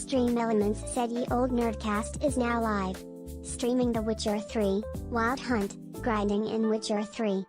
Extreme Elements said Ye Old Nerdcast is now live. Streaming The Witcher 3, Wild Hunt, grinding in Witcher 3.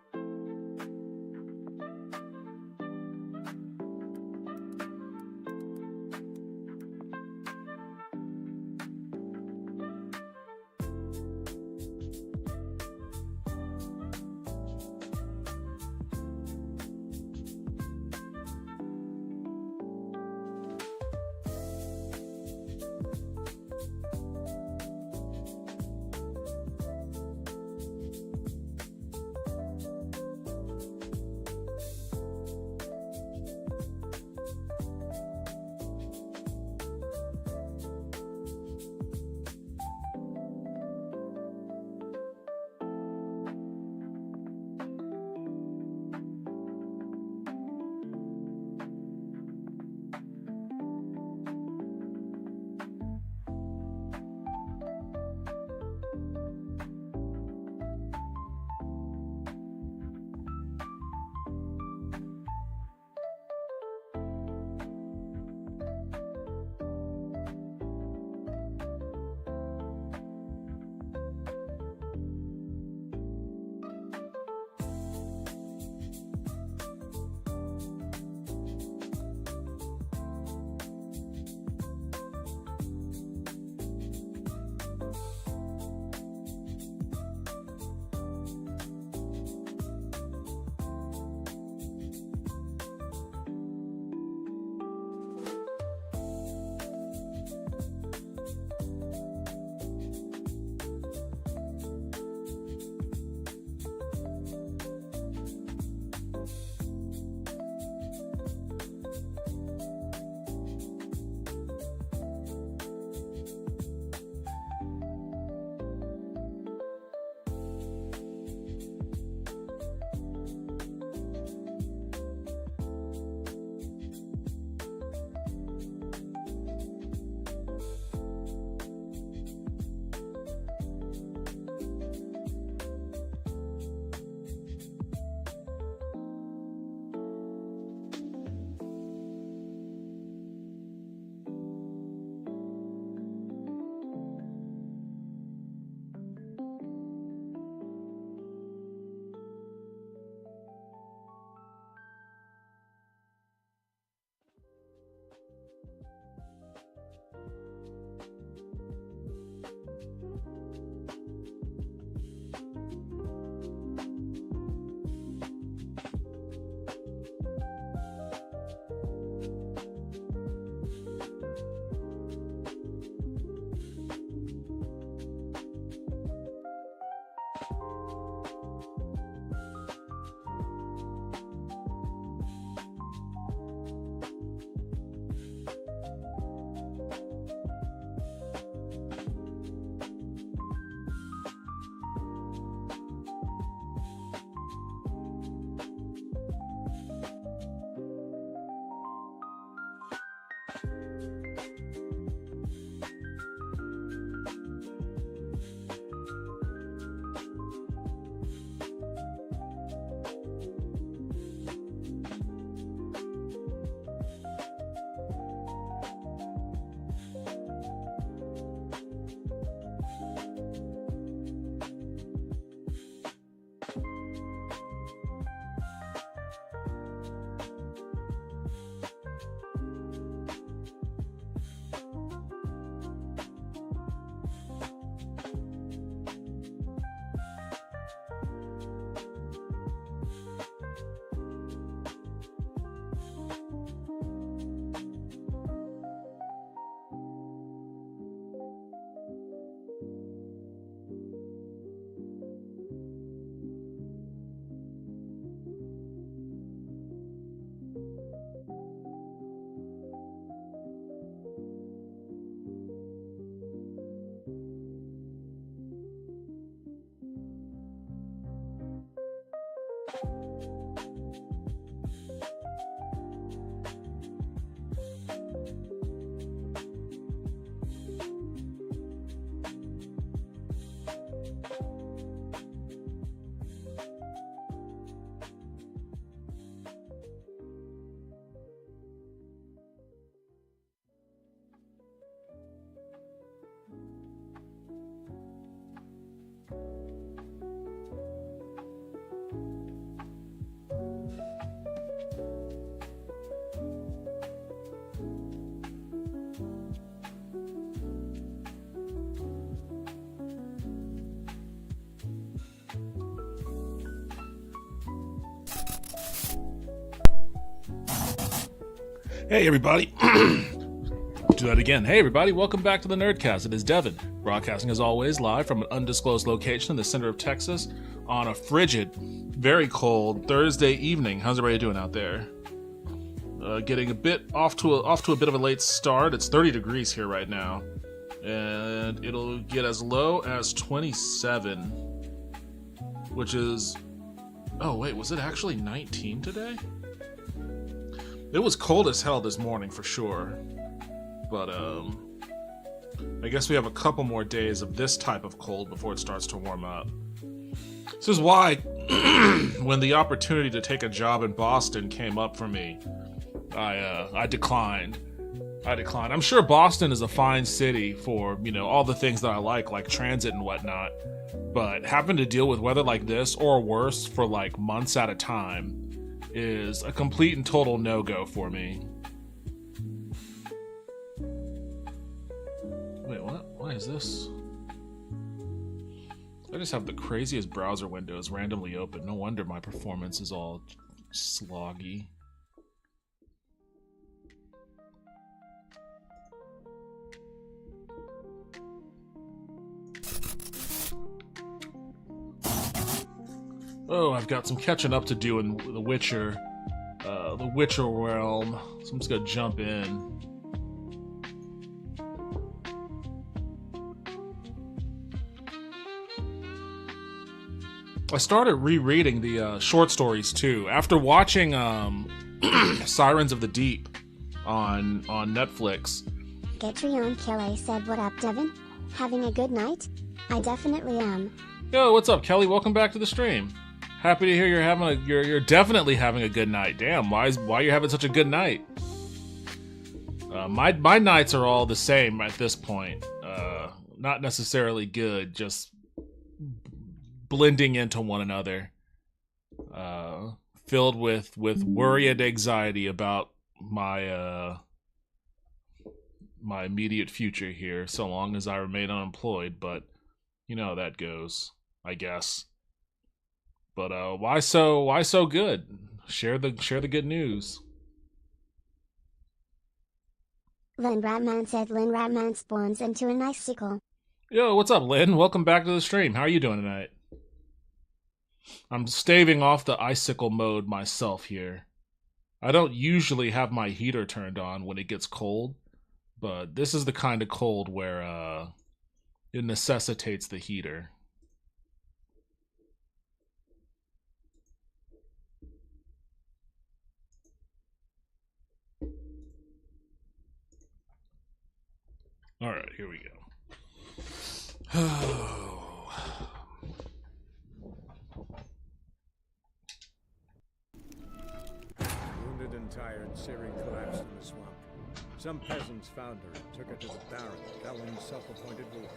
Hey everybody. Do that again. Hey everybody, welcome back to the Nerdcast. It is Devin, broadcasting as always live from an undisclosed location in the center of Texas on a frigid, very cold Thursday evening. How's everybody doing out there? Getting a bit off to a bit of a late start. It's 30 degrees here right now, and it'll get as low as 27, which is, oh wait, was it actually 19 today? It was cold as hell this morning for sure, but I guess we have a couple more days of this type of cold before it starts to warm up. This is why when the opportunity to take a job in Boston came up for me, I declined. I'm sure Boston is a fine city for, you know, all the things that I like transit and whatnot, but having to deal with weather like this or worse for like months at a time is a complete and total no-go for me. Wait, what? Why is this? I just have the craziest browser windows randomly open. No wonder my performance is all sloggy. Oh, I've got some catching up to do in The Witcher realm, so I'm just gonna jump in. I started rereading the short stories too. After watching Sirens of the Deep on Netflix. Getrion Kelly said, "What up, Devin? Having a good night? I definitely am." Yo, what's up, Kelly? Welcome back to the stream. Happy to hear you're definitely having a good night. Damn, why are you having such a good night? My nights are all the same at this point. Not necessarily good, just blending into one another. Filled with worry and anxiety about my my immediate future here, so long as I remain unemployed. But you know how that goes, I guess. But why so good? Share the good news. Lynn Ratman said Lynn Ratman spawns into an icicle. Yo, what's up, Lynn? Welcome back to the stream. How are you doing tonight? I'm staving off the icicle mode myself here. I don't usually have my heater turned on when it gets cold, but this is the kind of cold where it necessitates the heater. All right, here we go. Wounded and tired, Ciri collapsed in the swamp. Some peasants found her and took her to the Baron, Galen's self-appointed ruler.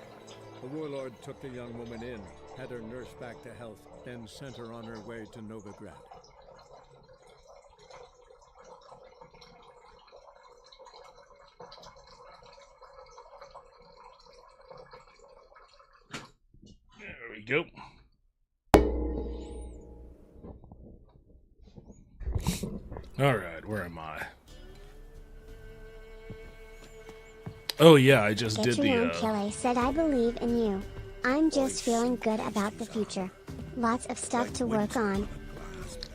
The warlord took the young woman in, had her nursed back to health, then sent her on her way to Novigrad. There we go. All right, where am I? Oh yeah, I just did the. Kelly said, "I believe in you. I'm just feeling good about the future. Lots of stuff to work on."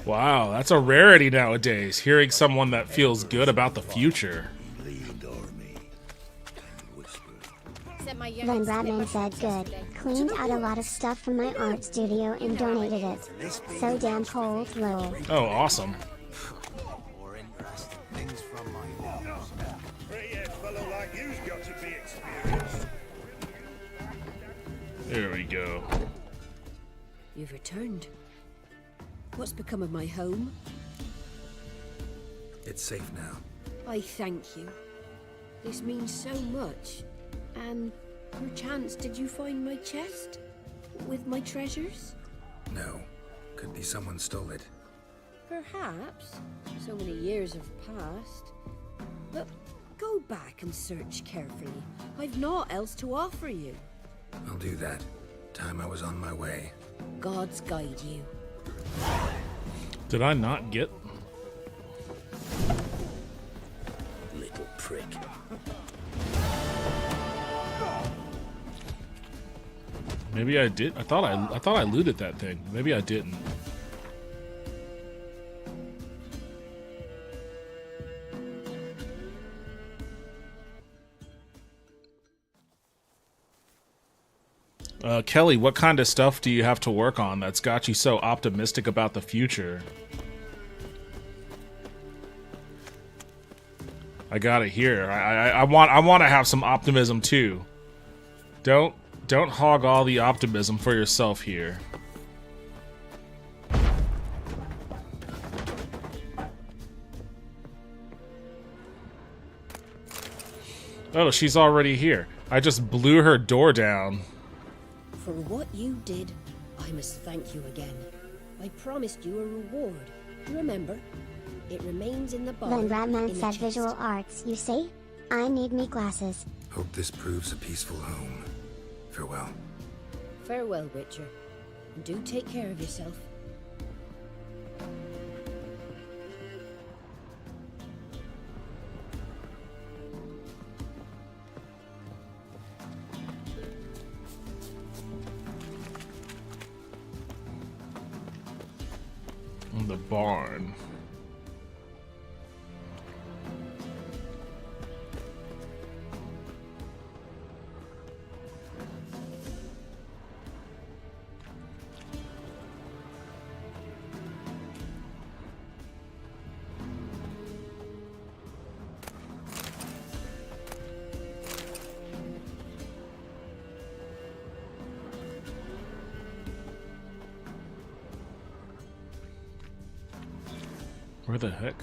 Wow, that's a rarity nowadays. Hearing someone that feels good about the future. Len Bradman said, "Good. Cleaned out a lot of stuff from my art studio and donated it. So damn cold, lol." Oh, awesome. There we go. You've returned. What's become of my home? It's safe now. I thank you. This means so much. And perchance, did you find my chest? With my treasures? No. Could be someone stole it. Perhaps. So many years have passed. But go back and search carefully. I've naught else to offer you. I'll do that. Time I was on my way. Gods guide you. Did I not get? freak. Maybe I did. I thought I looted that thing. Maybe I didn't. Kelly, what kind of stuff do you have to work on that's got you so optimistic about the future? I got it here. I want to have some optimism too. Don't hog all the optimism for yourself here. Oh, she's already here. I just blew her door down. For what you did, I must thank you again. I promised you a reward. Remember? It remains in the bar. Then Ratman in the said chest. visual arts, you say? I need me glasses. Hope this proves a peaceful home. Farewell. Farewell, Witcher. And do take care of yourself. In the barn. Where the heck?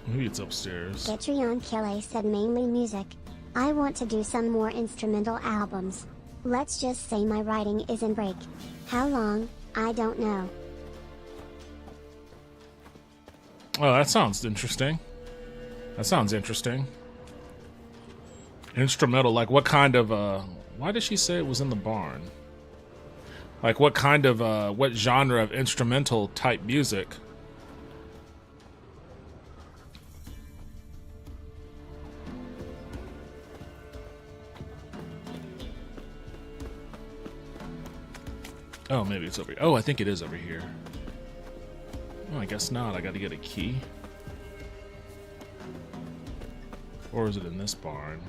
Maybe it's upstairs. Getrion Kille said mainly music. I want to do some more instrumental albums. Let's just say my writing is in break. How long? I don't know. Oh, that sounds interesting. That sounds interesting. Instrumental, like what kind of, why did she say it was in the barn? Like what kind of, what genre of instrumental type music? Oh, maybe it's over here. Oh, I think it is over here. Oh, I guess not. I gotta get a key. Or is it in this barn?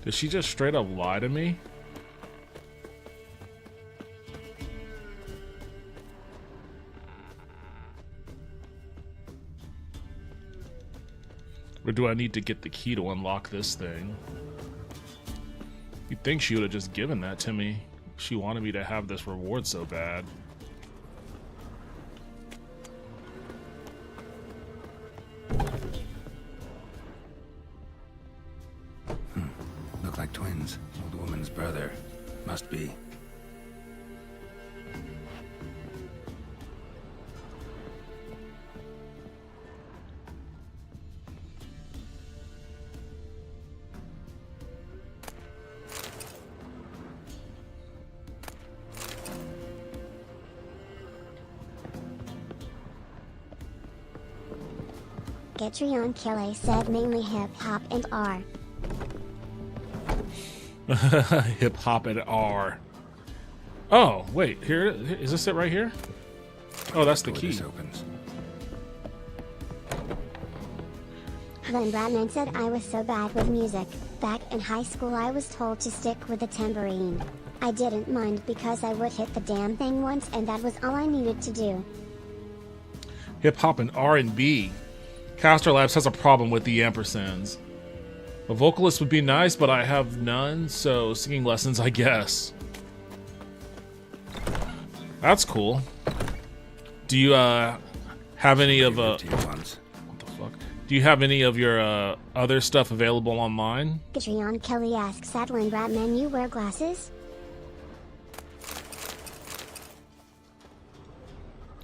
Did she just straight up lie to me? Or do I need to get the key to unlock this thing? You'd think she would have just given that to me. She wanted me to have this reward so bad. Look like twins. Old woman's brother. Must be. Getrion Kille said mainly hip hop and R. Hip hop and R. Oh, wait, here is this it right here? Oh, that's the Door key. this opens. Then Ratman said I was so bad with music. Back in high school I was told to stick with the tambourine. I didn't mind because I would hit the damn thing once and that was all I needed to do. Hip hop and R&B. Castor Labs has a problem with the ampersands. A vocalist would be nice, but I have none, so singing lessons, I guess. That's cool. Do you have any of To you once. what the fuck? Do you have any of your other stuff available online? Getrion Kille asks that when Ratman you wear glasses?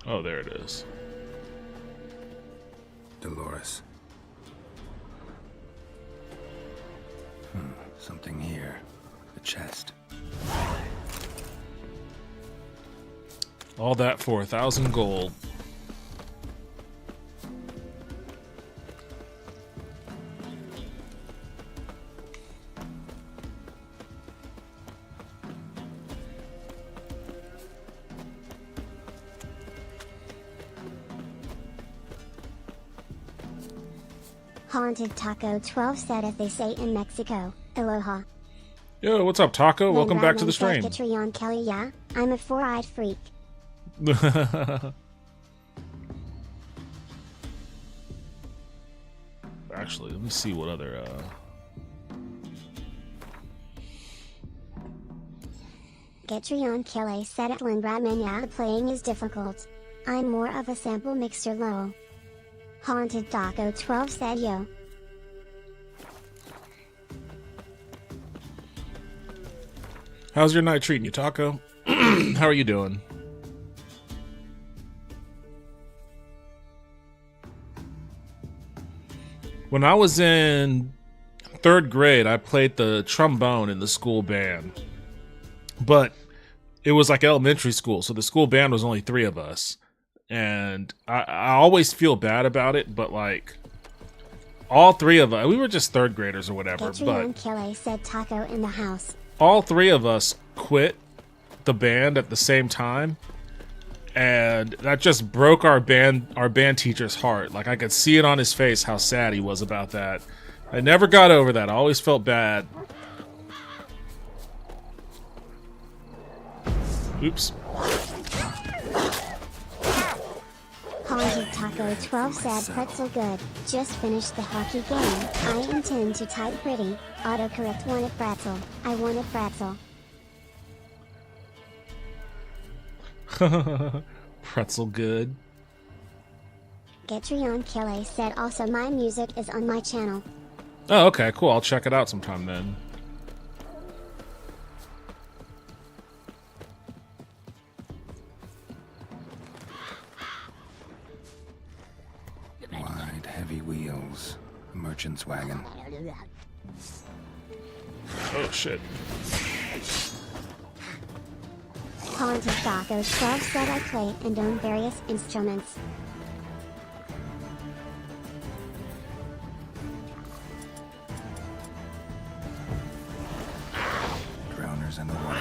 Oh, there it is. Dolores. Something here. The chest. All that for 1,000 gold. Haunted Taco 12 said, as they say in Mexico, aloha. Yo, what's up, Taco? When Welcome back to the Ratman stream. said, Catrion Kelly, yeah, I'm a four-eyed freak. Actually, let me see what other Getrion Kelly said, at Lynn Ratman, yeah, the playing is difficult. I'm more of a sample mixer lol. Haunted Taco 12 said, yo. How's your night treating you, Taco? How are you doing? When I was in 3rd grade, I played the trombone in the school band. But it was like elementary school, so the school band was only 3 of us. And I always feel bad about it, but like all 3 of us, we were just 3rd graders or whatever, Getrion but Kelly said, Taco in the house. all 3 of us quit the band at the same time, and that just broke our band teacher's heart. Like, I could see it on his face how sad he was about that. I never got over that. I always felt bad. Oops. Haunted Taco 12 said, pretzel good, just finished the hockey game. I intend to type pretty, autocorrect want a pretzel, I want a pretzel. Pretzel good. Getrion Kelly said, also my music is on my channel. Oh, okay, cool. I'll check it out sometime then. Wide, heavy wheels. A merchant's wagon. Oh, shit. Haunted Taco 12 said, I play and own various instruments. Drowners in the water.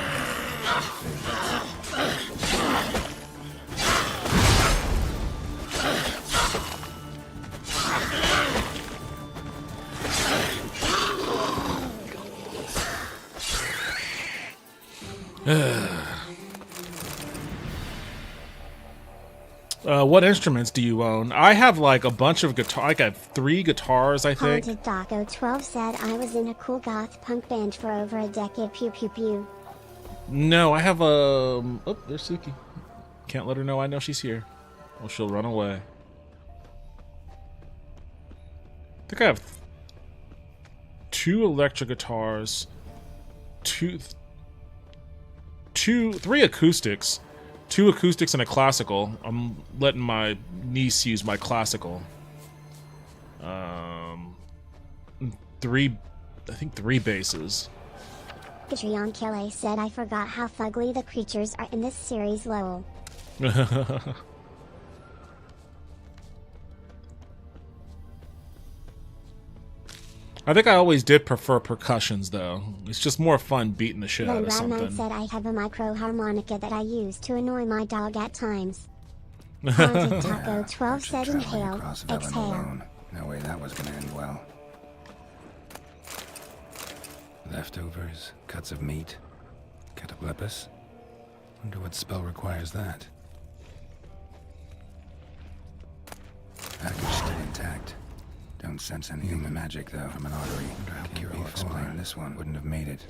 What instruments do you own? I have like a bunch of guitar. I got 3 guitars, I think. Haunted Taco 12 said, I was in a cool goth punk band for over a decade. Pew pew pew. No, I have a. Oh, there's Suki. Can't let her know I know she's here. Or she'll run away. I think I have 2 electric guitars, 3 acoustics, 2 acoustics and a classical. I'm letting my niece use my classical. 3 basses. Getrion Kelly said, I forgot how fugly the creatures are in this series lol. I think I always did prefer percussions, though. It's just more fun beating the shit out Then of Radman something. said, I have a micro harmonica that I use to annoy my dog at times. Haunted Taco 12 said, Traveling inhale, across Velen exhale. alone. No way that was gonna end well. Leftovers, cuts of meat, cataplepis. Wonder what spell requires that. Package still intact. Don't sense any human magic though from an artery. Wonder how Kirill explained this one wouldn't have made it.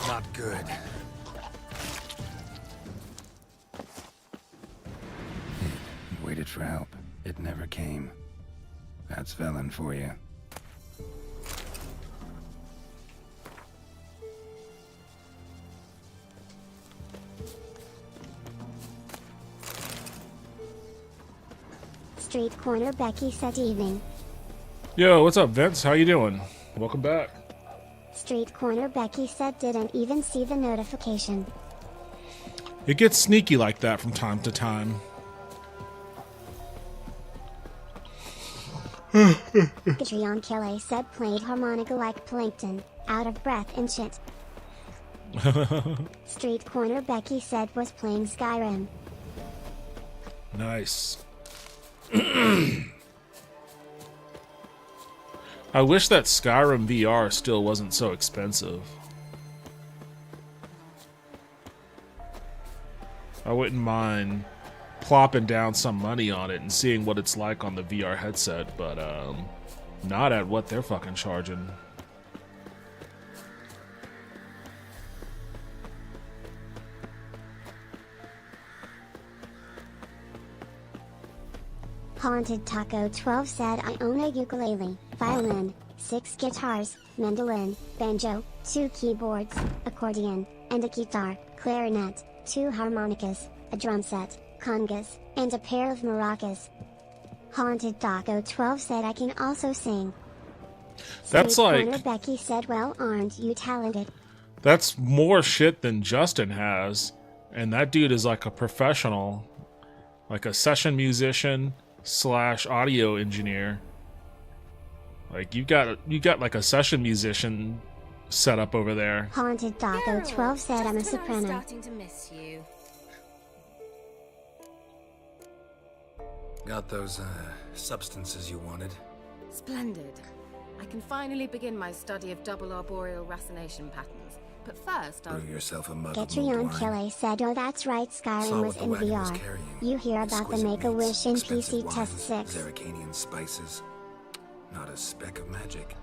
Not good. for help. It never came. That's Velen for you. Street corner Becky said evening. Yo, what's up, Vince? How you doing? Welcome back. Street corner Becky said didn't even see the notification. It gets sneaky like that from time to time. Katrion Kelly said played harmonica like plankton, out of breath and shit. Street corner Becky said was playing Skyrim. Nice. I wish that Skyrim VR still wasn't so expensive. I wouldn't mind plopping down some money on it and seeing what it's like on the VR headset, but not at what they're fucking charging. Haunted Taco 12 said I own a ukulele, violin, 6 guitars, mandolin, banjo, 2 keyboards, accordion, and a guitar, clarinet, 2 harmonicas, a drum set, congas, and a pair of maracas. Haunted Taco 12 said I can also sing. That's Street like... corner Becky said well aren't you talented? That's more shit than Justin has. And that dude is like a professional. Like a session musician / audio engineer. Like you got like a session musician set up over there. Haunted Taco 12 said I'm a soprano. Starting to miss you. Got those, substances you wanted? Splendid. I can finally begin my study of double arboreal racination patterns. But first, I'll... Brew yourself a mug of Getrion mulled wine. Kelly said oh that's right Saw Skyrim what was the in wagon was VR. carrying. You hear about the Exquisite Make-A-Wish meats, in expensive PC Test wines, 6. Zerrikanian spices. Not a speck of magic.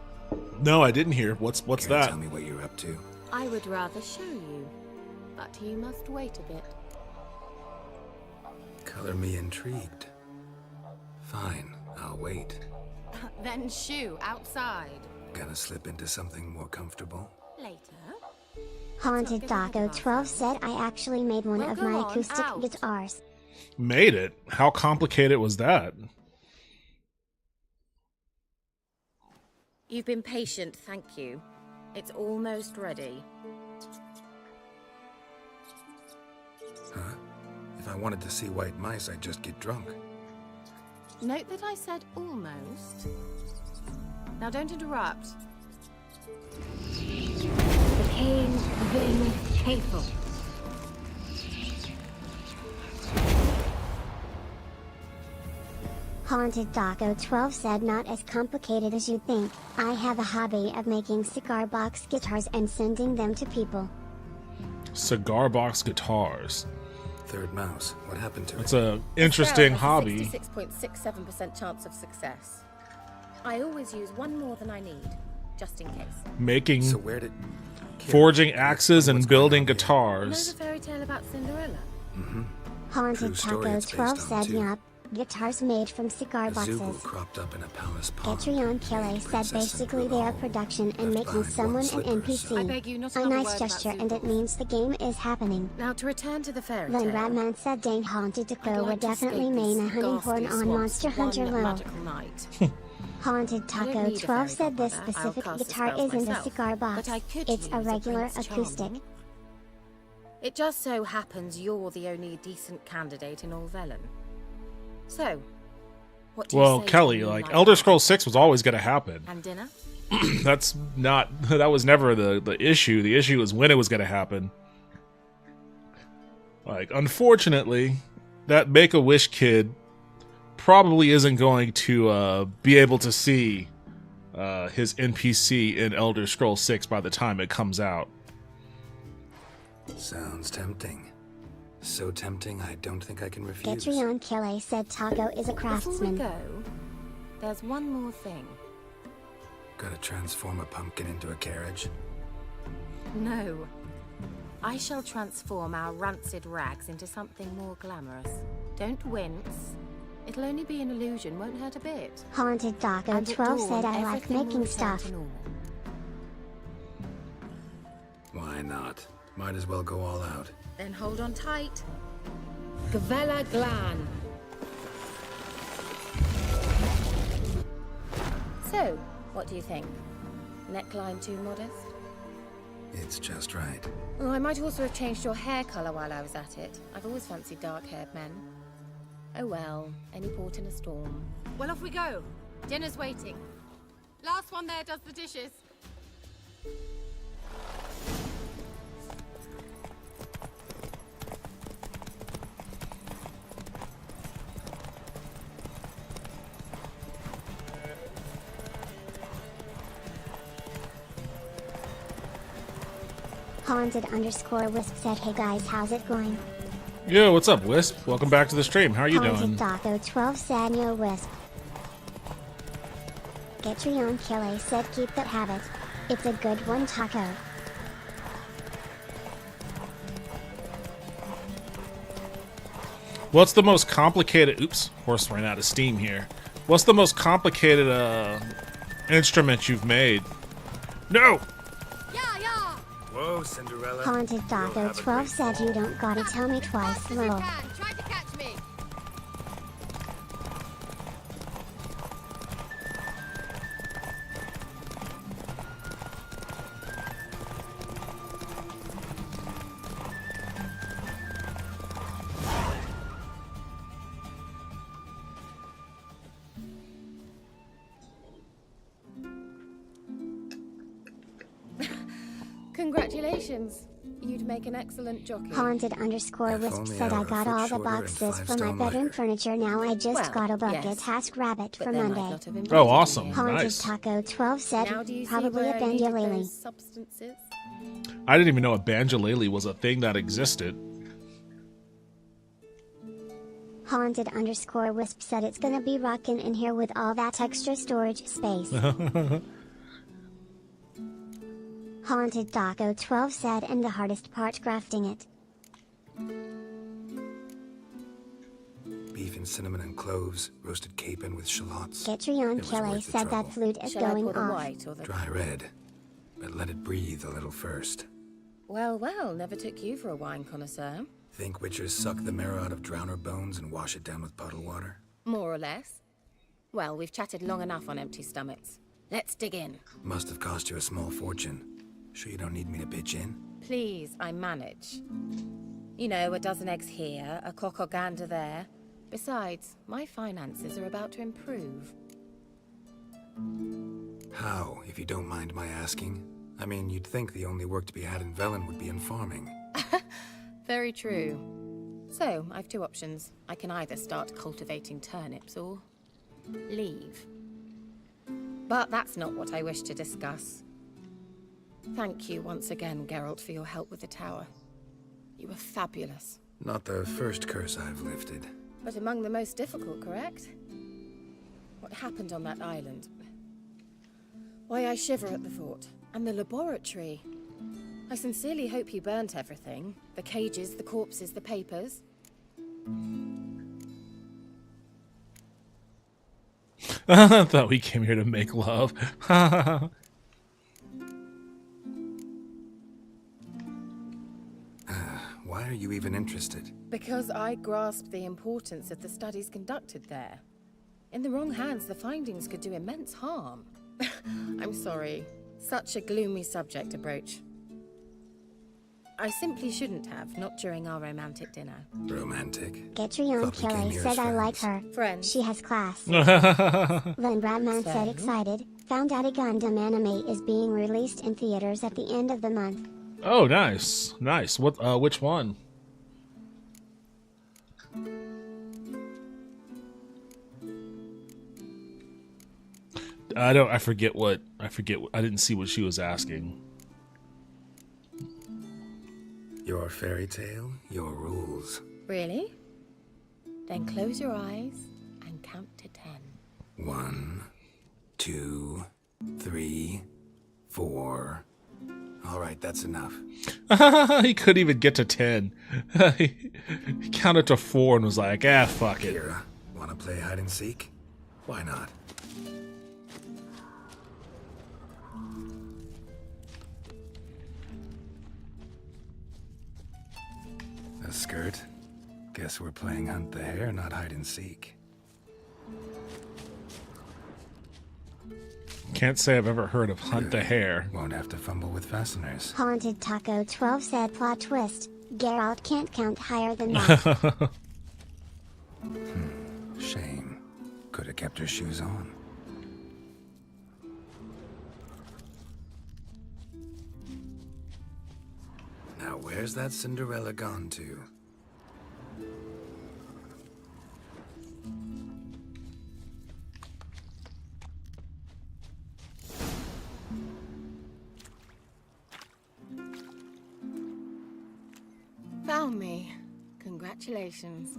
No, I didn't hear. What's Care that? Tell me what you're up to. I would rather show you. But you must wait a bit. Color me intrigued. Fine, I'll wait. Then shoo, outside. Gotta slip into something more comfortable. Later. Haunted Taco 12 said I actually made one Well, of go my on, acoustic out. guitars. Made it? How complicated was that? You've been patient, thank you. It's almost ready. Huh? If I wanted to see white mice, I'd just get drunk. Note that I said almost. Now don't interrupt. The Cain Vin faithful. Haunted Taco 12 said not as complicated as you think. I have a hobby of making cigar box guitars and sending them to people. Cigar box guitars. Third mouse. What happened to It's it? a interesting Has a hobby. 66.67% chance of success. I always use one more than I need, just in case. Making, So where did... forging axes and What's building going on You know guitars. the fairy tale about Cinderella? Haunted True story Taco it's based 12 on, said too. yup. Guitars made from cigar A Zoogle boxes. cropped up in a palace pond. Getrion Kelly named said Princess basically they are Cinderella. production and Left making behind someone one an slippers. NPC. I beg you not A another nice word gesture about and it Zoogles. means the game is happening. Now to return to the fairy Then tale. Ratman said dang Haunted I'd Taco like would to definitely escape main a these honey horn ghastly on swamps Monster Hunter one low. magical night. Haunted I Taco don't need a 12 fairy said this godmother. I'll specific cast the guitar spells isn't a myself. cigar box. But I could It's a use regular Prince acoustic. Charming. It just so happens you're the only decent candidate in all Velen. So, what do you Well, say to Kelly, me like like Elder that? Scrolls 6 was always going to happen. And dinner? That's not, that was never the issue. The issue was when it was going to happen. Like, unfortunately, that Make-A-Wish kid probably isn't going to be able to see his NPC in Elder Scrolls 6 by the time it comes out. Sounds tempting. So tempting, I don't think I can refuse. Getrion Kelly said Taco is a Before we craftsman. go, there's one more thing. Gotta transform a pumpkin into a carriage. No. I shall transform our rancid rags into something more glamorous. Don't wince. It'll only be an illusion, won't hurt a bit. Haunted Daco And at 12 dawn, said I like everything will making return stuff. to normal. Why not? Might as well go all out. Then hold on tight. Gavella Glan. So, what do you think? Neckline too modest? It's just right. Oh, I might also have changed your hair colour while I was at it. I've always fancied dark-haired men. Oh well, any port in a storm. Well, off we go. Dinner's waiting. Last one there does the dishes. Haunted_Wisp said, hey guys, how's it going? Yo, what's up, Wisp? Welcome back to the stream. How are you Haunted doing? Daco 12 said, yo Wisp. Getrion Kille said, keep that habit. It's a good one, Taco. What's the most complicated... Oops, horse ran out of steam here. What's the most complicated instrument you've made? No! Whoa, Cinderella. Haunted Daco 12 said, you don't gotta tell me twice, lol. Try to catch me. Congratulations. You'd make an excellent jockey. Haunted_Wisp only said, I I were got all the shorter and boxes for my 5-stone bedroom lighter. furniture. Now I just Well, got a bucket. yes. Ask Rabbit But for they might Monday. not have invited Oh, you awesome. here. Haunted Nice. Taco 12 said, Now do you see probably where a I needed Banjolele. those substances? I didn't even know a banjolele was a thing that existed. Haunted_Wisp said, it's gonna be rockin' in here with all that extra storage space. Haunted Daco 12 said, and the hardest part, grafting it. Beef and cinnamon and cloves, roasted capon with shallots. Getrion It was Kille worth the said that trouble. flute is Shall I going pour the off. white or the... Dry red, but let it breathe a little first. Well, well, never took you for a wine connoisseur. Think witchers suck the marrow out of drowner bones and wash it down with puddle water? More or less. Well, we've chatted long enough on empty stomachs. Let's dig in. Must have cost you a small fortune. Sure you don't need me to pitch in? Please, I manage. You know, a dozen eggs here, a cock or gander there. Besides, my finances are about to improve. How, if you don't mind my asking? I mean, you'd think the only work to be had in Velen would be in farming. Very true. So, I've two options. I can either start cultivating turnips or leave. But that's not what I wish to discuss. Thank you once again, Geralt, for your help with the tower. You were fabulous. Not the first curse I've lifted. But among the most difficult, correct? What happened on that island? Why, I shiver at the thought. And the laboratory. I sincerely hope you burnt everything. The cages, the corpses, the papers. I thought we came here to make love. Why are you even interested? Because I grasped the importance of the studies conducted there. In the wrong hands, the findings could do immense harm. I'm sorry. Such a gloomy subject to broach. I simply shouldn't have, not during our romantic dinner. Romantic? Getrion Thought we came Kille here said, as I like friends. her. Friends. She has class. Len Bradman said, So? excited. Found out a Gundam anime is being released in theaters at the end of the month. Oh, nice. Nice. What which one? I forget what I didn't see what she was asking. Your fairy tale, your rules. Really? Then close your eyes and count to 10. 1, 2, 3, 4. All right, that's enough. He couldn't even get to 10. He counted to 4 and was like, ah, fuck it. Kira, wanna play hide and seek? Why not? A skirt? Guess we're playing hunt the hare, not hide and seek. Can't say I've ever heard of Hunt the Hare. Won't have to fumble with fasteners. Haunted Taco 12 said plot twist. Geralt can't count higher than that. Shame. Could have kept her shoes on. Now where's that Cinderella gone to? Found me. Congratulations.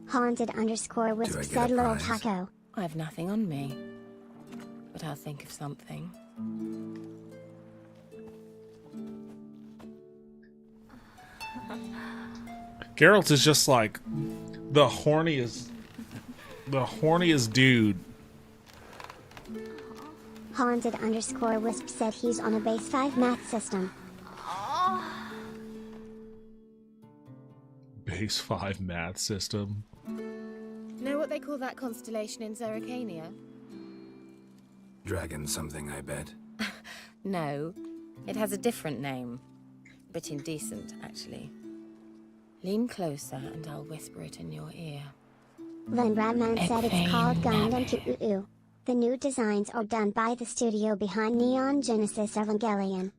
Haunted _wisp Do I get said a little prize? taco. I have nothing on me. But I'll think of something. Geralt is just like the horniest dude. Haunted _wisp said he's on a base 5 math system. Base 5 math system. Know what they call that constellation in Zerrikania? Dragon something, I bet. No, it has a different name. Bit indecent, actually. Lean closer and I'll whisper it in your ear. Then Bradman said it's called Gundam Ekvain. Kuu. The new designs are done by the studio behind Neon Genesis Evangelion.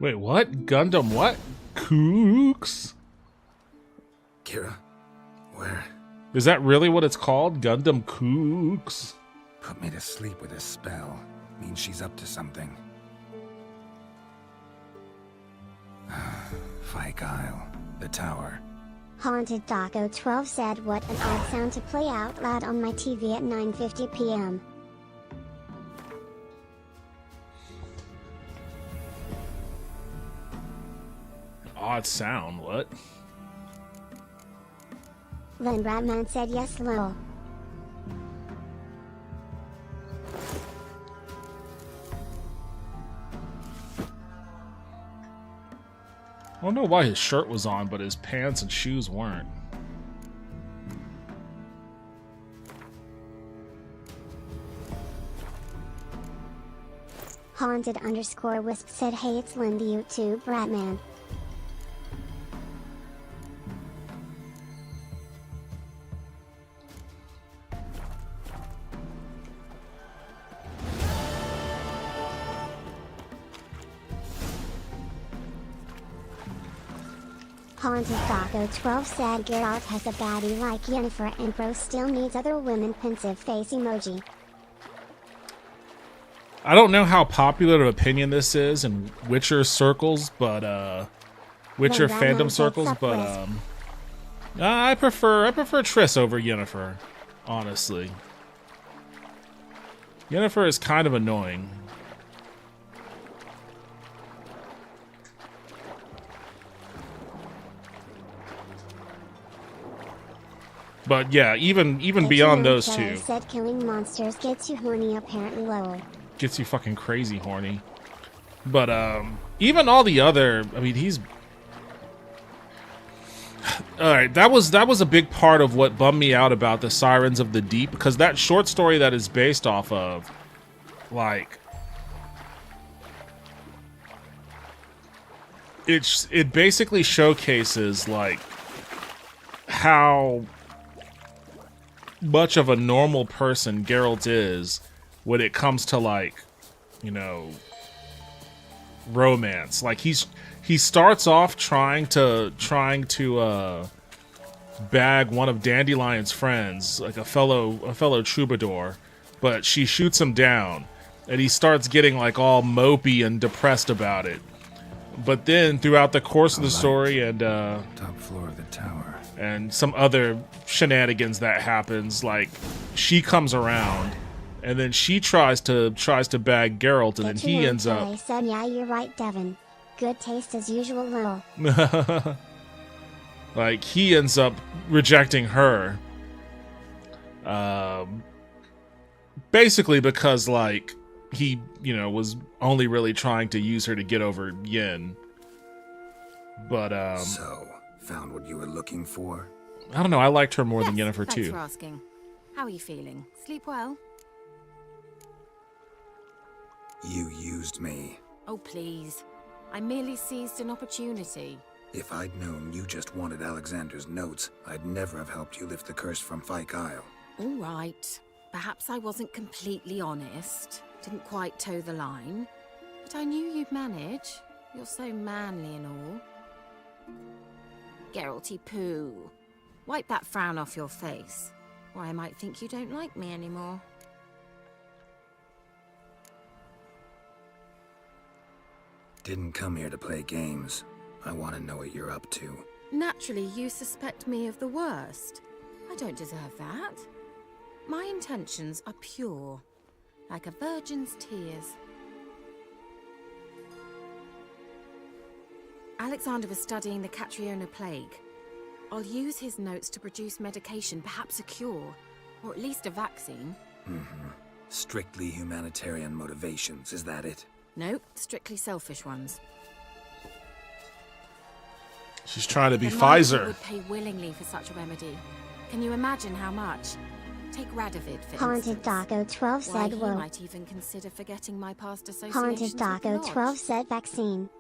Wait, what? Gundam what? Kooks? Kira, where? Is that really what it's called? Gundam Kooks? Put me to sleep with a spell. Means she's up to something. Fyke Isle. The tower. Haunted Taco 12 said what an odd sound to play out loud on my TV at 9:50 p.m. Odd sound, what? Then Bradman said yes lol. I don't know why his shirt was on, but his pants and shoes weren't. Haunted _wisp said hey it's Lindy YouTube Bradman. Haunted Taco 12 said Geralt has a baddie like Yennefer and bro still needs other women pensive face emoji. I don't know how popular of opinion this is in Witcher circles, but Witcher Then fandom Batman circles, sets up but Wisp. I prefer Triss over Yennefer, honestly. Yennefer is kind of annoying. But yeah, even beyond those two, Said killing monsters gets you horny apparently lol. gets you fucking crazy horny. But even all the other, I mean, he's all right. That was a big part of what bummed me out about the Sirens of the Deep, because that short story that is based off of, like, it basically showcases like how much of a normal person Geralt is when it comes to, like, you know, romance. Like he starts off trying to bag one of Dandelion's friends, like a fellow troubadour, but she shoots him down, and he starts getting like all mopey and depressed about it. But then throughout the course of the story and Top floor of the tower. and some other shenanigans that happens, like she comes around and then she tries to bag Geralt, and then he ends up. I said yeah you're right Devin. Good taste as usual lol. Like, he ends up rejecting her. Basically because, like, he, you know, was only really trying to use her to get over Yin. But, So, found what you were looking for? I don't know, I liked her more than Yes, Yennefer thanks too. for asking. How are you feeling? Sleep well? You used me. Oh, please. I merely seized an opportunity. If I'd known you just wanted Alexander's notes, I'd never have helped you lift the curse from Fyke Isle. All right. Perhaps I wasn't completely honest. Didn't quite toe the line. But I knew you'd manage. You're so manly and all. Geralty Pooh. Wipe that frown off your face, or I might think you don't like me anymore. Didn't come here to play games. I want to know what you're up to. Naturally, you suspect me of the worst. I don't deserve that. My intentions are pure, like a virgin's tears. Alexander was studying the Catriona plague. I'll use his notes to produce medication, perhaps a cure, or at least a vaccine. Strictly humanitarian motivations, is that it? Nope, strictly selfish ones. She's trying to be The monarchy Pfizer. would pay willingly for such a remedy. Can you imagine how much? Take Radovid, for Haunted instance. Daco 12 Why, said he whoa. might even consider forgetting my past associations Haunted with the Daco Lodge. 12 said vaccine.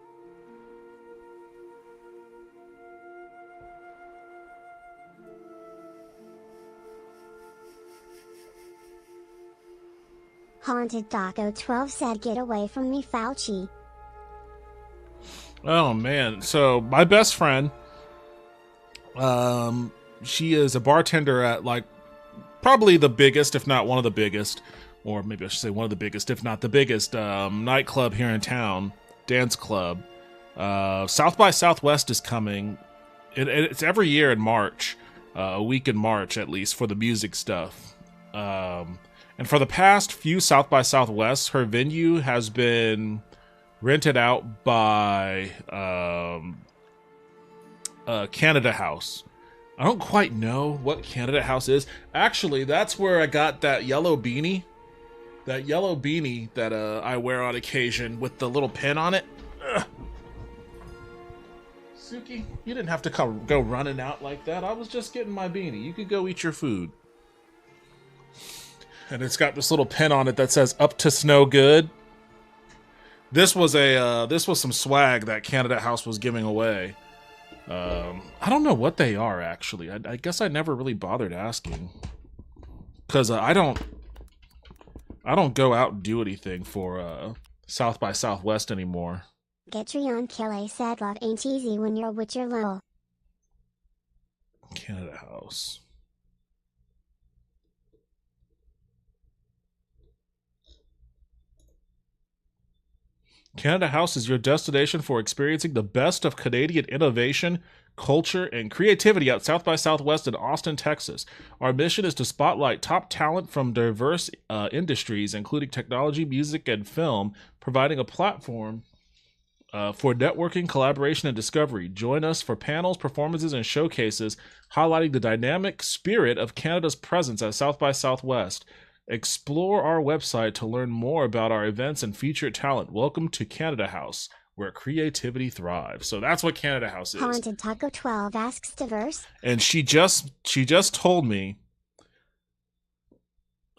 Haunted Daco 12 said get away from me, Fauci. Oh man, so my best friend, she is a bartender at, like, probably the biggest, if not one of the biggest, or maybe I should say one of the biggest, if not the biggest, nightclub here in town, dance club. South by Southwest is coming. It's every year in March, a week in March at least, for the music stuff. And for the past few South by Southwest, her venue has been rented out by Canada House. I don't quite know what Canada House is. Actually, that's where I got that yellow beanie. That yellow beanie that I wear on occasion with the little pin on it. Ugh. Suki, you didn't have to go running out like that. I was just getting my beanie. You could go eat your food. And it's got this little pin on it that says "Up to Snow Good." This was some swag that Canada House was giving away. I don't know what they are actually. I guess I never really bothered asking, because I don't go out and do anything for South by Southwest anymore. Getrion Kille said love ain't easy when you're with your little. Canada House. Canada House is your destination for experiencing the best of Canadian innovation, culture, and creativity at South by Southwest in Austin, Texas. Our mission is to spotlight top talent from diverse industries, including technology, music, and film, providing a platform for networking, collaboration, and discovery. Join us for panels, performances, and showcases highlighting the dynamic spirit of Canada's presence at South by Southwest. Explore our website to learn more about our events and featured talent. Welcome to Canada House, where creativity thrives. So that's what Canada House is. Haunted Taco 12 asks diverse. And she just told me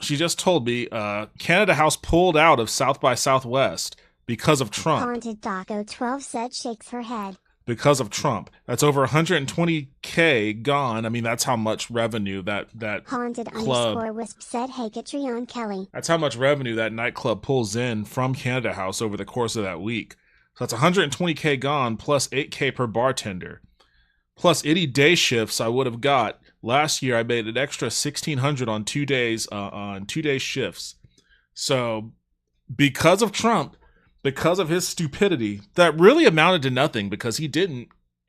Canada House pulled out of South by Southwest because of Trump. Haunted Taco 12 said shakes her head. Because of Trump. That's over 120K gone. I mean, that's how much revenue that Haunted club. underscore wisp said hey Getrion Kelly. That's how much revenue that nightclub pulls in from Canada House over the course of that week. So that's 120K gone plus 8K per bartender. Plus any day shifts I would have got. Last year I made an extra 1,600 on 2 days on 2 day shifts. So because of Trump, because of his stupidity, that really amounted to nothing because he didn't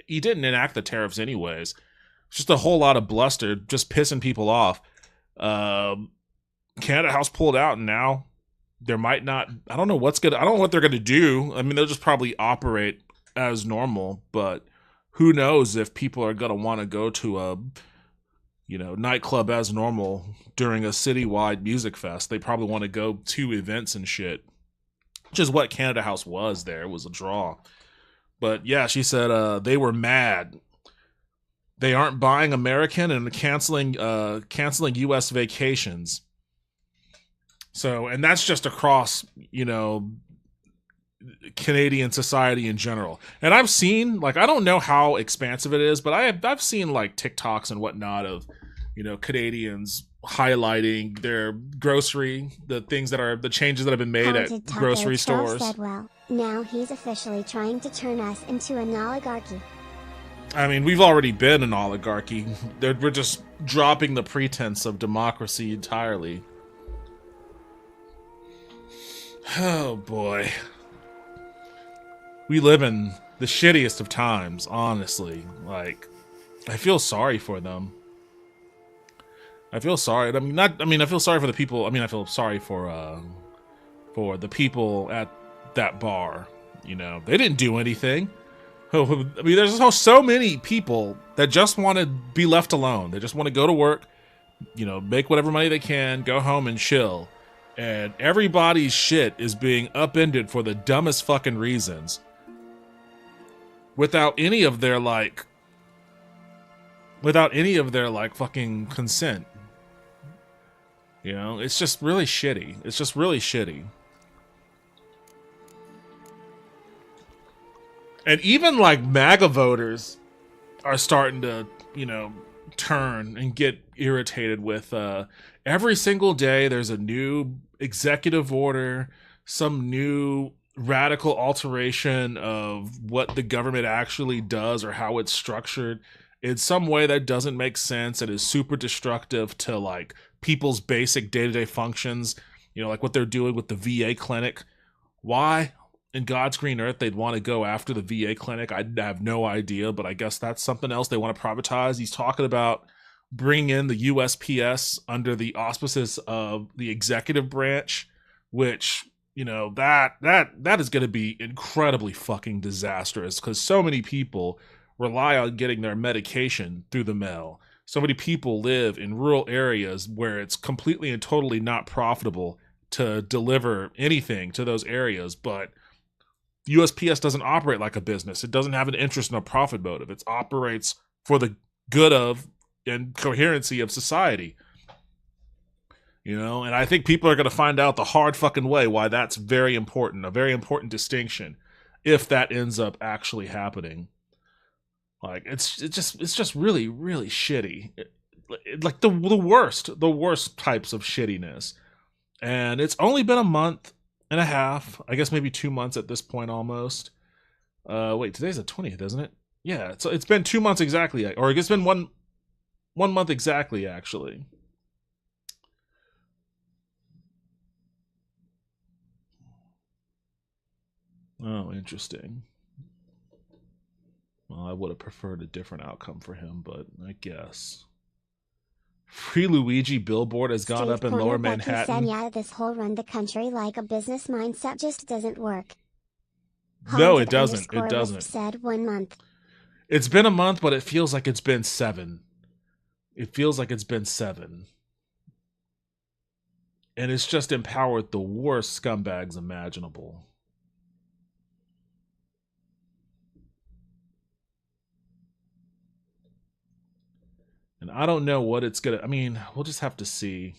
enact the tariffs anyways. It's just a whole lot of bluster, just pissing people off. Canada House pulled out, and now there might not. I don't know what they're gonna do. I mean, they'll just probably operate as normal, but who knows if people are going to want to go to a, nightclub as normal during a citywide music fest. They probably want to go to events and shit, which is what Canada House was there. It was a draw. But yeah, she said they were mad. They aren't buying American and canceling U.S. vacations. So, and that's just across, Canadian society in general. And I've seen, I don't know how expansive it is, but I've seen TikToks and whatnot of, Canadians highlighting their the things that are the changes that have been made Haunted at Taco grocery 12 stores. said, well, now he's officially trying to turn us into an oligarchy. I mean, we've already been an oligarchy. We're just dropping the pretense of democracy entirely. Oh boy. We live in the shittiest of times, honestly. I feel sorry for them. I feel sorry. I feel sorry for the people. I feel sorry for the people at that bar. They didn't do anything. There's so many people that just want to be left alone. They just want to go to work, make whatever money they can, go home and chill. And everybody's shit is being upended for the dumbest fucking reasons. Without any of their fucking consent. It's just really shitty. It's just really shitty. And even MAGA voters are starting to, turn and get irritated with every single day there's a new executive order, some new radical alteration of what the government actually does or how it's structured in some way that doesn't make sense and is super destructive to people's basic day-to-day functions, what they're doing with the VA clinic. Why in God's green earth they'd want to go after the VA clinic, I have no idea, but I guess that's something else they want to privatize. He's talking about bringing in the USPS under the auspices of the executive branch, which that is going to be incredibly fucking disastrous because so many people rely on getting their medication through the mail. So many people live in rural areas where it's completely and totally not profitable to deliver anything to those areas, but USPS doesn't operate like a business. It doesn't have an interest in a profit motive. It operates for the good of and coherency of society. And I think people are going to find out the hard fucking way why that's very important, a very important distinction, if that ends up actually happening. It's just really, really shitty. The worst types of shittiness. And it's only been a month and a half, I guess maybe 2 months at this point almost. Wait, today's the 20th, isn't it? Yeah, it's been 2 months exactly, or it's been one month exactly, actually. Oh, interesting. Well, I would have preferred a different outcome for him, but I guess. Free Luigi billboard has gone up in Lower Manhattan. Said, yeah, this whole run the country like a business mindset just doesn't work. No, it doesn't. It doesn't. Said 1 month. It's been a month, but it feels like it's been 7. It feels like it's been 7. And it's just empowered the worst scumbags imaginable. And I don't know what it's gonna... we'll just have to see.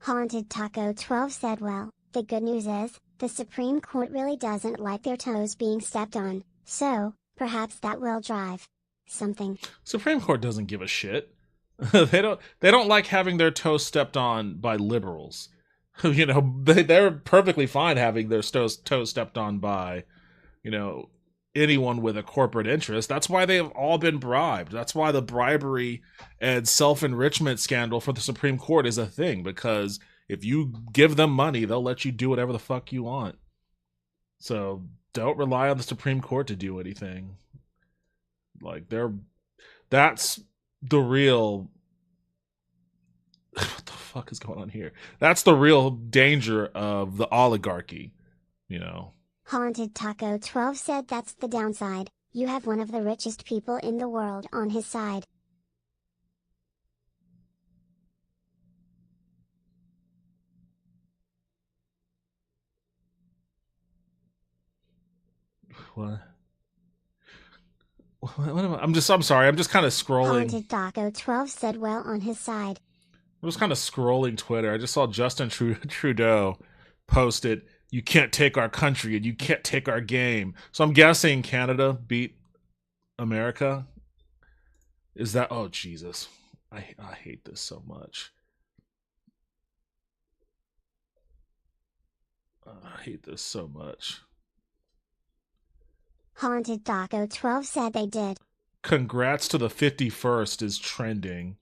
Haunted Taco 12 said, well, the good news is, the Supreme Court really doesn't like their toes being stepped on, so, perhaps that will drive something. Supreme Court doesn't give a shit. They don't like having their toes stepped on by liberals. They're perfectly fine having their toes stepped on by, anyone with a corporate interest. That's why they have all been bribed. That's why the bribery and self-enrichment scandal for the Supreme Court is a thing, because if you give them money, they'll let you do whatever the fuck you want. So don't rely on the Supreme Court to do anything. That's the real... What the fuck? fuck is going on here? That's the real danger of the oligarchy, you know. Haunted Taco 12 said that's the downside. You have one of the richest people in the world on his side. What? What am I? I'm sorry. I'm just kind of scrolling. Haunted Taco 12 said well on his side. I was kind of scrolling Twitter. I just saw Justin Trudeau posted, "You can't take our country and you can't take our game." So I'm guessing Canada beat America. Is that? Oh Jesus! I hate this so much. I hate this so much. Haunted Taco 12 said they did. Congrats to the 51st is trending.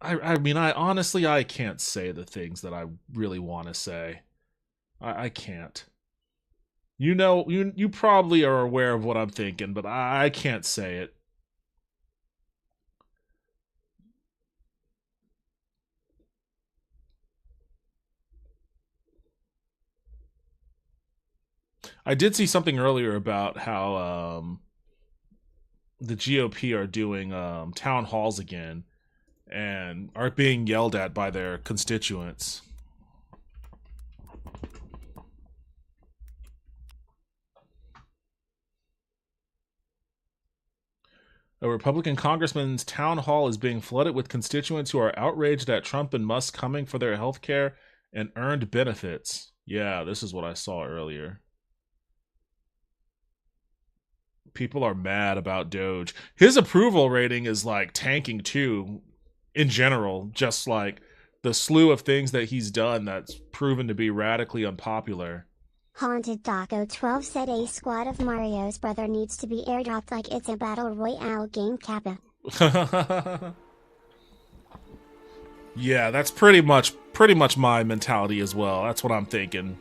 I mean, I honestly, I can't say the things that I really want to say. I can't. You know, you probably are aware of what I'm thinking, but I can't say it. I did see something earlier about how the GOP are doing town halls again and are being yelled at by their constituents. A Republican congressman's town hall is being flooded with constituents who are outraged at Trump and Musk coming for their health care and earned benefits. Yeah, this is what I saw earlier. People are mad about Doge. His approval rating is like tanking too, in general, just like the slew of things that he's done that's proven to be radically unpopular. Haunted Taco 12 said a squad of Mario's brother needs to be airdropped like it's a battle royale game Kappa. Yeah, that's pretty much my mentality as well. That's what I'm thinking.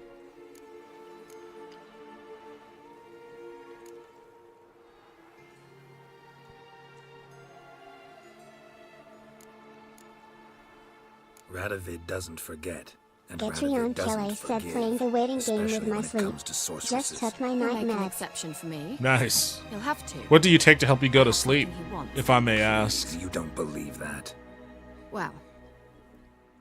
Radovid doesn't forget. And Getrion Radovid doesn't Kelly said forgive, playing the waiting game with especially my when it sleep. comes to sorceresses. Just took my He'll night make an meds. exception for me. Nice. He'll have to. What do you take to help you go to sleep, He wants. if I may ask? You don't believe that. Well,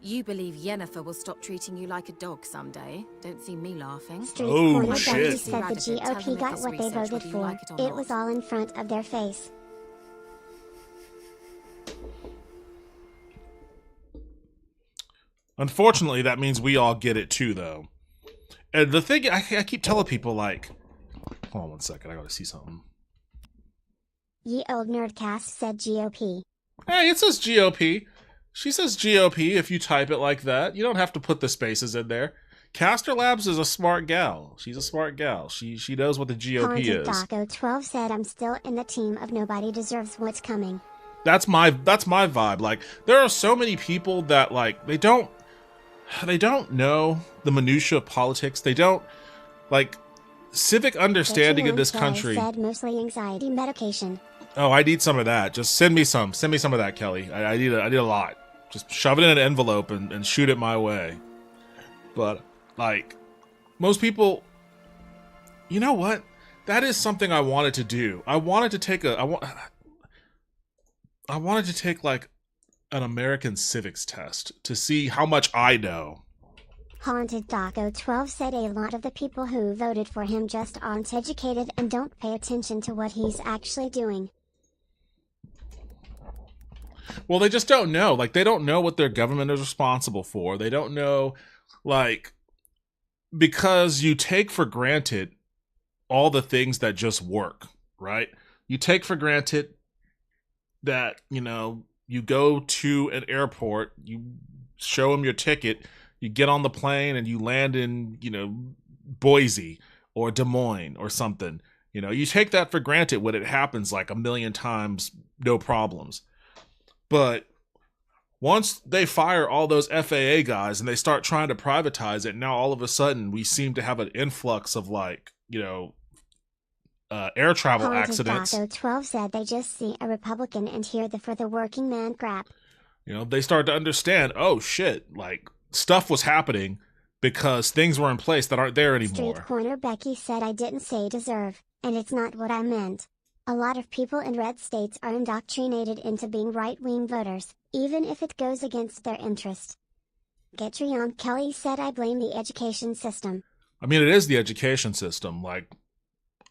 you believe Yennefer will stop treating you like a dog someday. Don't see me laughing. Street Oh, Corner shit. Ducky said the Radovid, tell GOP him got this what they research, voted whether you for. like it or It not. was all in front of their face. Unfortunately, that means we all get it too, though. And the thing, I keep telling people, like... Hold on one second, I gotta see something. Ye Old Nerdcast said GOP. Hey, it says GOP. She says GOP if you type it like that. You don't have to put the spaces in there. Caster Labs is a smart gal. She's a smart gal. She knows what the GOP Haunted is. Taco 12 said I'm still in the team of nobody deserves what's coming. That's my vibe. Like, there are so many people that, like, they don't know the minutia of politics. They don't, like, civic understanding in this Getrion Kelly country. said mostly anxiety medication. Oh, I need some of that. Just send me some. Send me some of that, Kelly. I need a lot. Just shove it in an envelope and shoot it my way. But, like, most people, you know what? That is something I wanted to do. I wanted to take like an American civics test to see how much I know. Haunted Taco 12 said a lot of the people who voted for him just aren't educated and don't pay attention to what he's actually doing. Well, they just don't know. Like, they don't know what their government is responsible for. They don't know, like, because you take for granted all the things that just work, right? You take for granted that, you know, you go to an airport, you show them your ticket, you get on the plane and you land in, you know, Boise or Des Moines or something. You know, you take that for granted when it happens like a million times, no problems. But once they fire all those FAA guys and they start trying to privatize it, now all of a sudden we seem to have an influx of, like, you know, air travel Haunted accidents. Taco 12 said they just see a Republican and hear the for the working man crap. You know, they started to understand, oh shit, like stuff was happening because things were in place that aren't there anymore. Street Corner Becky said I didn't say deserve, and it's not what I meant. A lot of people in red states are indoctrinated into being right-wing voters, even if it goes against their interest. Getrion Kelly said I blame the education system. I mean, it is the education system. Like,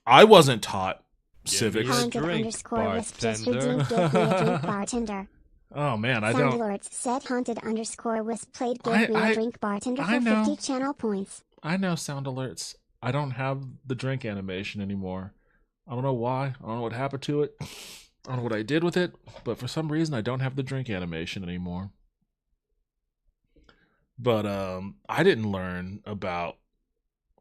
I wasn't taught civics. Haunted underscore wisp just redeemed gave me a drink bartender. Oh man, I Sound don't. Alerts said haunted underscore wisp played gave me a drink bartender I for know. 50 channel points. I know sound alerts. I don't have the drink animation anymore. I don't know why. I don't know what happened to it. I don't know what I did with it, but for some reason I don't have the drink animation anymore. But I didn't learn about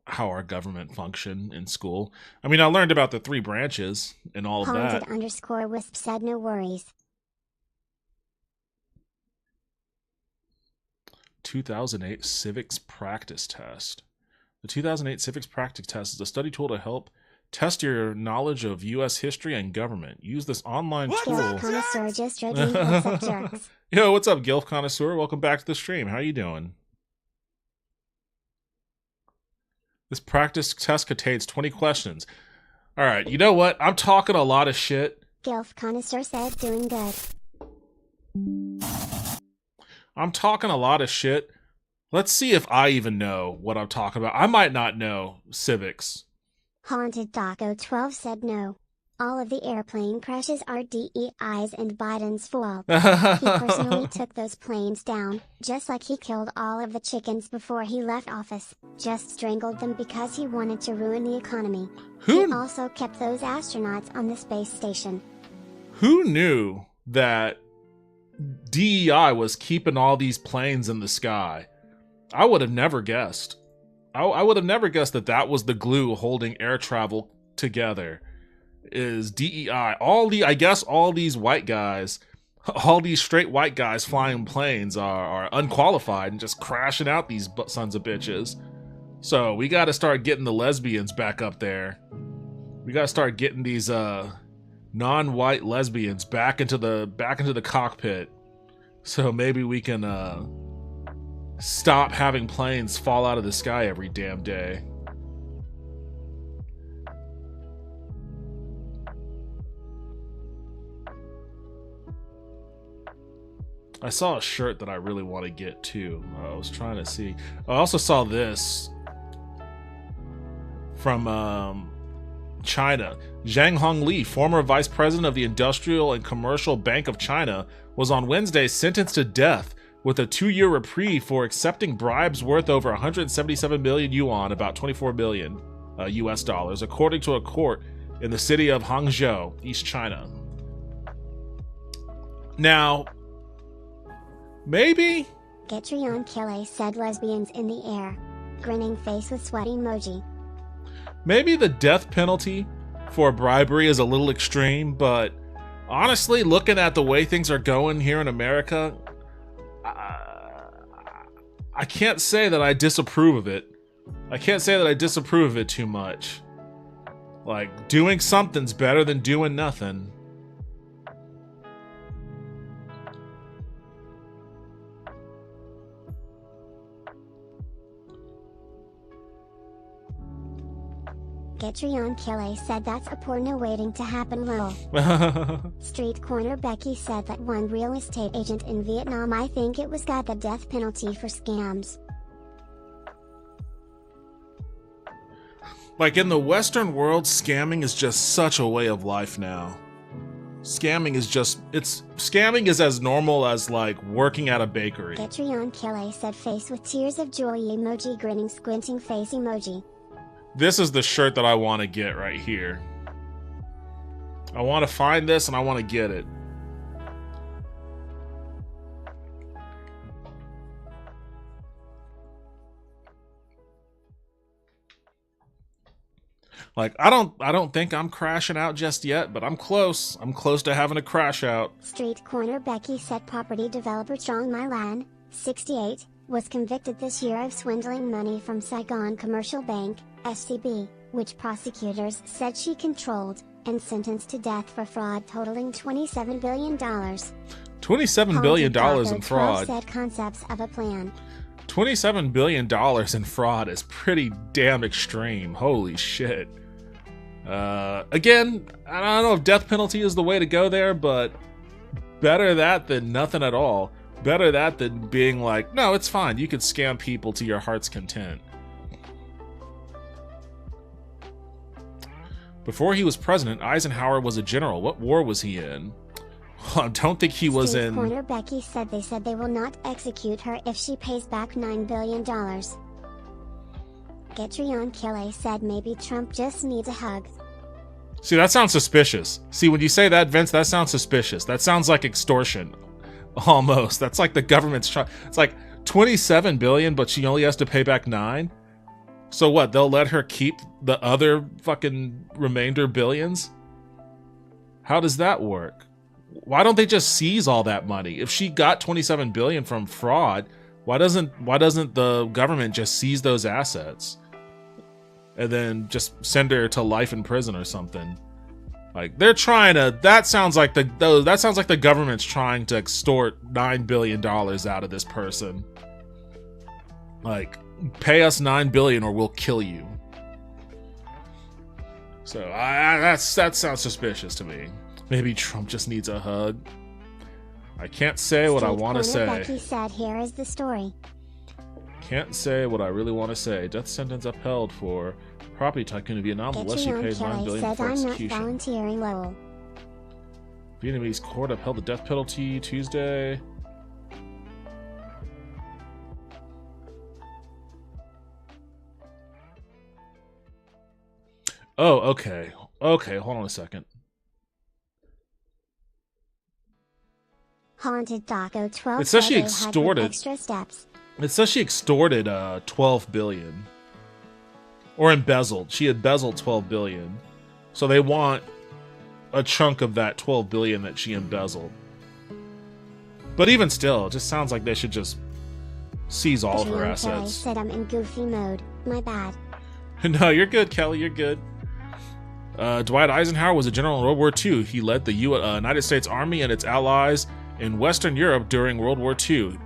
how our government functioned in school. I mean, I learned about the 3 branches and all of Haunted that. underscore wisp said no worries. 2008 civics practice test. The 2008 civics practice test is a study tool to help test your knowledge of U.S. history and government. Use this online Gilf tool. Connoisseur just redeemed what's up jerks. Yo, what's up, Gilf Connoisseur? Welcome back to the stream. How you doing? This practice test contains 20 questions. All right, you know what? I'm talking a lot of shit. Gilf Connoisseur said doing good. I'm talking a lot of shit. Let's see if I even know what I'm talking about. I might not know civics. Haunted Taco 12 said no. All of the airplane crashes are DEI's and Biden's fault. He personally took those planes down, just like he killed all of the chickens before he left office, just strangled them because he wanted to ruin the economy. He also kept those astronauts on the space station. Who knew that DEI was keeping all these planes in the sky? I would have never guessed. I would have never guessed that that was the glue holding air travel together. Is DEI. I guess all these white guys, all these straight white guys flying planes are unqualified and just crashing out these sons of bitches. So we got to start getting the lesbians back up there. We got to start getting these non-white lesbians back into the cockpit. So maybe we can stop having planes fall out of the sky every damn day. I saw a shirt that I really want to get too. I was trying to see. I also saw this from China. Zhang Hongli, former vice president of the Industrial and Commercial Bank of China, was on Wednesday sentenced to death with a 2-year reprieve for accepting bribes worth over 177 million yuan, about 24 billion US dollars, according to a court in the city of Hangzhou, East China. Now, maybe? Getrion Kille said lesbians in the air. Grinning face with sweat emoji. Maybe the death penalty for bribery is a little extreme, but honestly, looking at the way things are going here in America, I can't say that I disapprove of it. I can't say that I disapprove of it too much. Like, doing something's better than doing nothing. Getrion Kille said that's a porno waiting to happen lol. Street Corner Becky said that one real estate agent in Vietnam, I think it was, got the death penalty for scams. Like, in the Western world, scamming is just such a way of life now. Scamming is as normal as, like, working at a bakery. Getrion Kille said face with tears of joy emoji, grinning squinting face emoji. This is the shirt that I want to get right here. I want to find this and I want to get it. Like, I don't think I'm crashing out just yet, but I'm close. I'm close to having a crash out. Street Corner Becky said property developer Zhang Milan, 68, was convicted this year of swindling money from Saigon Commercial Bank, SCB, which prosecutors said she controlled, and sentenced to death for fraud totaling $27 billion. $27 billion Haunted in Taco 12 fraud. said concepts of a plan. $27 billion in fraud is pretty damn extreme. Holy shit. Again, I don't know if death penalty is the way to go there, but better that than nothing at all. Better that than being like, no, it's fine. You can scam people to your heart's content. Before he was president, Eisenhower was a general. What war was he in? I don't think he was Street in... Corner Becky said they will not execute her if she pays back $9 billion. Getrion Kille said maybe Trump just needs a hug. See, that sounds suspicious. See, when you say that, Vince, that sounds suspicious. That sounds like extortion. Almost. That's like the government's trying... It's like 27 billion, but she only has to pay back 9? So what, they'll let her keep the other fucking remainder billions? How does that work? Why don't they just seize all that money? If she got 27 billion from fraud, why doesn't the government just seize those assets? And then just send her to life in prison or something. Like, they're trying to... That sounds like the government's trying to extort $9 billion out of this person. Like, pay us $9 billion or we'll kill you. So, that sounds suspicious to me. Maybe Trump just needs a hug. I can't say what I want to say. Becky said, here is the story. Can't say what I really want to say. Death sentence upheld for property tycoon in Vietnam unless she pays $9 billion said, for I'm not execution. volunteering Lowell. Vietnamese court upheld the death penalty Tuesday. Oh, okay. Okay, hold on a second. Haunted Taco 12 It says she said they had with extorted. extra steps. It says she extorted 12 billion. Or embezzled. She embezzled 12 billion. So they want a chunk of that 12 billion that she embezzled. But even still, it just sounds like they should just seize all of her Adrian Kelly assets. said I'm in goofy mode. My bad. No, you're good, Kelly. You're good. Dwight Eisenhower was a general in World War II. He led the United States Army and its allies in Western Europe during World War II.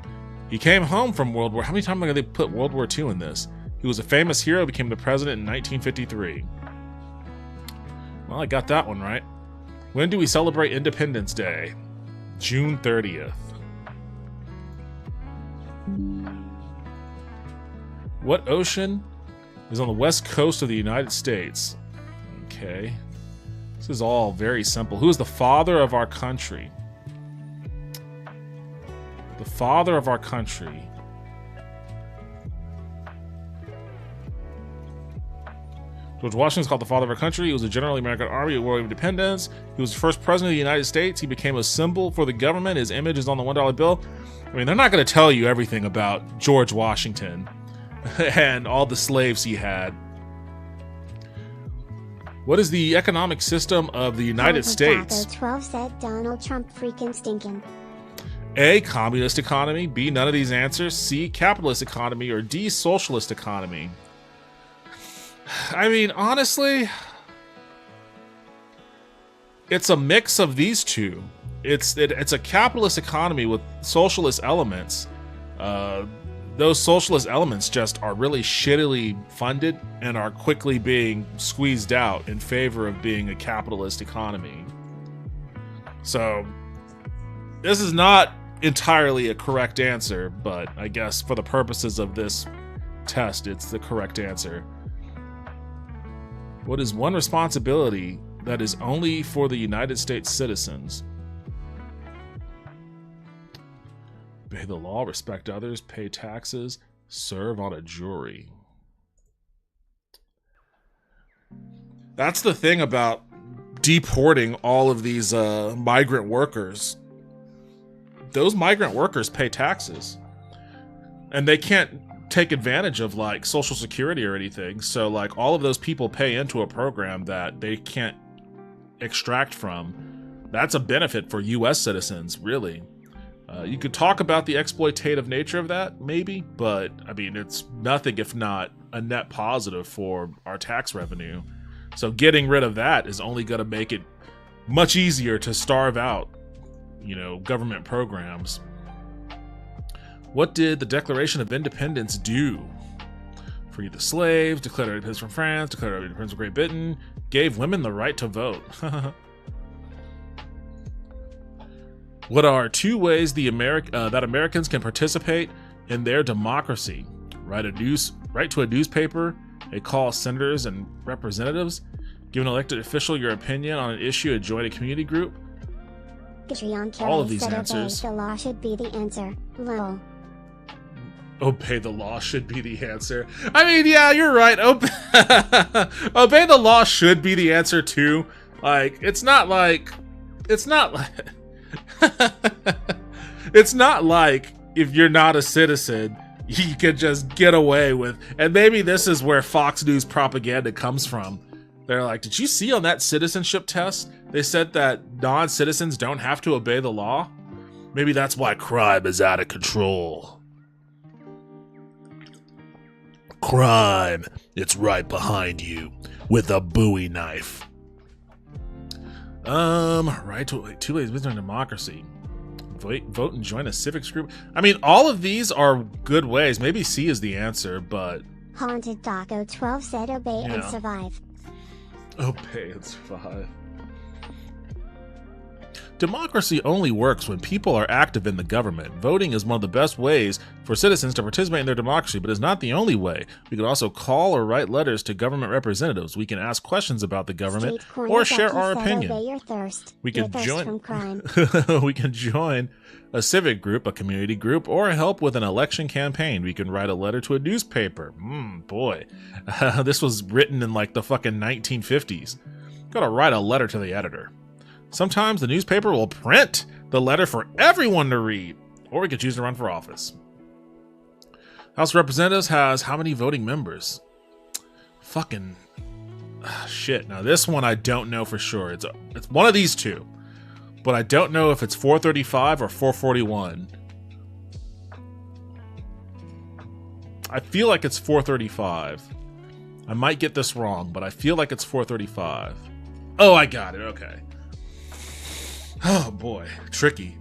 He came home from World War... How many times did they put World War II in this? He was a famous hero, became the president in 1953. Well, I got that one right. When do we celebrate Independence Day? June 30th. What ocean is on the west coast of the United States? Okay. This is all very simple. Who is the father of our country? The father of our country. George Washington is called the father of our country. He was a general in the American Army at War of Independence. He was the first president of the United States. He became a symbol for the government. His image is on the $1 bill. I mean, they're not going to tell you everything about George Washington and all the slaves he had. What is the economic system of the United Haunted States? Taco 12 said Donald Trump freaking stinking. A, communist economy. B, none of these answers. C, capitalist economy. Or D, socialist economy. I mean, honestly, it's a mix of these two. It's a capitalist economy with socialist elements. Those socialist elements just are really shittily funded and are quickly being squeezed out in favor of being a capitalist economy. So, this is not entirely a correct answer, but I guess for the purposes of this test, it's the correct answer. What is one responsibility that is only for the United States citizens? Obey the law, respect others, pay taxes, serve on a jury. That's the thing about deporting all of these migrant workers. Those migrant workers pay taxes. And they can't take advantage of like Social Security or anything. So like all of those people pay into a program that they can't extract from. That's a benefit for US citizens, really. You could talk about the exploitative nature of that, maybe, but I mean, it's nothing if not a net positive for our tax revenue. So getting rid of that is only going to make it much easier to starve out government programs. What did the Declaration of Independence do? Freed the slaves, declared independence from France, declared independence from Great Britain, gave women the right to vote. What are 2 ways that Americans can participate in their democracy? Write to a newspaper, call senators and representatives, give an elected official your opinion on an issue, and join a community group. All of these answers. The law should be the answer. Lol. Obey the law should be the answer. I mean, yeah, you're right. Obey the law should be the answer too. Like, it's not like it's not like if you're not a citizen, you can just get away with. And maybe this is where Fox News propaganda comes from. They're like, did you see on that citizenship test? They said that non-citizens don't have to obey the law. Maybe that's why crime is out of control. Crime, it's right behind you with a Bowie knife. Right to 2 ways of democracy. Vote and join a civics group. I mean, all of these are good ways. Maybe C is the answer, but Haunted Taco 12 said obey and survive. Obey and survive. Democracy only works when people are active in the government. Voting is one of the best ways for citizens to participate in their democracy, but is not the only way. We can also call or write letters to government representatives. We can ask questions about the government or share our opinion. Obey your thirst. We can join from crime. We can join a civic group, a community group, or help with an election campaign. We can write a letter to a newspaper. Boy. This was written in like the fucking 1950s. Gotta write a letter to the editor. Sometimes the newspaper will print the letter for everyone to read, or we could choose to run for office. House of Representatives has how many voting members? Fucking shit. Now this one I don't know for sure. It's one of these two, but I don't know if it's 435 or 441. I feel like it's 435. I might get this wrong, but I feel like it's 435. Oh, I got it. Okay. Oh boy, tricky.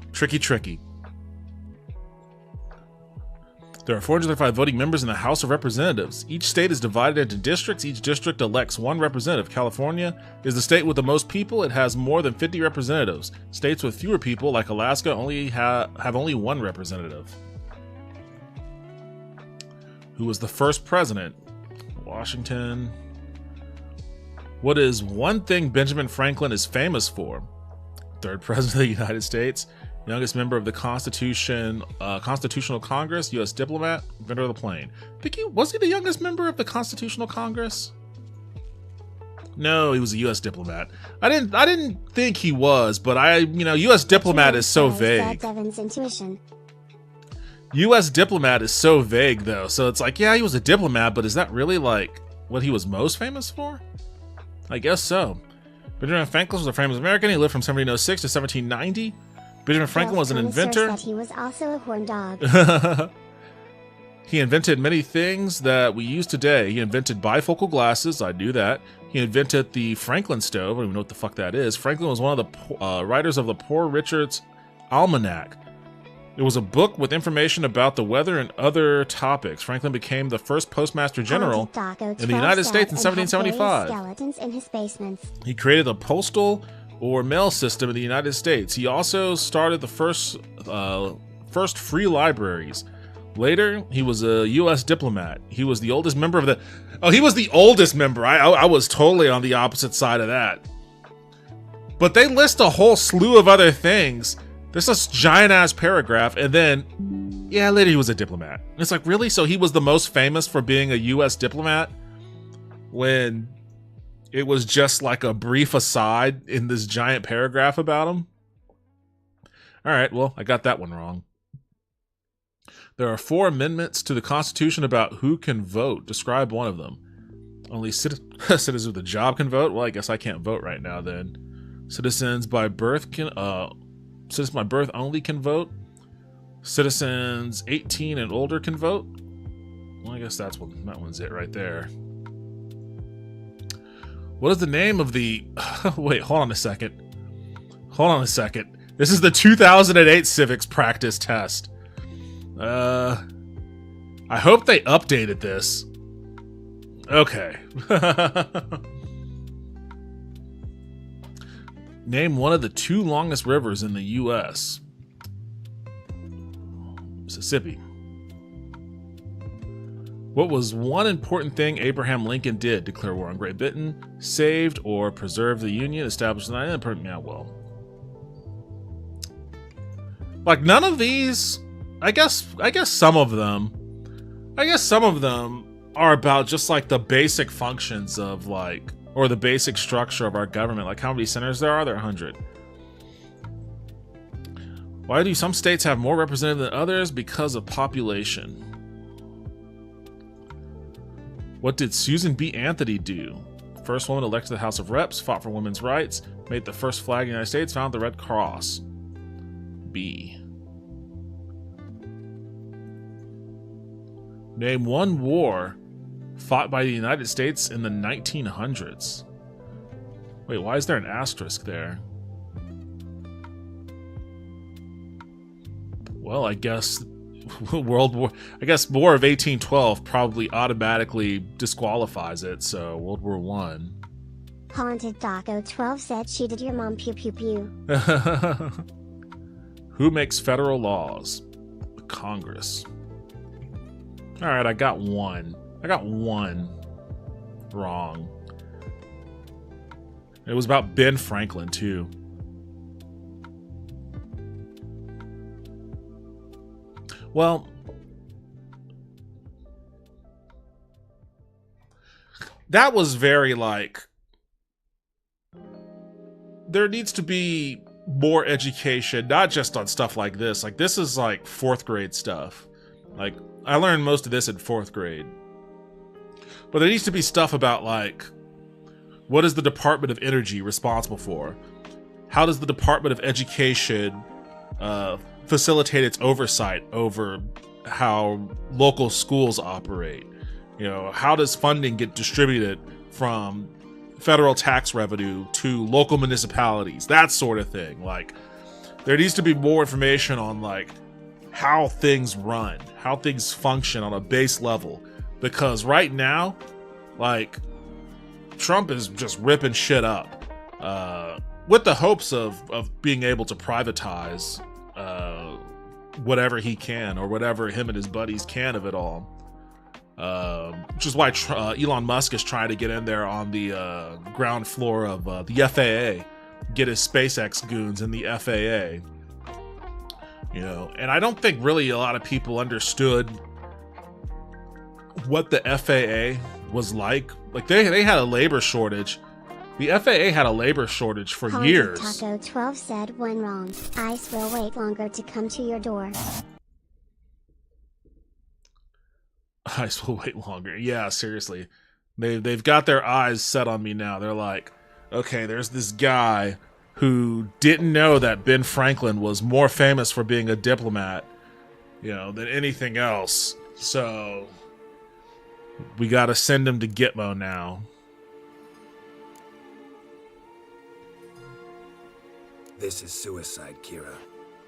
There are 435 voting members in the House of Representatives. Each state is divided into districts. Each district elects one representative. California is the state with the most people. It has more than 50 representatives. States with fewer people, like Alaska, only have only one representative. Who was the first president? Washington. What is one thing Benjamin Franklin is famous for? Third president of the United States, youngest member of the Constitutional Congress, U.S. diplomat, inventor of the plane. Was he the youngest member of the Constitutional Congress? No, he was a U.S. diplomat. I didn't think he was, but U.S. diplomat is so vague. Devin's intuition. U.S. diplomat is so vague, though. So it's like, yeah, he was a diplomat, but is that really like what he was most famous for? I guess so. Benjamin Franklin was a famous American. He lived from 1706 to 1790. Benjamin Franklin was an inventor. That he was also a horn dog. He invented many things that we use today. He invented bifocal glasses. I knew that. He invented the Franklin stove. I don't even know what the fuck that is. Franklin was one of the writers of the Poor Richard's Almanac. It was a book with information about the weather and other topics. Franklin became the first postmaster general in the United States in 1775. Skeletons in his basements. He created a postal or mail system in the United States. He also started the first free libraries. Later, he was a U.S. diplomat. He was the oldest member of the... Oh, he was the oldest member. I was totally on the opposite side of that. But they list a whole slew of other things. There's this giant-ass paragraph, and then, yeah, later he was a diplomat. And it's like, really? So he was the most famous for being a U.S. diplomat? When it was just like a brief aside in this giant paragraph about him? Alright, well, I got that one wrong. There are 4 amendments to the Constitution about who can vote. Describe one of them. Only citizens with a job can vote? Well, I guess I can't vote right now then. Citizens by birth only can vote. Citizens 18 and older can vote. Well, I guess that one's it right there. What is the name of the... Wait, hold on a second. This is the 2008 civics practice test. I hope they updated this. Okay. Name one of the 2 longest rivers in the U.S. Mississippi. What was one important thing Abraham Lincoln did? Declare war on Great Britain, saved or preserved the Union, established the yeah, well. Like none of these, I guess some of them are about just like the basic functions of like, or the basic structure of our government. Like how many senators there are? There are 100. Why do some states have more representatives than others? Because of population. What did Susan B. Anthony do? First woman elected to the House of Reps, fought for women's rights, made the first flag in the United States, founded the Red Cross. B. Name one war fought by the United States in the 1900s. Wait, why is there an asterisk there? Well, I guess War of 1812 probably automatically disqualifies it, so World War One. Haunted Taco 12 said she did your mom pew pew pew. Who makes federal laws? The Congress. Alright, I got one. Wrong. It was about Ben Franklin, too. Well, that was very like, there needs to be more education, not just on stuff like this. Like this is like 4th grade stuff. Like I learned most of this in 4th grade. But there needs to be stuff about like, what is the Department of Energy responsible for? How does the Department of Education facilitate its oversight over how local schools operate? You know, how does funding get distributed from federal tax revenue to local municipalities? That sort of thing. Like, there needs to be more information on like how things run, how things function on a base level. Because right now, like, Trump is just ripping shit up with the hopes of being able to privatize whatever he can, or whatever him and his buddies can of it all. Which is why Elon Musk is trying to get in there on the ground floor of the FAA, get his SpaceX goons in the FAA. You know, and I don't think really a lot of people understood what the FAA was like. Like they had a labor shortage. The FAA had a labor shortage for years. Taco 12 said when wrong, ICE will wait longer to come to your door. ICE will wait longer. Yeah, seriously. They've got their eyes set on me now. They're like, okay, there's this guy who didn't know that Ben Franklin was more famous for being a diplomat, you know, than anything else. So we gotta send him to Gitmo now. This is suicide, Kira.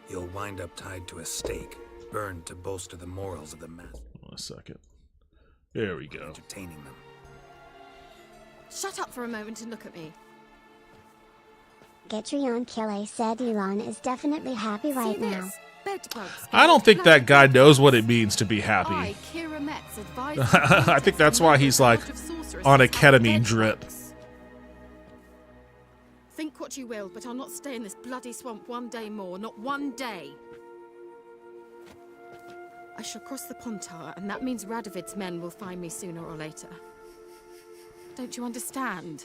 You'll wind up tied to a stake, burned to bolster the morals of the mass. One second. There we go. Entertaining them. Shut up for a moment and look at me. Getrion Kille said Elon is definitely happy right See now. this? Bedbugs. I don't think that guy knows what it means to be I, happy. Kira Metz, advise I think that's why he's like on a ketamine drip. Think what you will, but I'll not stay in this bloody swamp one day more, not one day. I shall cross the Pontar, and that means Radovid's men will find me sooner or later. Don't you understand?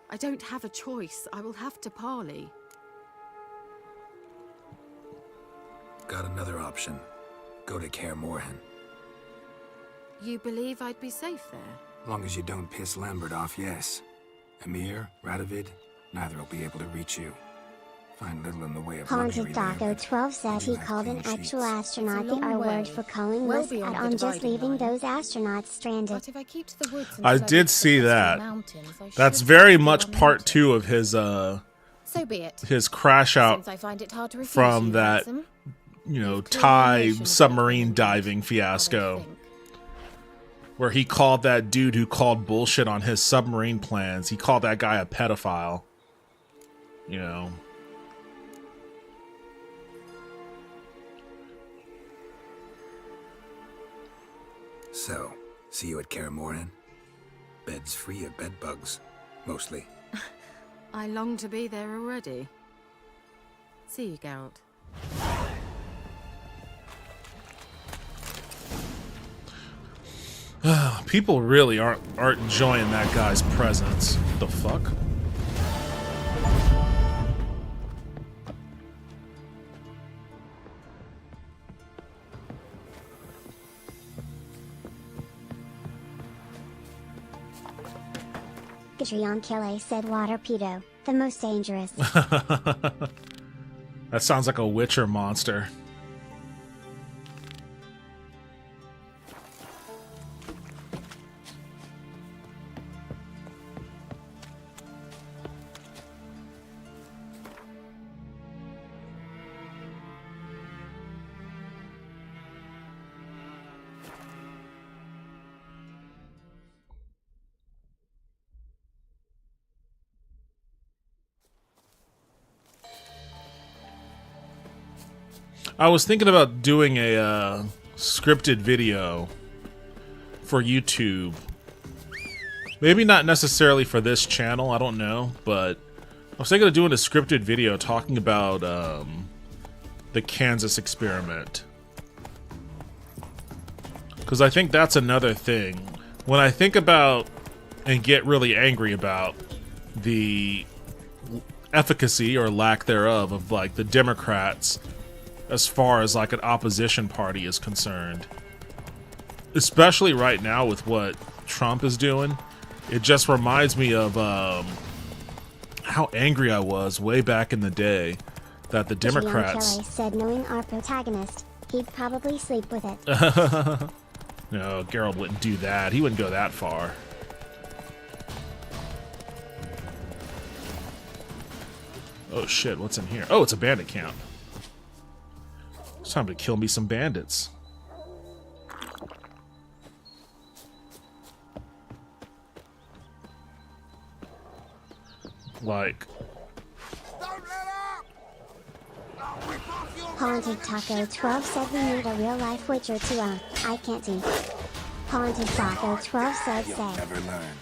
I don't have a choice. I will have to parley. Got another option. Go to Kaer Morhen. You believe I'd be safe there? Long as you don't piss Lambert off, yes. Emir, Radovid, neither will be able to reach you. Find little in the way of Haunted luxury there, Taco but 12 said he you have called an clean actual sheets. astronaut It's a the long R word way. for calling Well was beyond out the on just dividing leaving line. those astronauts stranded. But if I keep to the woods and I slowly did see across the that. mountains, I That's should very be much on part mountains. 2 of his So be it. his crash out Since I find it hard to refuse from you, that, handsome. Thai notion of submarine what diving how they fiasco, think. where he called that dude who called bullshit on his submarine plans, he called that guy a pedophile. So, see you at Kaer Morhen? Beds free of bed bugs, mostly. I long to be there already. See you, Geralt. People really aren't enjoying that guy's presence. What the fuck? Gatrion Kille said water pedo, the most dangerous. That sounds like a Witcher monster. I was thinking about doing a scripted video for YouTube. Maybe not necessarily for this channel, I don't know, but I was thinking of doing a scripted video talking about the Kansas experiment. Because I think that's another thing. When I think about and get really angry about the efficacy or lack thereof of like the Democrats as far as like an opposition party is concerned, especially right now with what Trump is doing, it just reminds me of how angry I was way back in the day that the Democrats... Kille said knowing our protagonist, he'd probably sleep with it. No, Geralt wouldn't do that. He wouldn't go that far. Oh shit, what's in here? Oh, it's a bandit camp. It's time to kill me some bandits. Like... Haunted Taco 12 said we need a real life Witcher to I can't eat. Haunted Taco 12 said say. Never learn.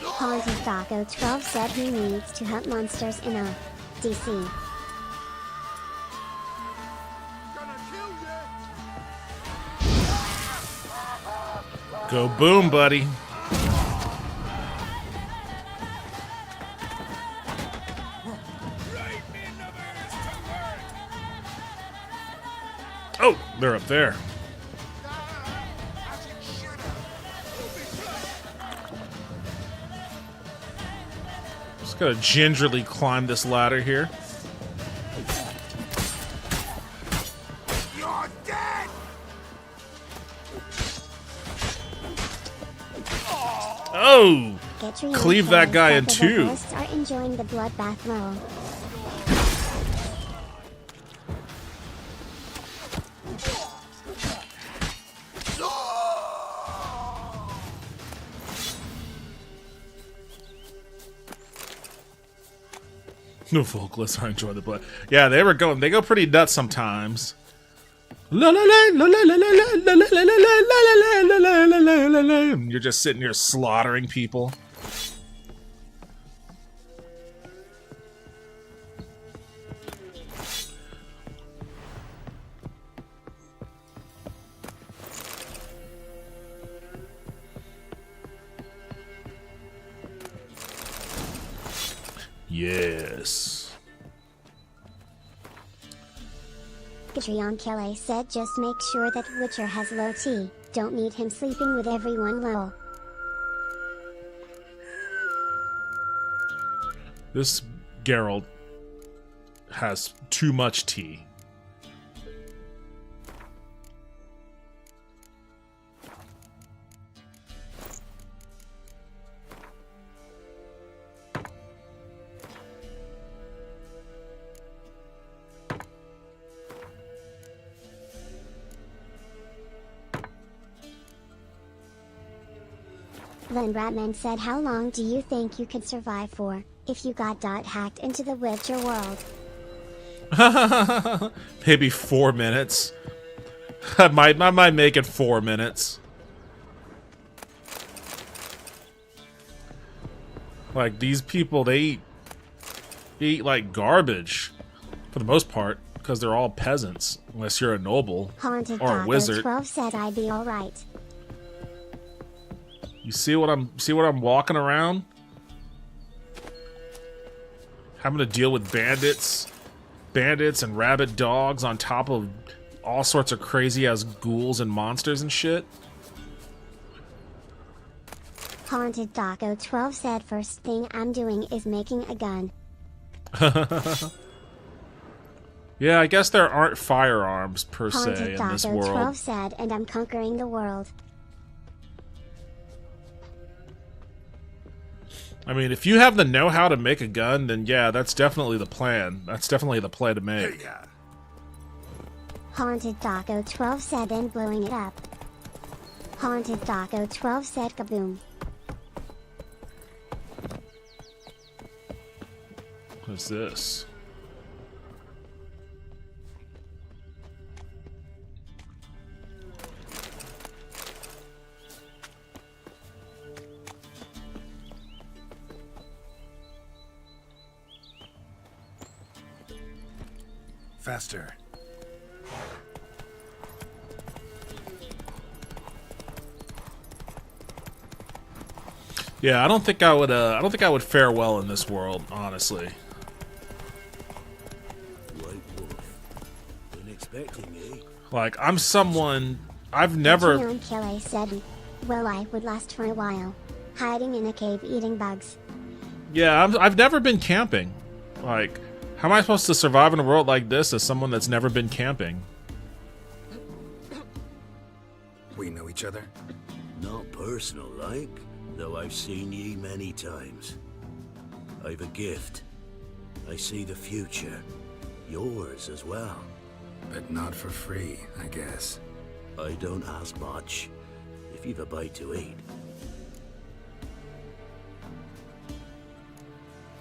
Haunted Taco 12 said he needs to hunt monsters in a DC. Go boom, buddy. Oh, they're up there. Just gotta gingerly climb this ladder here. You're dead! Oh! Gatrion Cleave that Kille guy said in the two. vocalists are enjoying the bloodbath role. No vocalists are enjoying the blood. Yeah, they go pretty nuts sometimes. You're just sitting here slaughtering people. Yes. Gatrion Kille said just make sure that Witcher has low T, don't need him sleeping with everyone lol. This Geralt has too much tea. Then Ratman said, how long do you think you could survive for, if you got hacked into the Witcher world? Maybe 4 minutes. I might make it 4 minutes. Like, these people, they eat like garbage for the most part, because they're all peasants, unless you're a noble Haunted or a Taco wizard. 12 said I'd be alright. You see what I'm walking around? Having to deal with bandits and rabid dogs on top of all sorts of crazy ass ghouls and monsters and shit. Haunted Taco 12 said first thing I'm doing is making a gun. Yeah, I guess there aren't firearms per se Haunted in this Taco world. 12 said, and I'm conquering the world. I mean, if you have the know-how to make a gun, then yeah, that's definitely the plan. That's definitely the play to make. Haunted Taco 12 said, then blowing it up. Haunted Taco 12 said kaboom. What's this? Faster. Yeah, I don't think I would. I don't think I would fare well in this world, honestly. White Wolf. Been expecting you. Like, I'm someone I've never. Leon Kelly said, well, I would last for a while, hiding in a cave eating bugs. Yeah, I've never been camping. Like, how am I supposed to survive in a world like this as someone that's never been camping? We know each other? Not personal like, though I've seen ye many times. I've a gift. I see the future. Yours as well. But not for free, I guess. I don't ask much, if you've a bite to eat.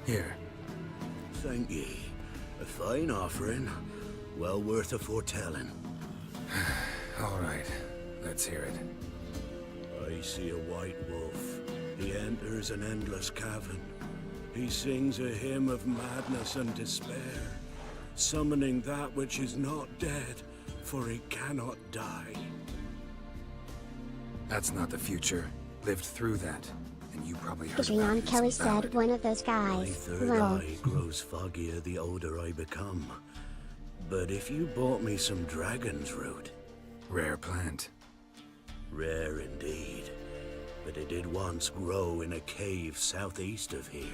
Here. Thank ye. A fine offering, well worth a foretelling. All right, let's hear it. I see a white wolf. He enters an endless cavern. He sings a hymn of madness and despair, summoning that which is not dead, for it cannot die. That's not the future. Lived through that, and you probably heard about Leon it in Kelly some said, ballad. one of those My guys. third Lol. eye grows foggier the older I become. But if you bought me some dragon's root, Rare plant. rare indeed, but it did once grow in a cave southeast of here.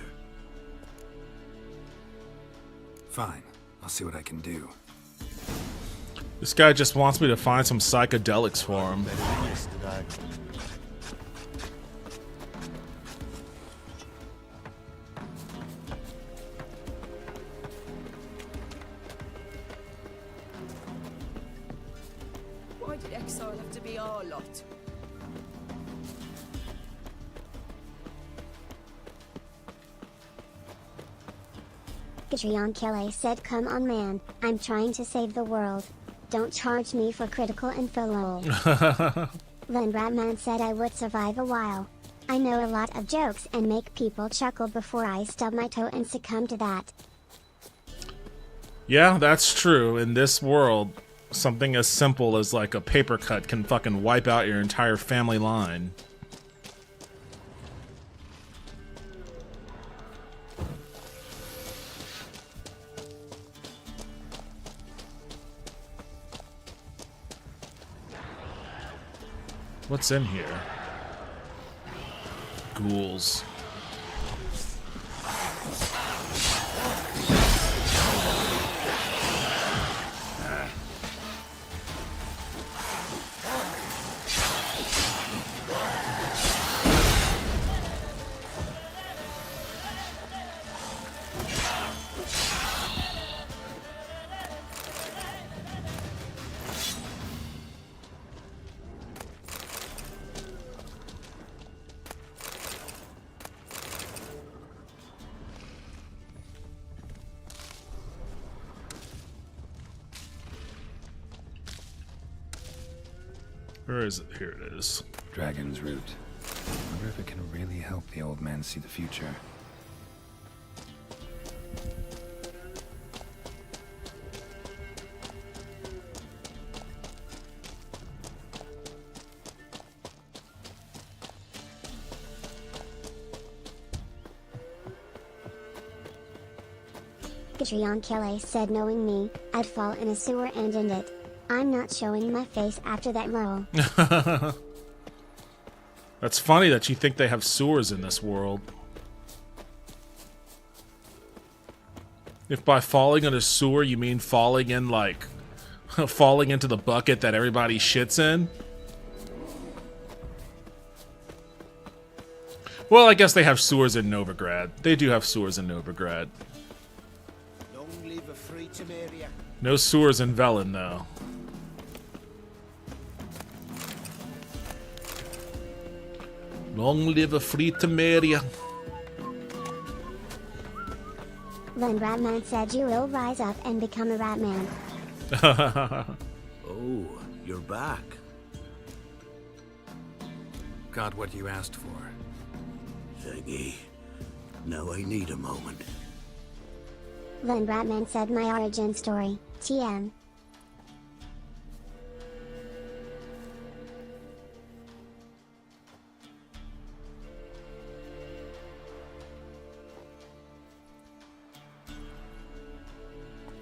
Fine. I'll see what I can do. This guy just wants me to find some psychedelics for him. Why did exile have to be our lot? Leon Kelly said, come on man, I'm trying to save the world. Don't charge me for critical info lol. Then Ratman said I would survive a while. I know a lot of jokes and make people chuckle before I stub my toe and succumb to that. Yeah, that's true. In this world, something as simple as like a paper cut can fucking wipe out your entire family line. What's in here? Ghouls. Where is it? Here it is. Dragon's Root. Wonder if it can really help the old man see the future. Catrion Kelly said, knowing me, I'd fall in a sewer and end it. I'm not showing my face after that, lol. That's funny that you think they have sewers in this world. If by falling in a sewer you mean falling in, like, falling into the bucket that everybody shits in. Well, I guess they have sewers in Novigrad. They do have sewers in Novigrad. No sewers in Velen, though. Long live a free Temeria. Then Ratman said you will rise up and become a Ratman. Oh, you're back. Got what you asked for. Thingy. Now I need a moment. Then Ratman said my origin story, TM.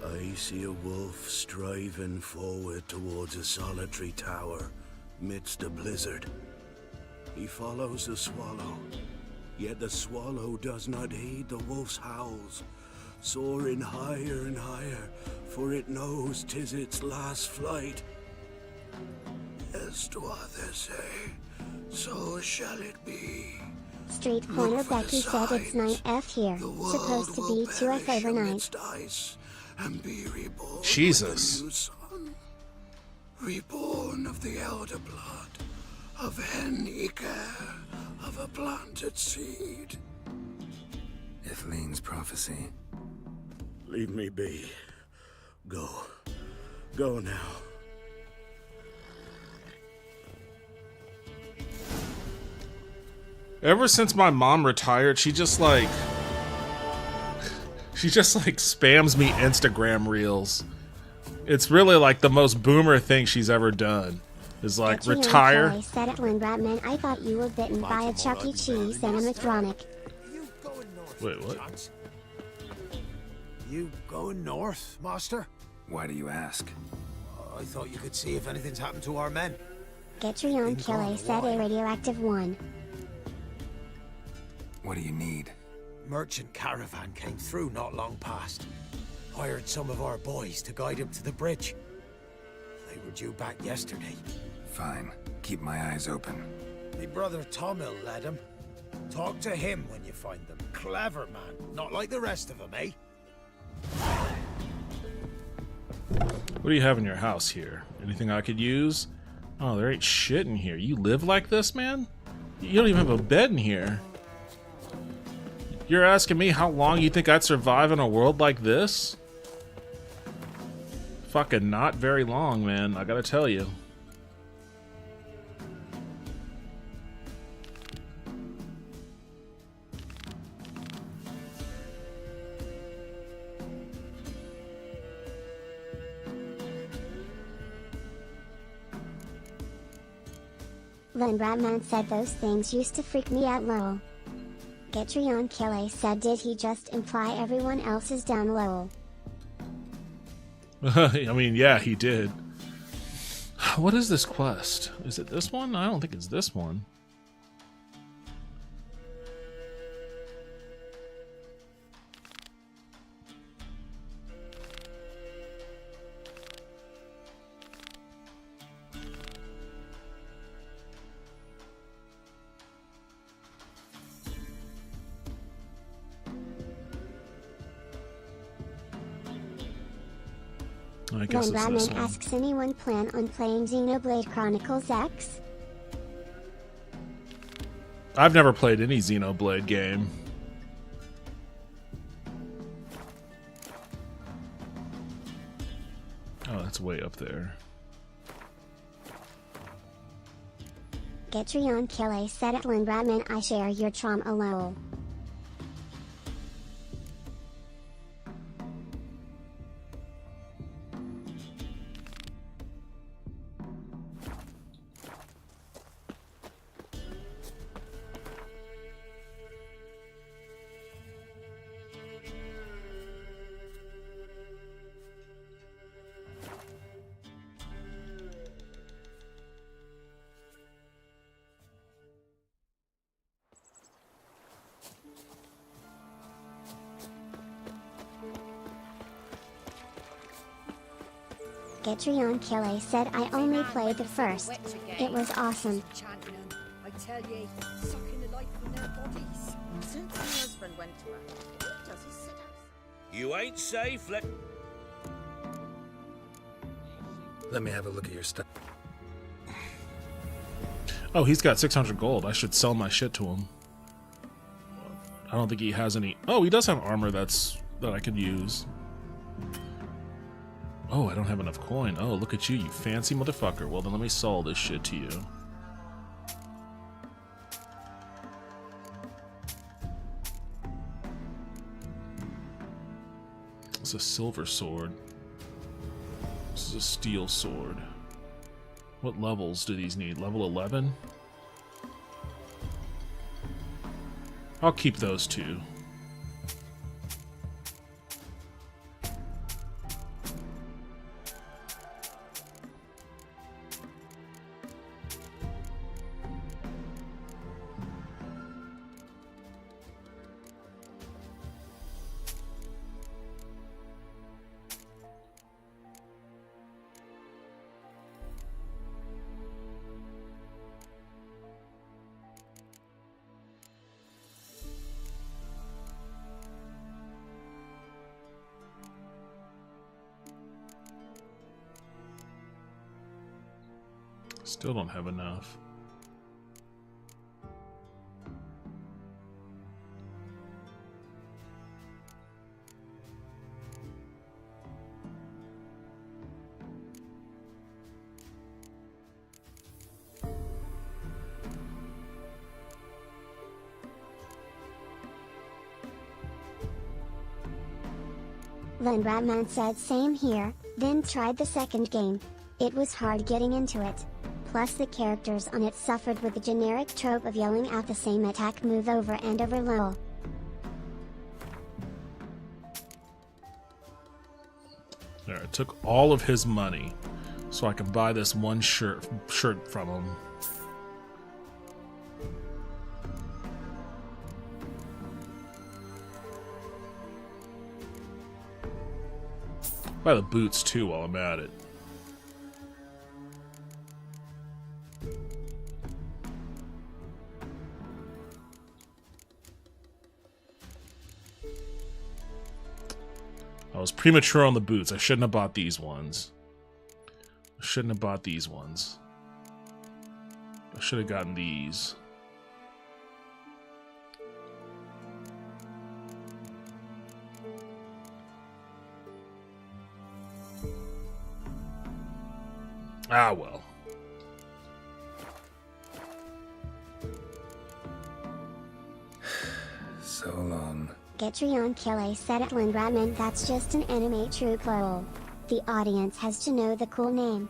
I see a wolf striving forward towards a solitary tower midst a blizzard. He follows the swallow, yet the swallow does not heed the wolf's howls, soaring higher and higher, for it knows 'tis its last flight. As to others say, so shall it be. Street Corner Look for the Becky said it's signs. 9F here. The world Supposed to will be 2F perish overnight. amidst ice and be reborn Jesus. with a new sun. Reborn of the elder blood, of Henniker, of a planted seed. Ithlinne's prophecy. Leave me be. Go. Go now. Ever since my mom retired, she just like spams me Instagram reels. It's really like the most boomer thing she's ever done. Is like Catrion retire. Kelly said it when Ratman I thought you were bitten by a Chuck E. Cheese animatronic. Wait, what? You going north, Master? Why do you ask? I thought you could see if anything's happened to our men. Catrion Kelly said a radioactive one. What do you need? Merchant caravan came through not long past. Hired some of our boys to guide him to the bridge. They were due back yesterday. Fine. Keep my eyes open. My brother Tomil led him. Talk to him when you find them. Clever man, not like the rest of them, eh? What do you have in your house here? Anything I could use? Oh, there ain't shit in here. You live like this, man? You don't even have a bed in here. You're asking me how long you think I'd survive in a world like this? Fucking not very long, man. I gotta tell you. Then Ratman said those things used to freak me out, lol. Catrion Kelly said did he just imply everyone else is down, lol. I mean, yeah, he did. What is this quest? Is it this one? I don't think it's this one. I guess Then it's this Ratman one. asks anyone plan on playing Xenoblade Chronicles X? I've never played any Xenoblade game. Oh, that's way up there. Getrion Kille said at Lynn Bradman, I share your trauma lol. Getrion Kille said I only played the first. It was awesome. I tell ye, sucking the life from their bodies. Since my husband went to her, does he sit out? You ain't safe, Let me have a look at your stuff. Oh, he's got 600 gold. I should sell my shit to him. I don't think he has any. Oh, he does have armor that I could use. Oh, I don't have enough coin. Oh, look at you, you fancy motherfucker. Well, then let me sell this shit to you. It's a silver sword. This is a steel sword. What levels do these need? Level 11? I'll keep those two. Still don't have enough. Len Bradman said same here, then tried the second game. It was hard getting into it. Plus the characters on it suffered with the generic trope of yelling out the same attack move over and over lol. There, I took all of his money so I can buy this one shirt from him. Buy the boots too while I'm at it. I was premature on the boots. I shouldn't have bought these ones. I shouldn't have bought these ones. I should have gotten these. Ah, well. So long. Getrion Kille said at Lynn Bradman, that's just an anime trope lol. The audience has to know the cool name.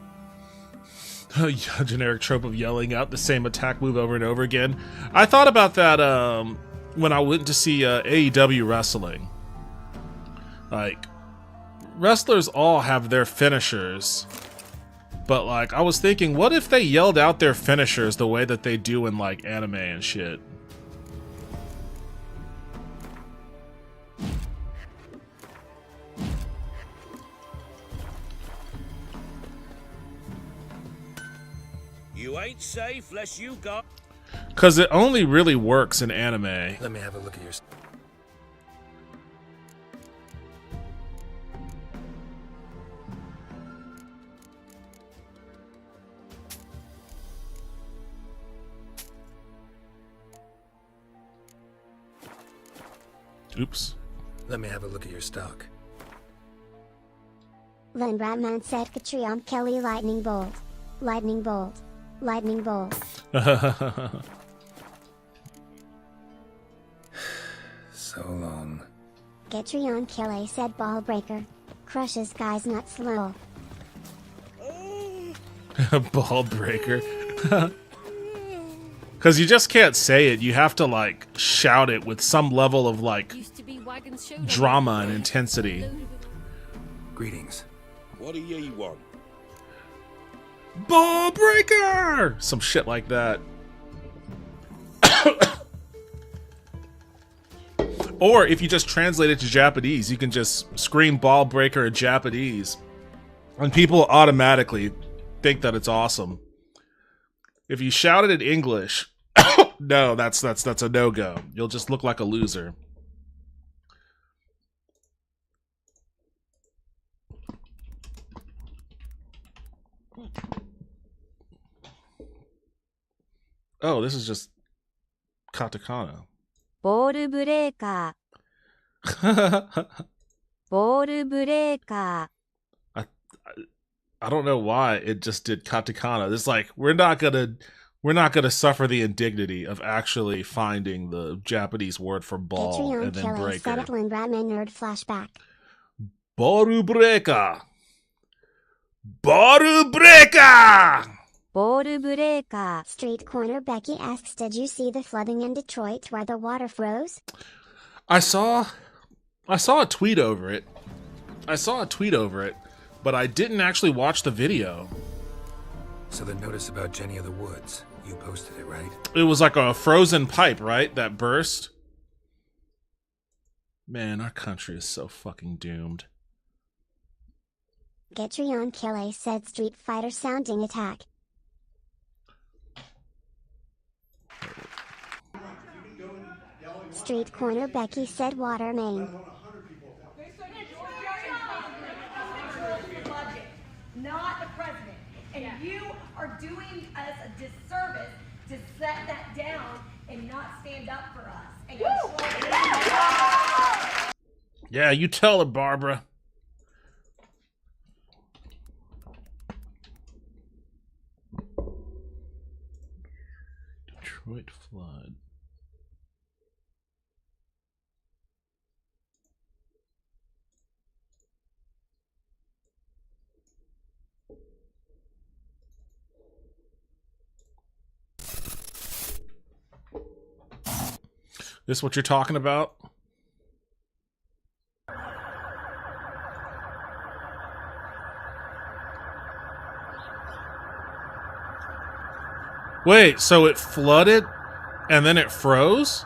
A generic trope of yelling out the same attack move over and over again. I thought about that when I went to see AEW wrestling. Like, wrestlers all have their finishers. But, like, I was thinking, what if they yelled out their finishers the way that they do in, like, anime and shit? You ain't safe unless you got... Because it only really works in anime. Let me have a look at your... Oops. Let me have a look at your stock. Len Bradman said Getrion Kille lightning bolt. Lightning bolt. Lightning bolt. So long. Getrion Kille said ball breaker. Crushes guys not slow. Ball breaker. Because you just can't say it. You have to, like, shout it with some level of, like, Used to be Wagon's Showdown. drama and intensity. Greetings. What do ye want? Ball breaker! Some shit like that. Or if you just translate it to Japanese, you can just scream ball breaker in Japanese. And people automatically think that it's awesome. If you shout it in English, no, that's a no-go. You'll just look like a loser. Oh, this is just katakana. ボールブレーカー。ボールブレーカー。 I don't know why it just did katakana. It's like we're not gonna suffer the indignity of actually finding the Japanese word for ball Getrion and then Kille said breaker. it when Ratman nerd flashback. Boru breaker. Boru breaker. ボールブレーカー。 Street Corner Becky asks, did you see the flooding in Detroit where the water froze? I saw a tweet over it. But I didn't actually watch the video. So the notice about Jenny of the Woods, you posted it, right? It was like a frozen pipe, right? That burst. Man, our country is so fucking doomed. Getrion Kille said Street Fighter sounding attack. Street Corner Becky said water main. Not the president. And you are doing us a disservice to set that down and not stand up for us. And Yeah, you tell her, Barbara. Detroit flood. This what you're talking about? Wait, so it flooded and then it froze?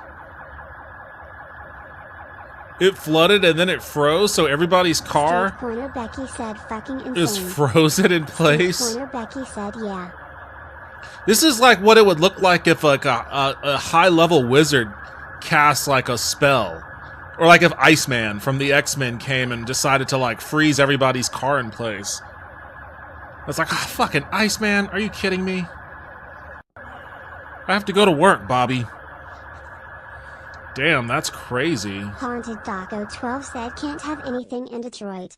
It flooded and then it froze, so everybody's car Street Corner Becky said fucking insane. is frozen in place? Street Corner Becky said yeah. This is like what it would look like if like a high-level wizard cast like a spell. Or like if Iceman from the X-Men came and decided to like freeze everybody's car in place. It's like, ah, fucking Iceman, are you kidding me? I have to go to work, Bobby. Damn, that's crazy. Haunted Daco 12 said can't have anything in Detroit.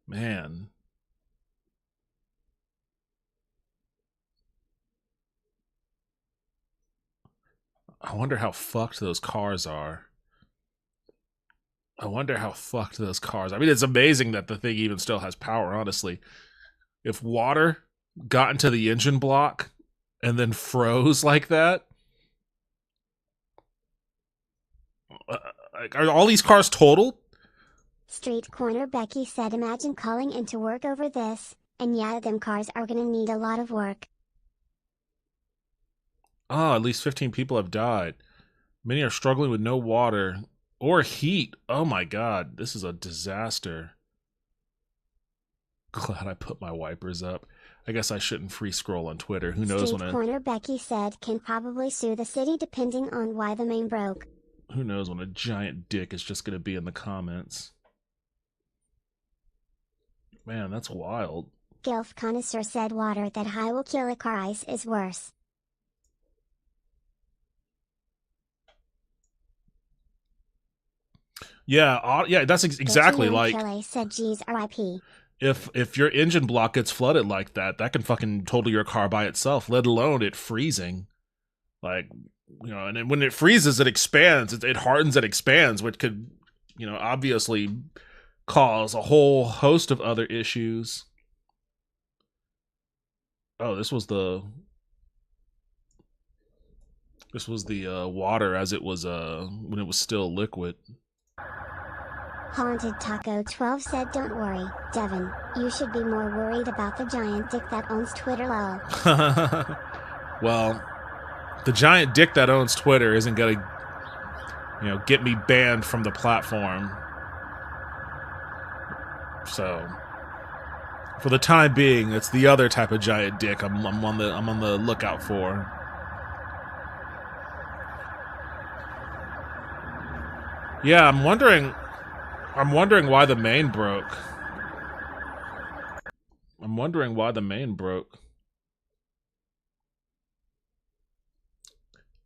Man. I wonder how fucked those cars are. I mean, it's amazing that the thing even still has power, honestly. If water got into the engine block and then froze like that, are all these cars totaled? Street Corner Becky said imagine calling into work over this, and yeah, them cars are gonna need a lot of work. Oh, at least 15 people have died. Many are struggling with no water or heat. Oh my god, this is a disaster. Glad I put my wipers up. I guess I shouldn't free scroll on Twitter. Who knows Street Corner Becky said can probably sue the city depending on why the main broke. Who knows when a giant dick is just going to be in the comments. Man, that's wild. Gilf Connoisseur said water that high will kill a car. Ice is worse. Yeah, that's exactly like Kelly said, "Geez, R.I.P." if your engine block gets flooded like that, that can fucking total your car by itself. Let alone it freezing. Like, you know, and then when it freezes, it expands. It hardens, it expands, which could, you know, obviously cause a whole host of other issues. Oh, this was the water as it was when it was still liquid. Haunted Taco 12 said, "Don't worry, Devin. You should be more worried about the giant dick that owns Twitter, lol." Well, the giant dick that owns Twitter isn't gonna, you know, get me banned from the platform. So, for the time being, it's the other type of giant dick I'm on the lookout for. Yeah, I'm wondering why the main broke.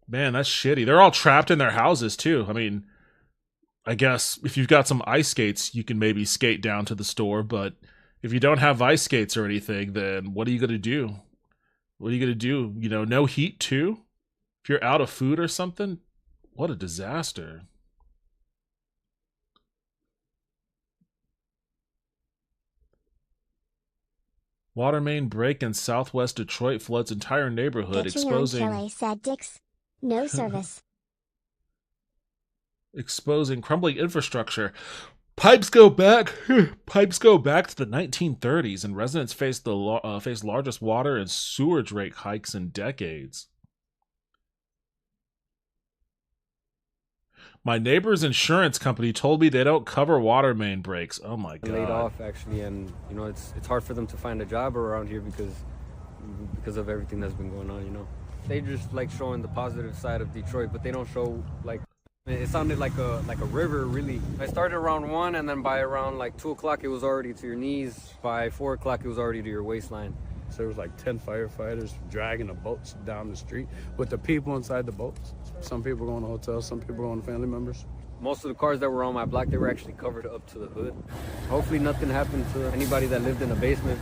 Man, that's shitty. They're all trapped in their houses too. I mean, I guess if you've got some ice skates, you can maybe skate down to the store, but if you don't have ice skates or anything, then what are you going to do? What are you going to do? You know, no heat too? If you're out of food or something? What a disaster. Water main break in southwest Detroit floods entire neighborhood, exposing Kelly said, "Dicks, no service." Exposing crumbling infrastructure. Pipes go back to the 1930s, and residents face largest water and sewerage rate hikes in decades. My neighbor's insurance company told me they don't cover water main breaks. Oh my god. Laid off actually, and you know it's hard for them to find a job around here because of everything that's been going on. You know, they just like showing the positive side of Detroit, but they don't show like. It sounded like a river, really. I started around 1, and then by around like 2 o'clock, it was already to your knees. By 4 o'clock, it was already to your waistline. So there was like 10 firefighters dragging the boats down the street with the people inside the boats. Some people going to hotels, some people going to family members. Most of the cars that were on my block, they were actually covered up to the hood. Hopefully nothing happened to anybody that lived in the basement.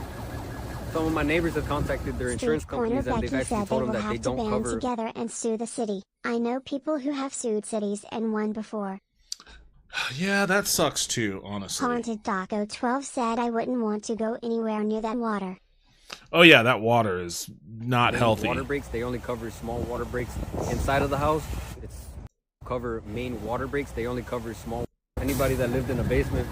Some of my neighbors have contacted their insurance companies, and they've actually told them that they don't cover. Together and sue the city. I know people who have sued cities and won before. Yeah, that sucks too, honestly. Haunted Taco 12 said, "I wouldn't want to go anywhere near that water." Oh yeah, that water is not healthy. Water breaks, they only cover small water breaks inside of the house. It's cover main water breaks, they only cover small. Anybody that lived in a basement.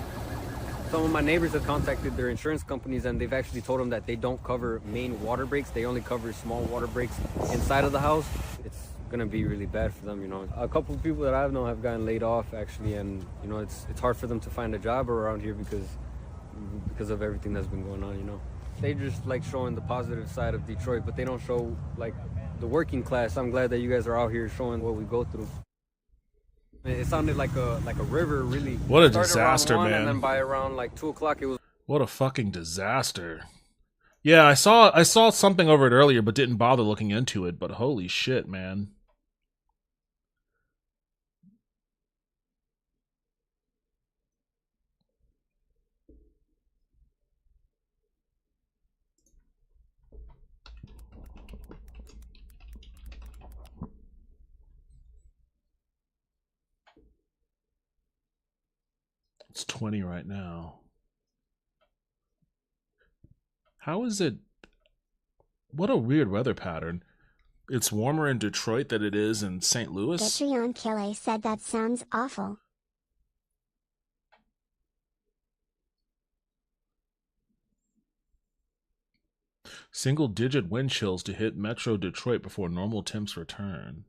Some of my neighbors have contacted their insurance companies, and they've actually told them that they don't cover main water breaks. They only cover small water breaks inside of the house. It's gonna be really bad for them, you know. A couple of people that I know have gotten laid off actually, and you know it's hard for them to find a job around here because of everything that's been going on, you know. They just like showing the positive side of Detroit, but they don't show like the working class. I'm glad that you guys are out here showing what we go through. It sounded like a river, really. What a disaster, man. And then by around like 2 o'clock, it was. What a fucking disaster. Yeah, I saw something over it earlier, but didn't bother looking into it. But holy shit, man. It's 20 right now. How is it? What a weird weather pattern. It's warmer in Detroit than it is in St. Louis. Detrion Kelly said, "That sounds awful." Single-digit wind chills to hit Metro Detroit before normal temps return.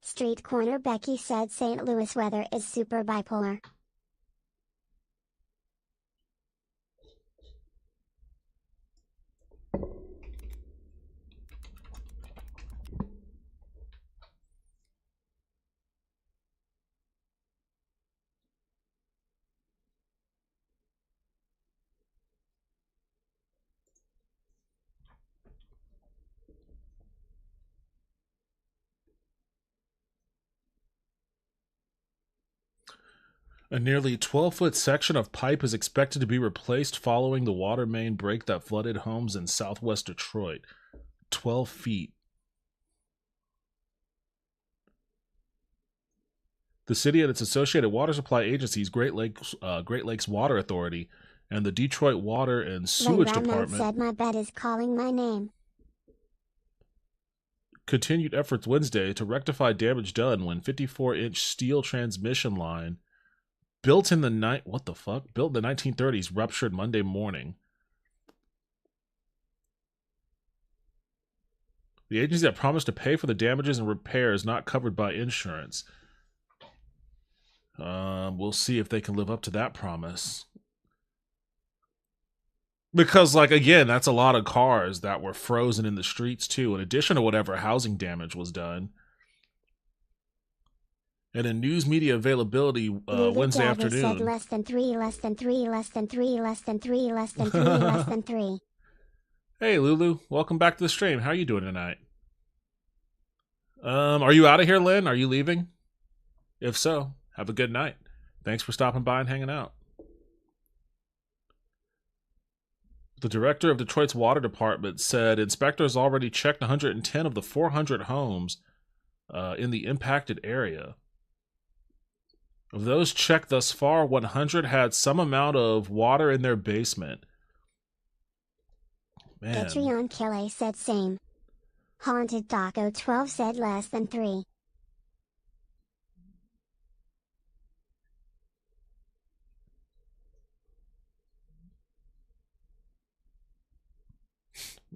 Street Corner Becky said, "St. Louis weather is super bipolar." A nearly 12-foot section of pipe is expected to be replaced following the water main break that flooded homes in southwest Detroit. 12 feet. The city and its associated water supply agencies, Great Lakes Water Authority, and the Detroit Water and Sewage When Batman Department said my bed is calling my name. continued efforts Wednesday to rectify damage done when 54-inch steel transmission line built in the 1930s ruptured Monday morning. The agency that promised to pay for the damages and repairs not covered by insurance. We'll see if they can live up to that promise. Because, like, again, that's a lot of cars that were frozen in the streets, too, in addition to whatever housing damage was done. And in news media availability Wednesday afternoon. Said less than 3, less than 3, less than 3, less than 3, less than 3, less than 3. Hey, Lulu. Welcome back to the stream. How are you doing tonight? Are you out of here, Lynn? Are you leaving? If so, have a good night. Thanks for stopping by and hanging out. The director of Detroit's water department said inspectors already checked 110 of the 400 homes in the impacted area. Of those checked thus far, 100 had some amount of water in their basement. Man. Patreon Kille said same. Haunted Taco 12 said less than 3.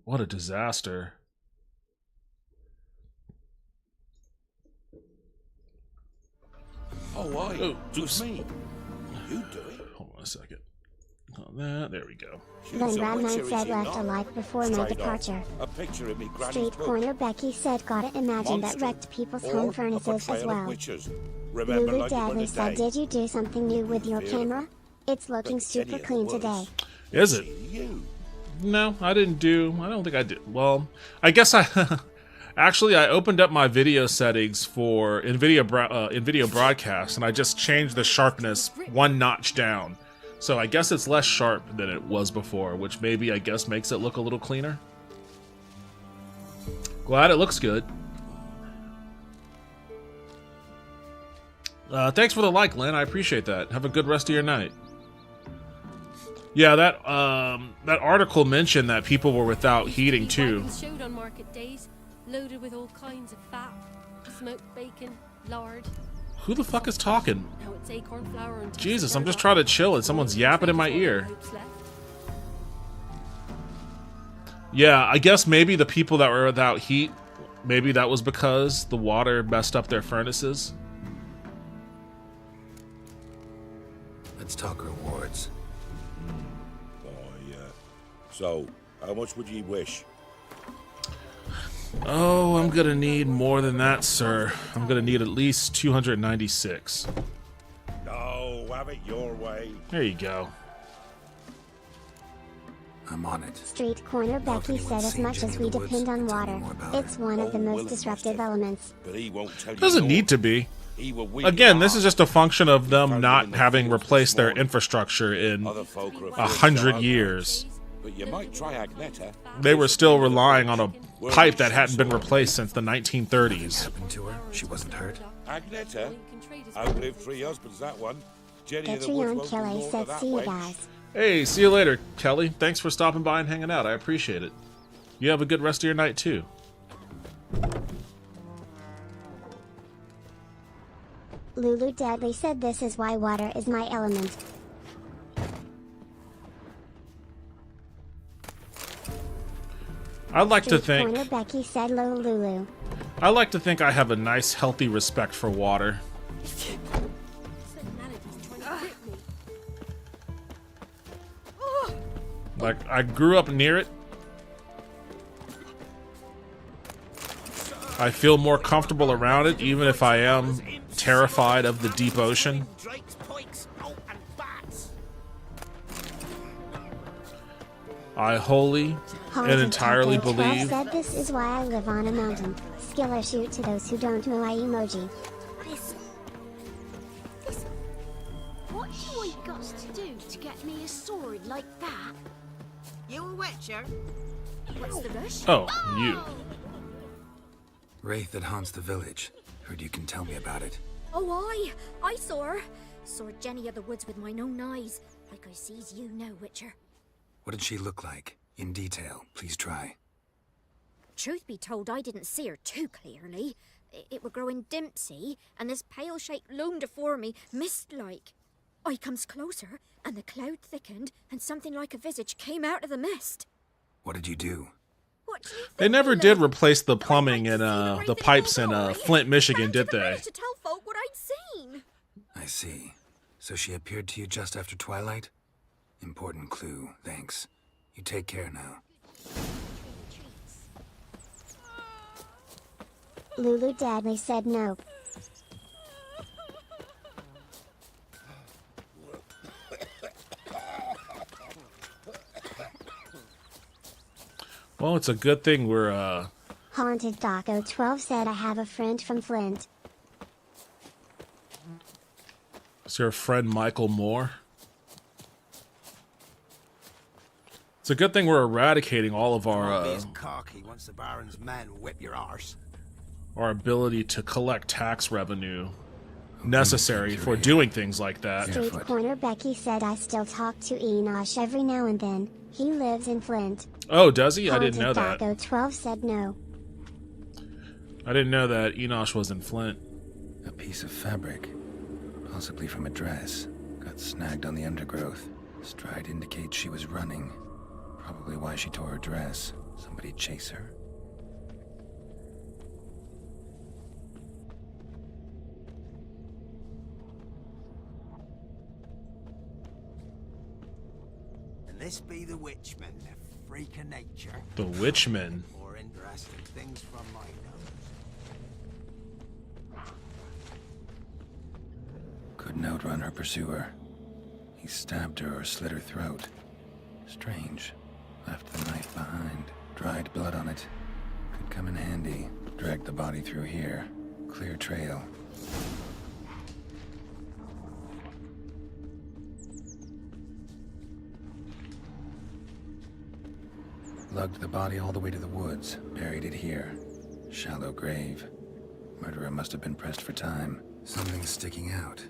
What a disaster. Oh, just me. You do it. Hold on a second. There we go. Then Radman said left a like before my departure. A picture of me granny's Street book. Corner Becky said gotta imagine that wrecked people's home Or furnaces a as portrayal of well. witches. Remember Lulu like it Dadley was a said day. did you do something new with your camera? It's looking super clean today. Is it? No, I didn't do. I don't think I did. Well, I guess I actually I opened up my video settings for NVIDIA Broadcast, and I just changed the sharpness 1 notch down. So I guess it's less sharp than it was before, which maybe I guess makes it look a little cleaner. Glad it looks good. Thanks for the like, Lynn. I appreciate that. Have a good rest of your night. Yeah, that article mentioned that people were without heating too. Showed on market days, loaded with all kinds of fat, smoked bacon, lard. Who the fuck is talking? Now it's acorn flour and Jesus, I'm just trying to chill and someone's yapping in my ear. Yeah, I guess maybe the people that were without heat, maybe that was because the water messed up their furnaces. Let's talk rewards. So, how much would you wish? Oh, I'm gonna need more than that, sir. I'm gonna need at least 296. No, have it your way. There you go. I'm on it. Street Corner Becky said as much as we depend on water, it's one of the most disruptive elements. But he won't tell you. Doesn't need to be. Again, this is just a function of them not having replaced their infrastructure in 100 years. But you might try Agneta. They were still relying on a pipe that hadn't been replaced since the 1930s. Happened to her? She wasn't hurt? Agneta? Outlived 3 husbands, that one. Jenny of the Patreon Woods Kille won't said that see you wench. guys. Hey, see you later, Kelly. Thanks for stopping by and hanging out. I appreciate it. You have a good rest of your night, too. Lulu Dadley said this is why water is my element. I'd like to Street think Corner Becky said low Lulu. I like to think I have a nice, healthy respect for water. Like, I grew up near it. I feel more comfortable around it, even if I am terrified of the deep ocean. I wholly and entirely Taco 12 believe said this is why I live on a mountain. Skiller shoot to those who don't know I emoji. gift me a sword like that? You a witcher? What's the rush? Oh, you. Wraith that haunts the village. Heard you can tell me about it. Oh, I saw her. Saw Jenny of the woods with mine own eyes, like I sees you now, Witcher. What did she look like? In detail, please try. Truth be told, I didn't see her too clearly. It were growing dimpsy, and this pale shape loomed afore me, mist-like. I comes closer, and the cloud thickened, and something like a visage came out of the mist. What did you do? They never did replace the plumbing and the pipes in Flint, Michigan, did they? To tell folk what I'd seen. I see. So she appeared to you just after twilight? Important clue, thanks. You take care now. Lulu Dadley said no. Well, it's a good thing we're, Haunted Daco 12 said I have a friend from Flint. Is your friend Michael Moore? It's a good thing we're eradicating all of our, cocky once the Baron's men whip your arse. our ability to collect tax revenue necessary for doing things like that. Street Corner Becky said I still talk to Enosh every now and then. He lives in Flint. Oh, does he? I didn't know that. Haunted Daco 12 said no. I didn't know that Enosh was in Flint. A piece of fabric, possibly from a dress, got snagged on the undergrowth. Stride indicates she was running. Probably why she tore her dress. Somebody chase her. And this be the Witchman, the freak of nature. The Witchman. More interesting things from my nose. Couldn't outrun her pursuer. He stabbed her or slit her throat. Strange. Left the knife behind. Dried blood on it. Could come in handy. Dragged the body through here. Clear trail. Lugged the body all the way to the woods. Buried it here. Shallow grave. Murderer must have been pressed for time. Something's sticking out.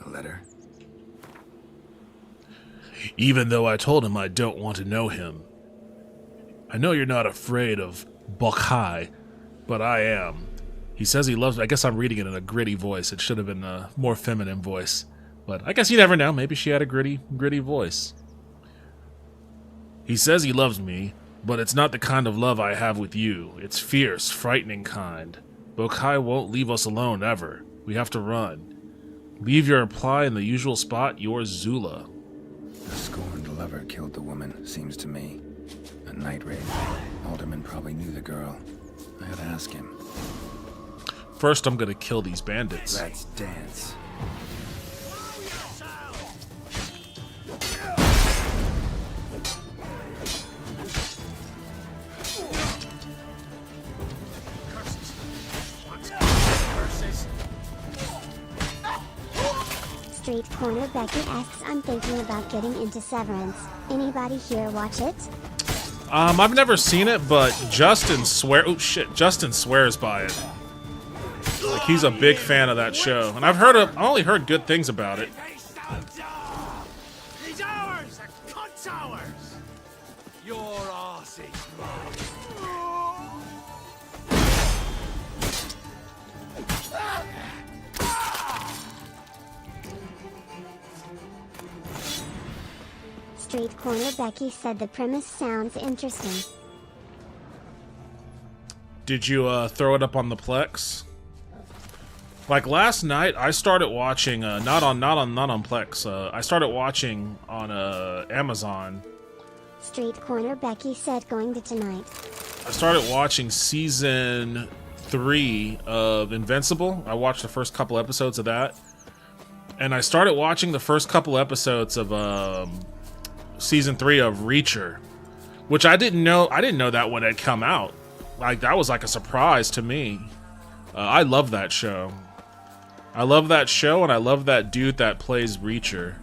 A letter? Even though I told him I don't want to know him. I know you're not afraid of Bokai, but I am. He says he loves me. I guess I'm reading it in a gritty voice. It should have been a more feminine voice. But I guess you never know. Maybe she had a gritty voice. He says he loves me, but it's not the kind of love I have with you. It's fierce, frightening kind. Bokai won't leave us alone, ever. We have to run. Leave your reply in the usual spot, yours Zula. A scorned lover killed the woman, seems to me. A night raid. Alderman probably knew the girl. I gotta ask him. First, I'm gonna kill these bandits. Let's dance. Street Corner Becky asks I'm thinking about getting into Severance. Anybody here watch it? I've never seen it, but Justin swears by it. Like, he's a big fan of that show, and I only heard good things about it. He's ours! The cunt's ours! Your arse is mine. Street Corner Becky said the premise sounds interesting. Did you throw it up on the Plex? Like last night, I started watching not on Plex. I started watching on Amazon. Street Corner Becky said going to tonight. I started watching season 3 of Invincible. I watched the first couple episodes of that, and I started watching the first couple episodes of season 3 of Reacher, which I didn't know that when it come out. Like, that was like a surprise to me. I love that show. And I love that dude that plays Reacher.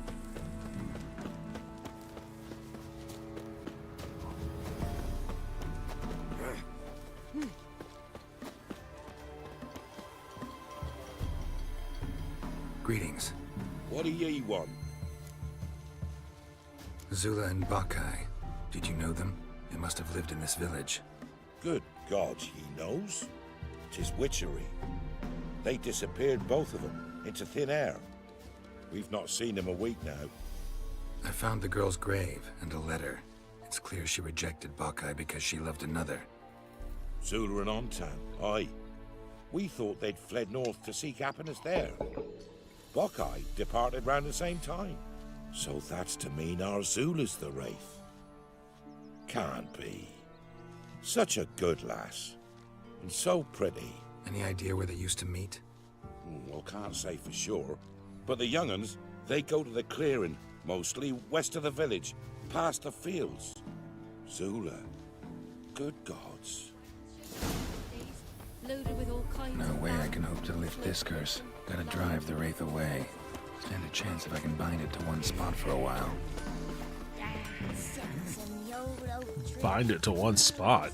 Greetings. What do ye want? Zula and Bakai. Did you know them? They must have lived in this village. Good God, he knows. 'Tis witchery. They disappeared, both of them, into thin air. We've not seen them a week now. I found the girl's grave and a letter. It's clear she rejected Bakai because she loved another. Zula and Ontan, aye. We thought they'd fled north to seek happiness there. Bakai departed round the same time. So that's to mean our Zula's the wraith. Can't be. Such a good lass. And so pretty. Any idea where they used to meet? Well, can't say for sure. But the young'uns, they go to the clearing, mostly west of the village, past the fields. Zula. Good gods. Loaded with all kinds No of way I can hope to lift this curse. Gotta drive the wraith away. Stand a chance if I can bind it to one spot for a while. Bind it to one spot.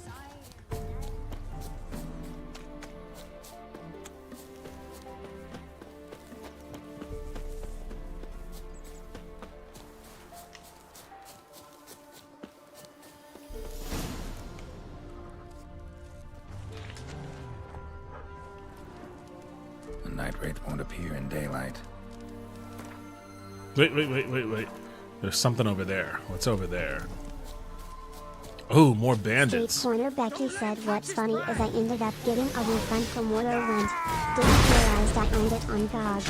The night wraith won't appear in daylight. Wait. There's something over there. What's over there? Oh, more bandits. Street Corner Becky said, what's funny is I ended up getting a refund from what I went. Didn't realize I owned it on GOG.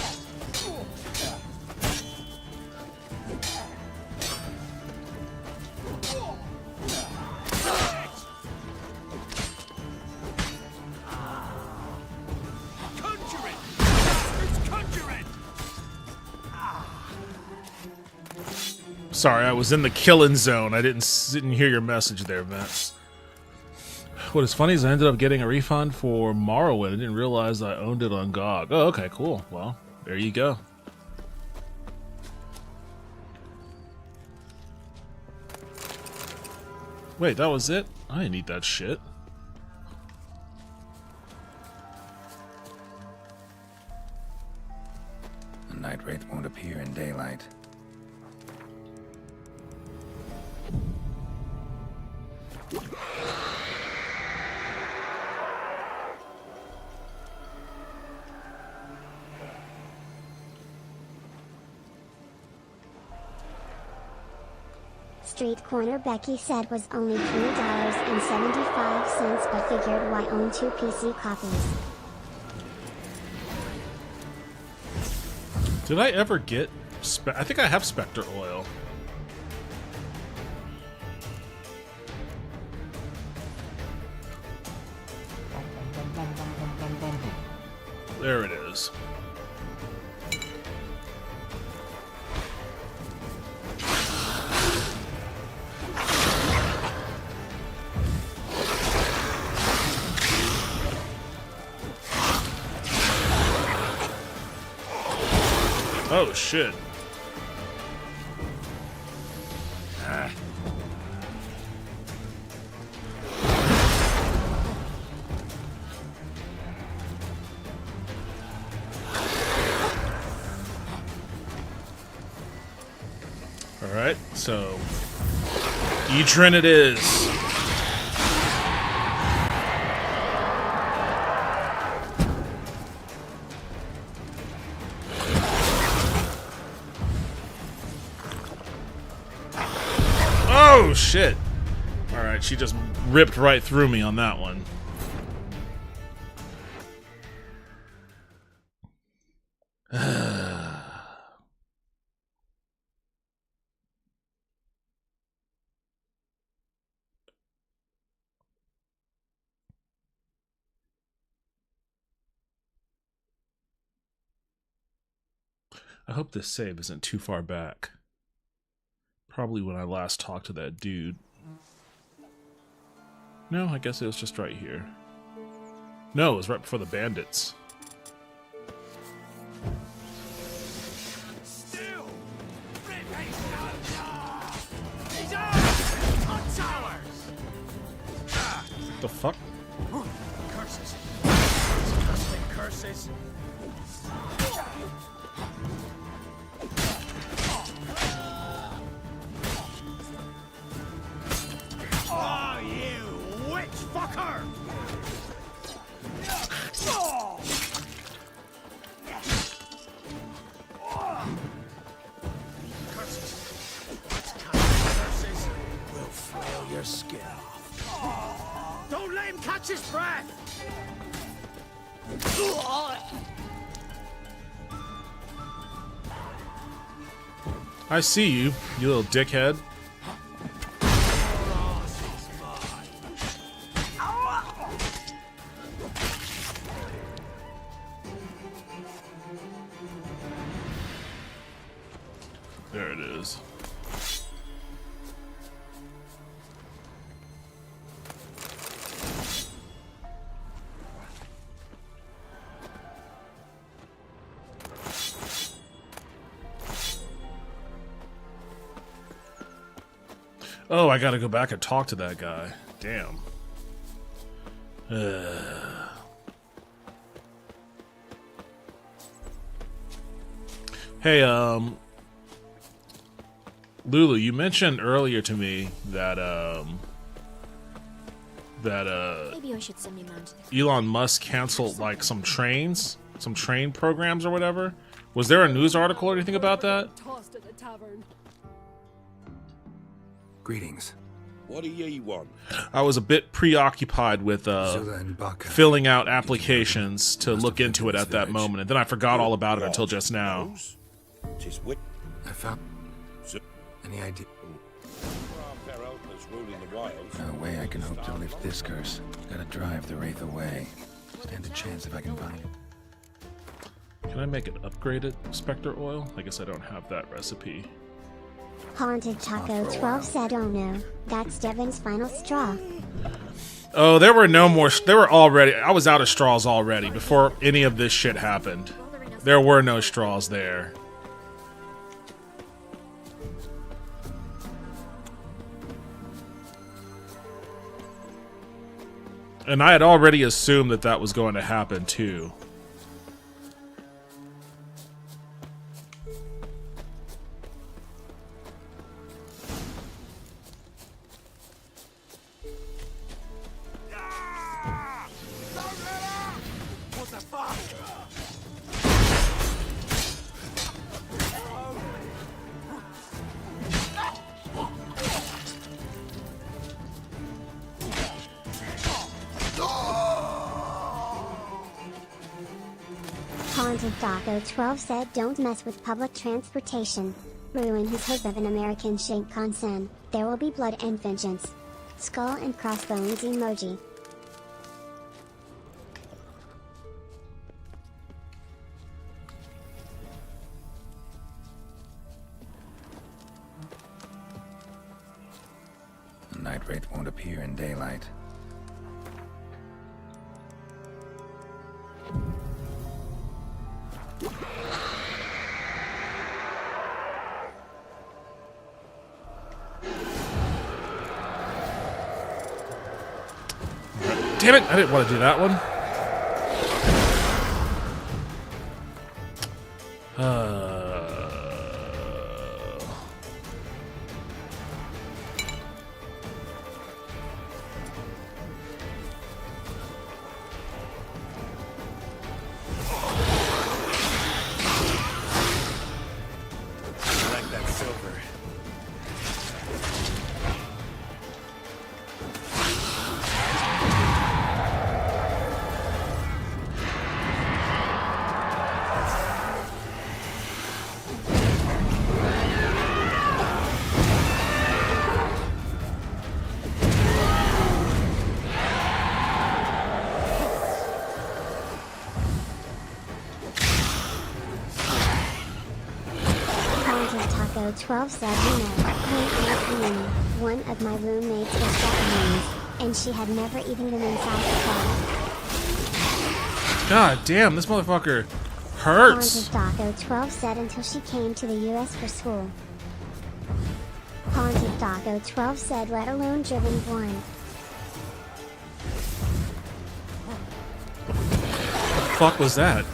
Sorry, I was in the killing zone. I didn't hear your message there, Vince. What is funny is I ended up getting a refund for Morrowind. I didn't realize I owned it on GOG. Oh, okay, cool. Well, there you go. Wait, that was it? I didn't need that shit. The night wraith won't appear in daylight. Street Corner Becky said was only $3.75, but figured why own 2 PC copies. Did I ever get... I think I have Spectre Oil. There it is. Oh shit. Ah. Alright, so Edrin it is. Oh shit! Alright, she just ripped right through me on that one. I hope this save isn't too far back. Probably when I last talked to that dude. No, I guess it was just right here. No, it was right before the bandits. What the fuck? Curses. Disgusting curses. Oh, you witch fucker! Curses will flail your skin off. Don't let him catch his breath! I see you, you little dickhead. There it is. Oh, I gotta go back and talk to that guy. Damn. Hey, Lulu, you mentioned earlier to me that Maybe I should send me man to the Elon Musk canceled like some train programs or whatever. Was there a news article or anything about that? Tossed at the tavern. Greetings. What do ye want? I was a bit preoccupied with Zula and Baka. filling out applications to look into it at that moment, and then I forgot all about it until just now. Tis wit. I found. Any idea? No way I can hope to lift this curse. Gotta drive the Wraith away. Stand a chance if I can find it. Can I make an upgraded Spectre oil? I guess I don't have that recipe. Haunted Taco 12 said, oh no, that's Devon's final straw. Oh, there were no more. There were already. I was out of straws already before any of this shit happened. There were no straws there. And I had already assumed that that was going to happen too. What the fuck? Haunted Taco 12 said, don't mess with public transportation. Ruin his hope of an American Shinkansen. There will be blood and vengeance. Skull and crossbones emoji. The Night Wraith won't appear in daylight. Damn it! I didn't want to do that one. I like that silver. Haunted Taco 12 said, you know, when one of my roommates was Japanese, and she had never even been inside the car. God damn, this motherfucker hurts. Haunted Taco 12 said until she came to the US for school. Haunted Taco 12 said, let alone driven blind. What the fuck was that?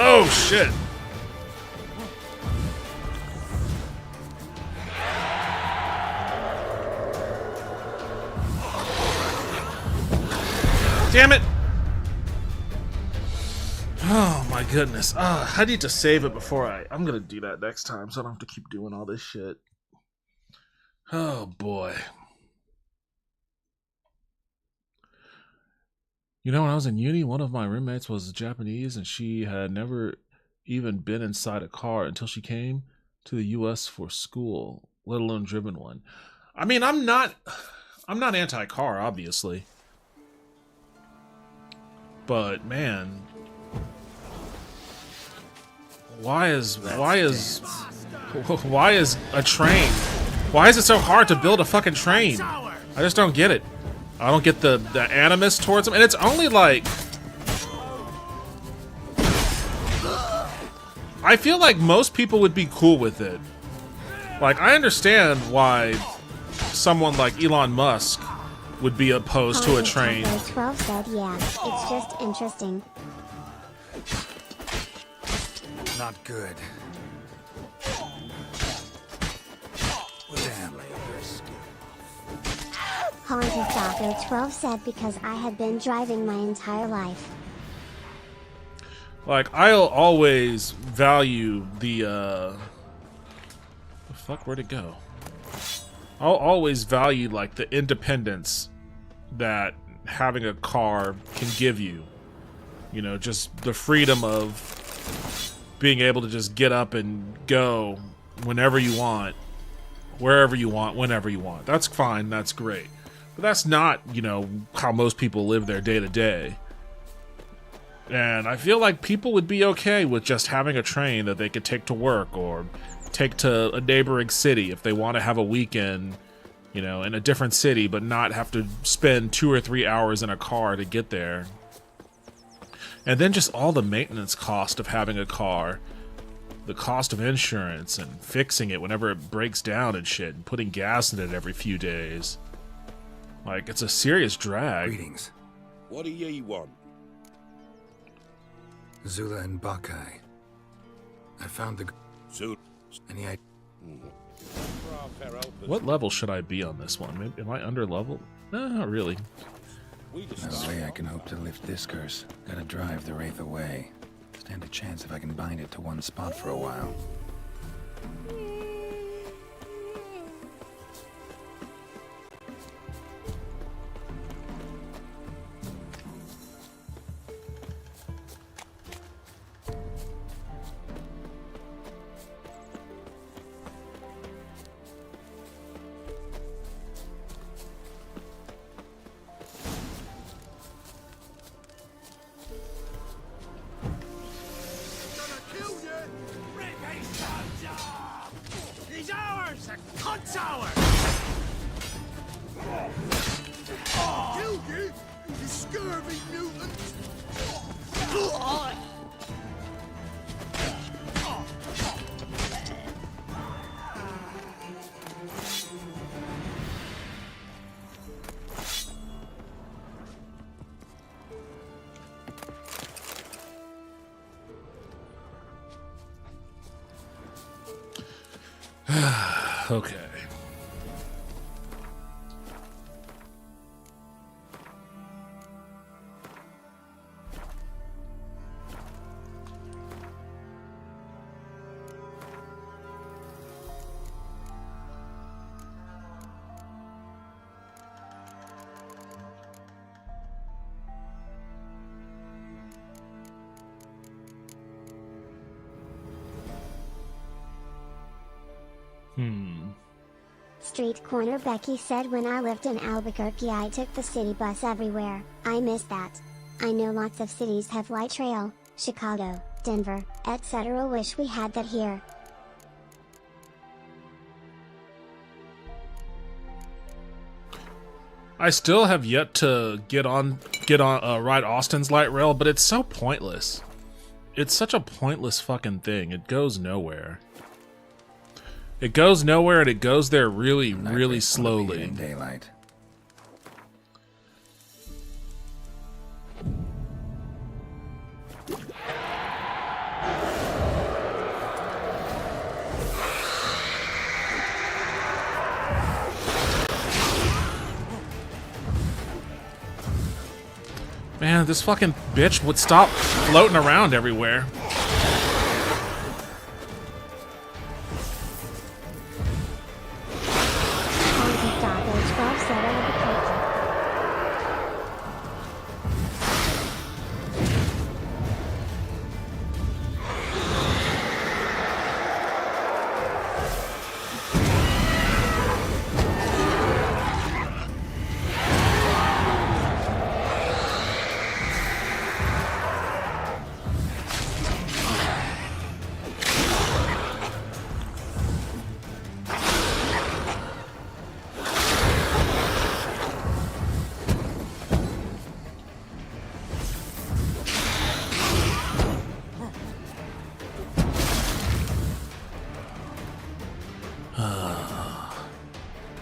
Oh, shit. Damn it! Oh my goodness. I need to save it before I'm gonna do that next time so I don't have to keep doing all this shit. Oh boy. You know, when I was in uni, one of my roommates was Japanese and she had never even been inside a car until she came to the US for school, let alone driven one. I mean, I'm not anti-car, obviously. But man, why is a train? Why is it so hard to build a fucking train? I just don't get it. I don't get the animus towards them, and it's only like, I feel like most people would be cool with it. Like, I understand why someone like Elon Musk would be opposed to a train. 12 said, yeah, it's just interesting. Not good. Damn. Haunted Soccer 12 said, because I had been driving my entire life. Like, I'll always value the fuck, where'd it go? I'll always value, like, the independence that having a car can give you. You know, just the freedom of being able to just get up and go whenever you want, wherever you want, whenever you want. That's fine, that's great. But that's not, you know, how most people live their day to day. And I feel like people would be okay with just having a train that they could take to work or take to a neighboring city if they want to have a weekend, you know, in a different city, but not have to spend 2 or 3 hours in a car to get there. And then just all the maintenance cost of having a car, the cost of insurance and fixing it whenever it breaks down and shit, and putting gas in it every few days. Like, it's a serious drag. Greetings. What do ye want? Zula and Bakai. I found the... Zula. Any idea? What level should I be on this one? Maybe, am I under level? No, not really. No way I can hope to lift this curse. Gotta drive the Wraith away. Stand a chance if I can bind it to one spot for a while. He's ours! A cunt's ours! Killed you, you scurvy mutant! Okay. Street Corner Becky said, when I lived in Albuquerque I took the city bus everywhere. I miss that. I know lots of cities have light rail, Chicago, Denver, etc. Wish we had that here. I still have yet to get on ride Austin's light rail, but it's so pointless. It's such a pointless fucking thing. It goes nowhere. It goes nowhere, and it goes there really, really slowly. In daylight. man, this fucking bitch would stop floating around everywhere.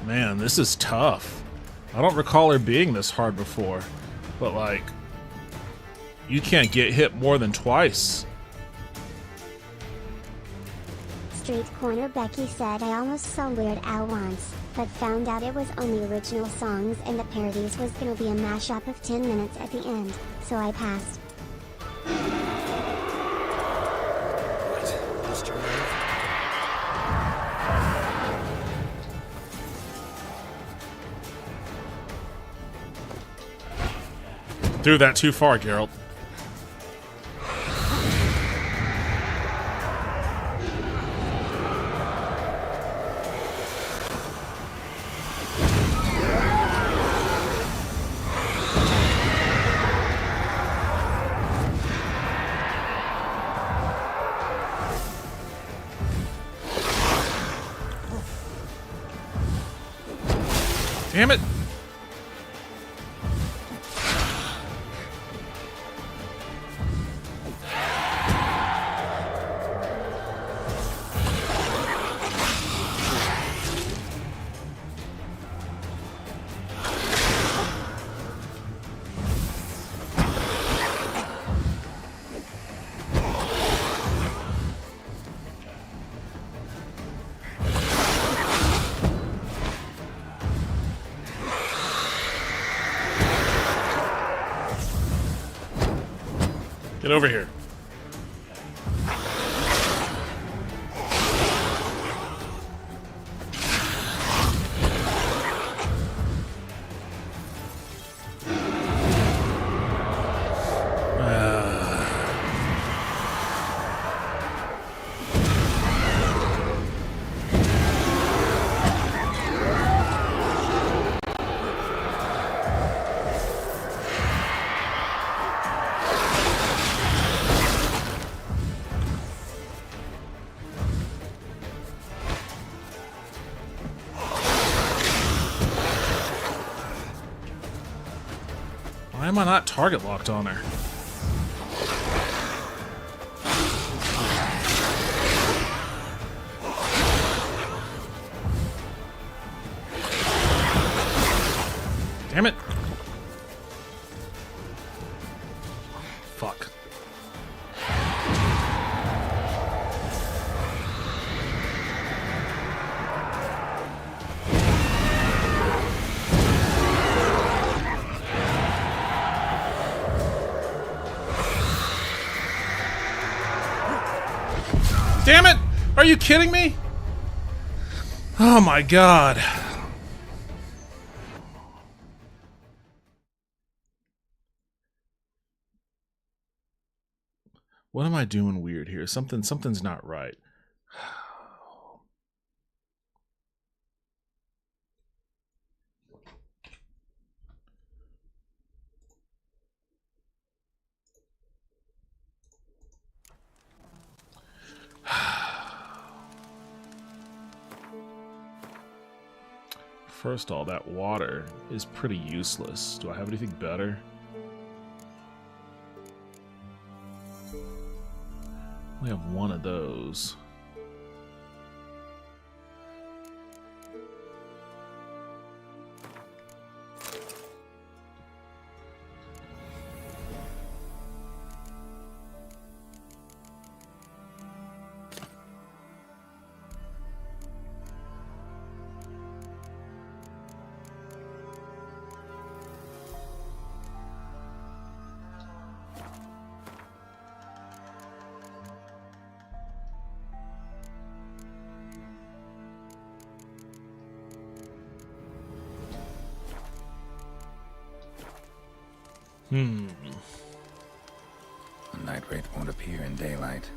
Man, this is tough. I don't recall her being this hard before, but like, you can't get hit more than twice. Street Corner Becky said I almost saw Weird Al once, but found out it was only original songs and the parodies was gonna be a mashup of 10 minutes at the end, so I passed. Threw that too far, Geralt. Damn it! Get over here. Why am I not target locked on her? Damn it! Fuck. Damn it! Are you kidding me? Oh my god. What am I doing weird here? Something's not right. First of all, that water is pretty useless. Do I have anything better? We have one of those. The night wraith won't appear in daylight.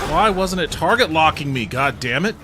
Why wasn't it target locking me? God damn it.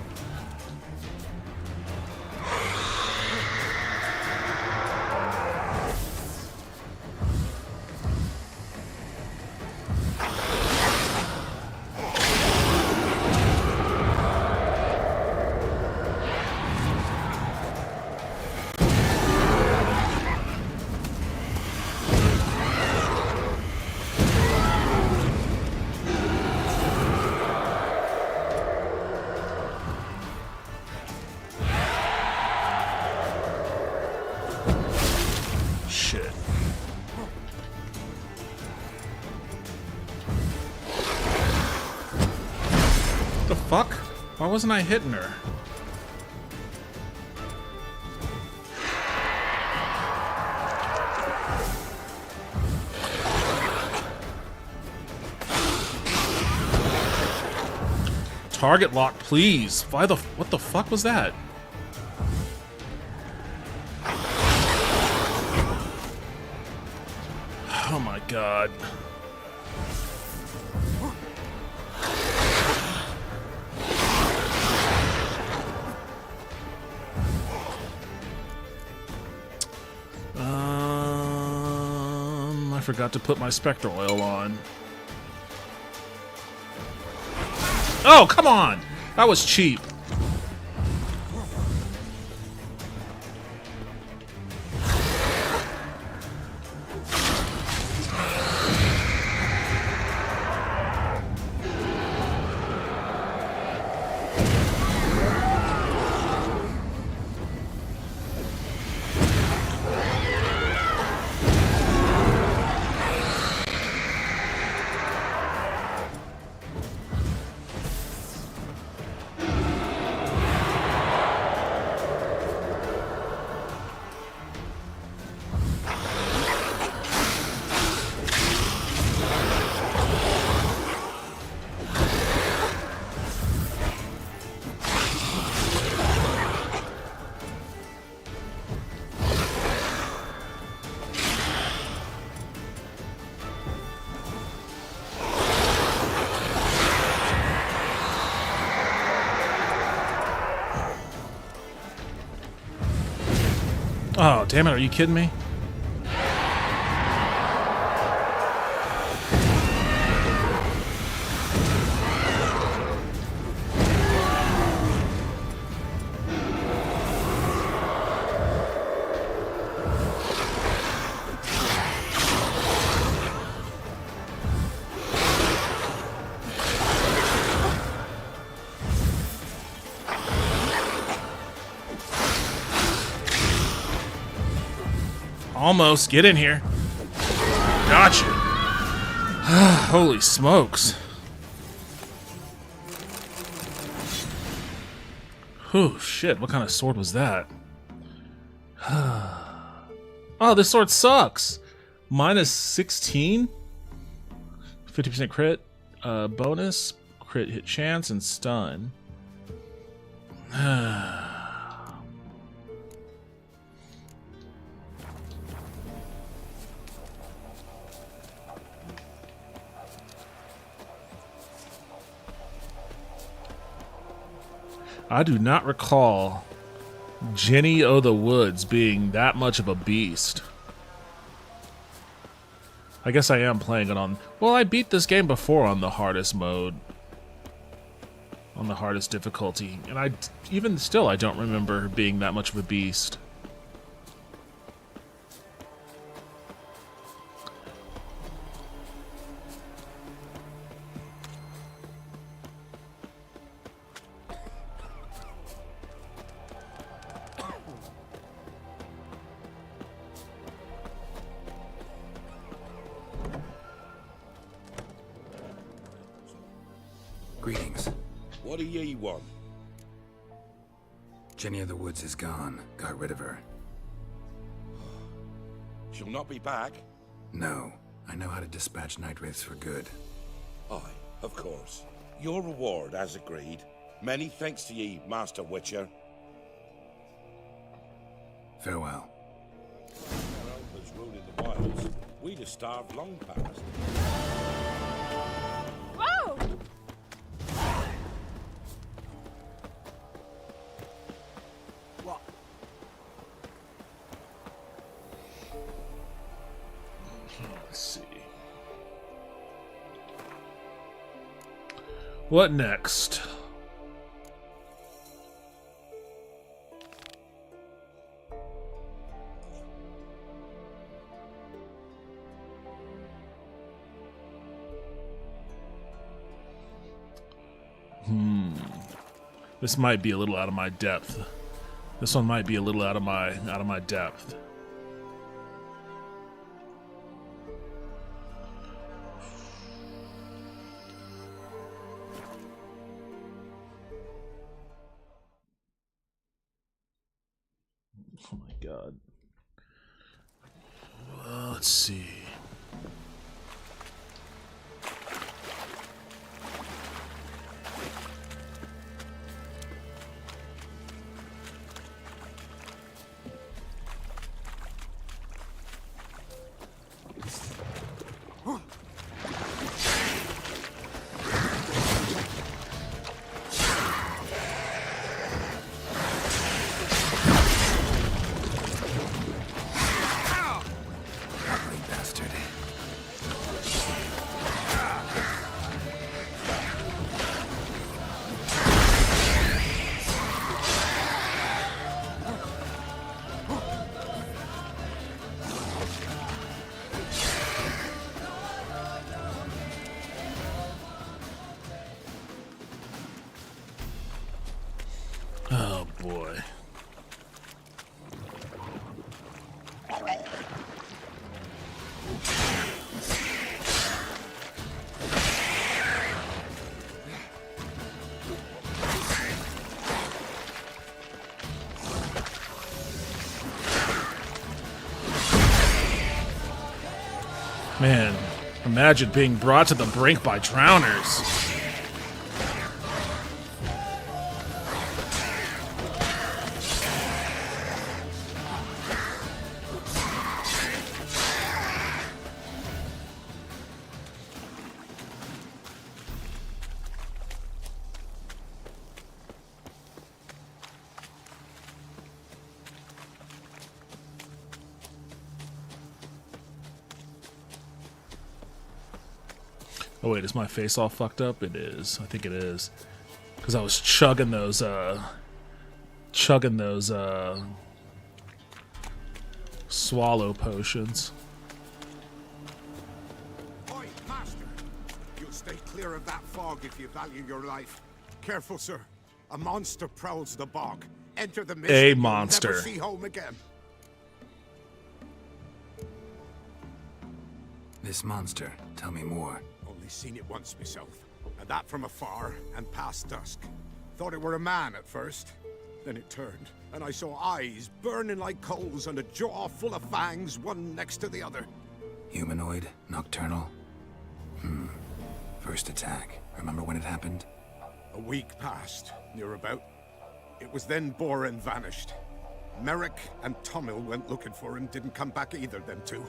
Shit. The fuck? Why wasn't I hitting her? Target lock, please. Why the... What the fuck was that? Oh my god. I forgot to put my Spectre oil on. Oh, come on! That was cheap. Oh, damn it, are you kidding me? Almost. Get in here. Gotcha. Holy smokes. Oh, shit. What kind of sword was that? Oh, this sword sucks. Minus 16? 50% crit. Bonus. Crit hit chance and stun. I do not recall Jenny O' the Woods being that much of a beast. I guess I am playing it on... Well, I beat this game before on the hardest mode. On the hardest difficulty. And even still, I don't remember her being that much of a beast. Greetings. What do ye want? Jenny of the Woods is gone. Got rid of her. She'll not be back? No. I know how to dispatch night wraiths for good. Aye, of course. Your reward, as agreed. Many thanks to ye, Master Witcher. Farewell. Our elders ruled in the wilds. We'd have starved long past. Whoa! What? Let's see. What next? This might be a little out of my depth. This one might be a little out of my depth. Oh my god. Well, let's see. Oh boy. Man, imagine being brought to the brink by drowners. Oh wait, is my face all fucked up? It is. I think it is. Because I was chugging those swallow potions. Oi, Master! You'll stay clear of that fog if you value your life. Careful, sir. A monster prowls the bog. Enter the mist. A and you'll monster. Never see home again. This monster, tell me more. Only seen it once myself, and that from afar and past dusk. Thought it were a man at first. Then it turned, and I saw eyes burning like coals and a jaw full of fangs, one next to the other. Humanoid? Nocturnal? First attack. Remember when it happened? A week passed, near about. It was then Boren vanished. Merrick and Tomil went looking for him, didn't come back either, them two.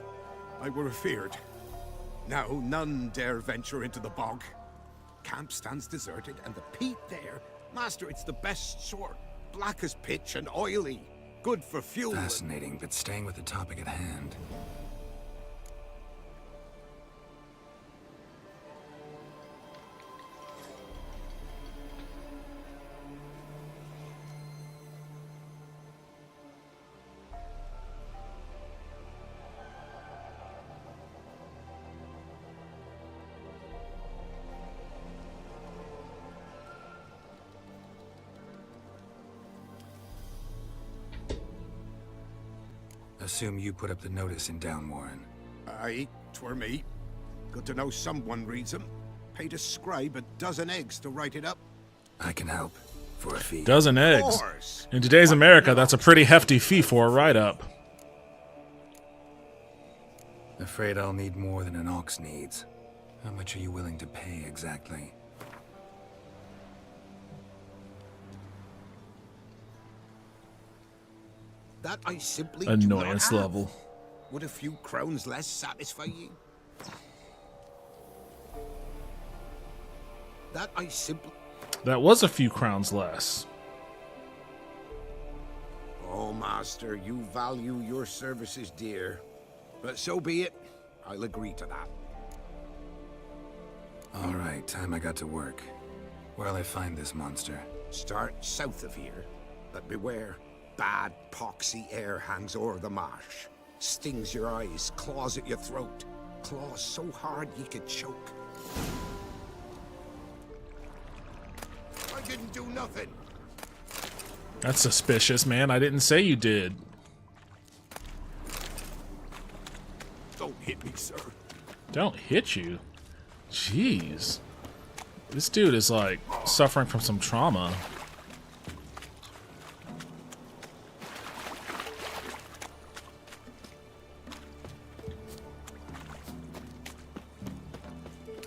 I were afeared. Now none dare venture into the bog. Camp stands deserted, and the peat there Master, it's the best sort. Black as pitch and oily. Good for fuel. Fascinating, but staying with the topic at hand. Assume you put up the notice in Downwarren. Aye, 'twere me. Good to know someone reads them. Paid a scribe a dozen eggs to write it up. I can help. For a fee. Dozen eggs. In today's America, that's a pretty hefty fee for a write-up. Afraid I'll need more than an ox needs. How much are you willing to pay exactly? That I simply Annoyance do not level. have. Would a few crowns less satisfy you? That I simply... That was a few crowns less. Oh, Master, you value your services dear. But so be it. I'll agree to that. All right, time I got to work. Where'll I find this monster? Start south of here. But beware. Bad, poxy air hangs o'er the marsh. Stings your eyes, claws at your throat. Claws so hard you could choke. I didn't do nothing. That's suspicious, man. I didn't say you did. Don't hit me, sir. Don't hit you? Jeez. This dude is like suffering from some trauma.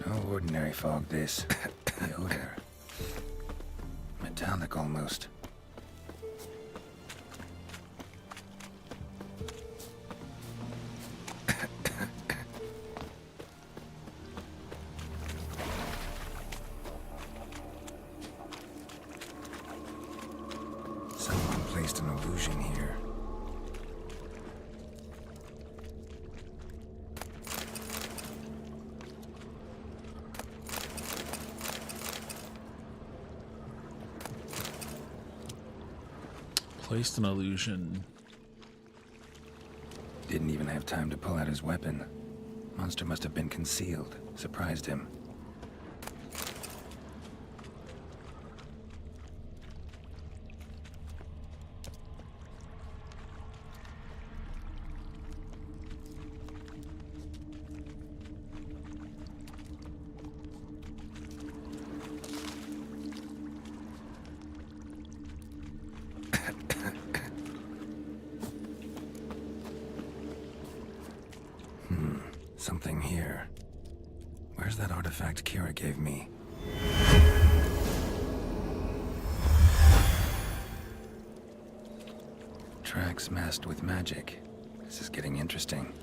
No ordinary fog, this. The odor. Metallic almost. Someone placed an illusion here. Placed an illusion. Didn't even have time to pull out his weapon. Monster must have been concealed. Surprised him. Something here. Where's that artifact Kira gave me? Tracks masked with magic. This is getting interesting.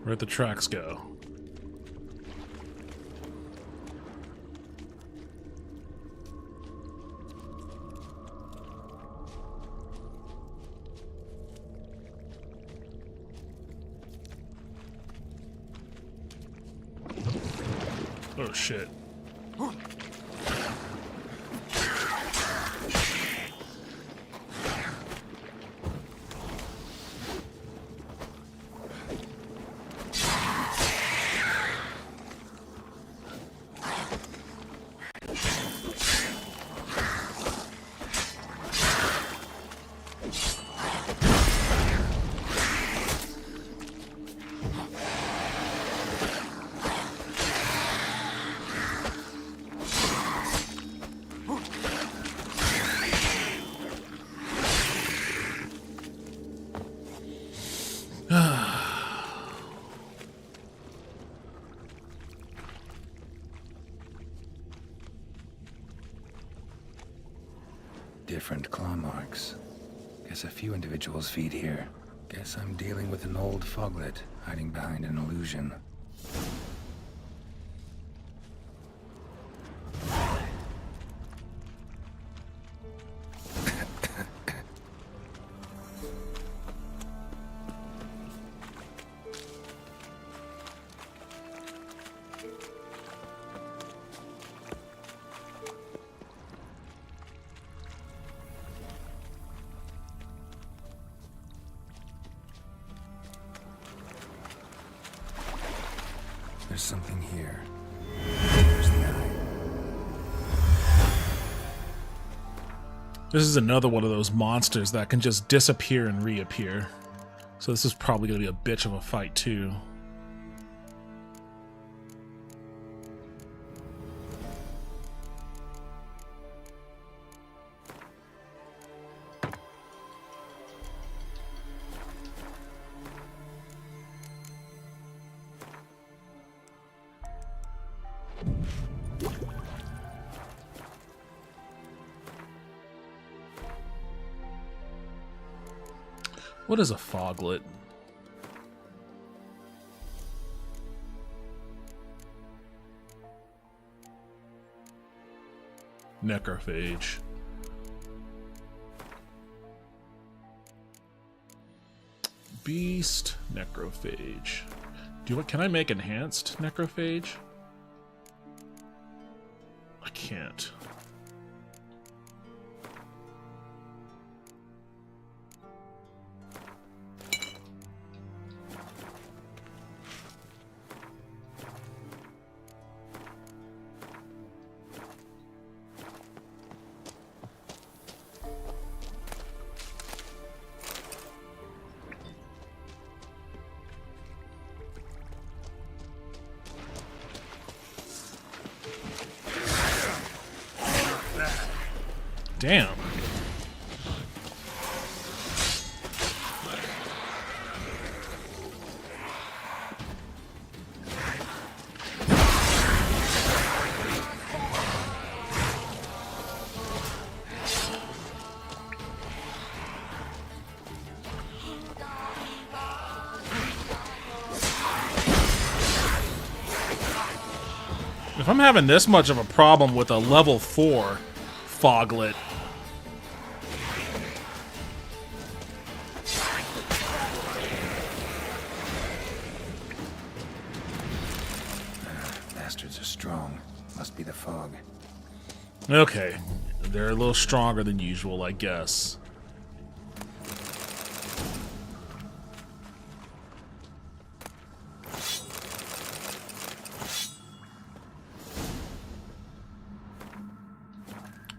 Where'd the tracks go? Oh shit. different claw marks. Guess a few individuals feed here. Guess I'm dealing with an old foglet hiding behind an illusion. There's something here. There's the eye. This is another one of those monsters that can just disappear and reappear. So this is probably going to be a bitch of a fight too. What is a foglet? Necrophage. Beast necrophage. Can I make enhanced necrophage? I can't. Damn. If I'm having this much of a problem with a level 4 foglet, bastards are strong. Must be the fog. okay, they're a little stronger than usual, I guess.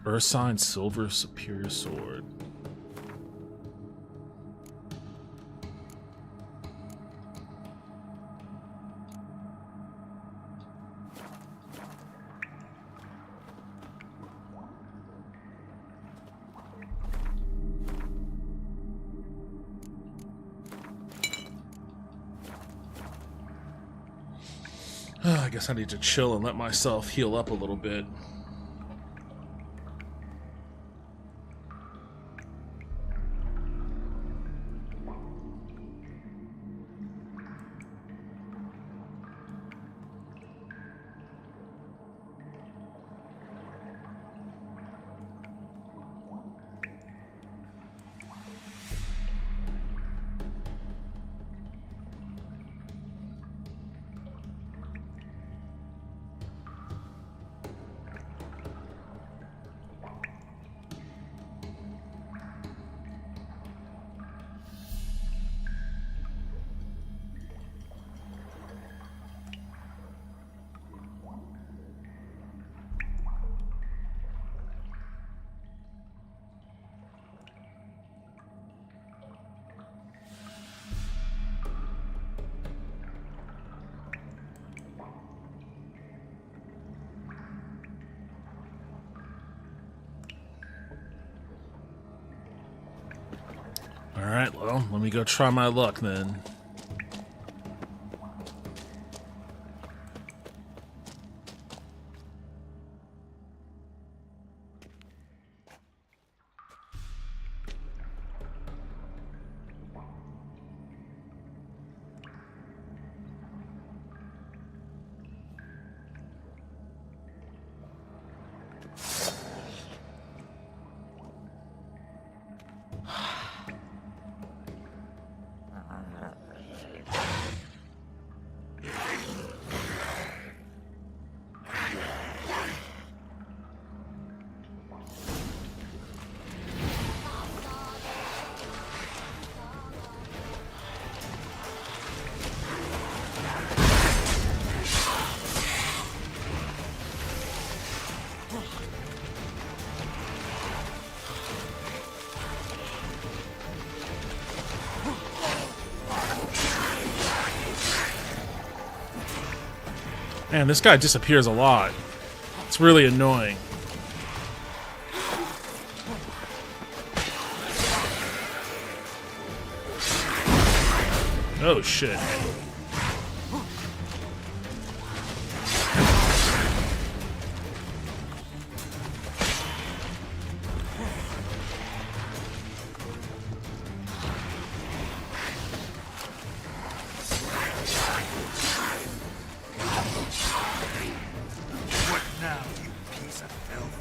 Ursine Silver Superior Sword. I guess I need to chill and let myself heal up a little bit. Alright, well, let me go try my luck then. Man, this guy disappears a lot. It's really annoying. Oh shit. What now, you piece of filth?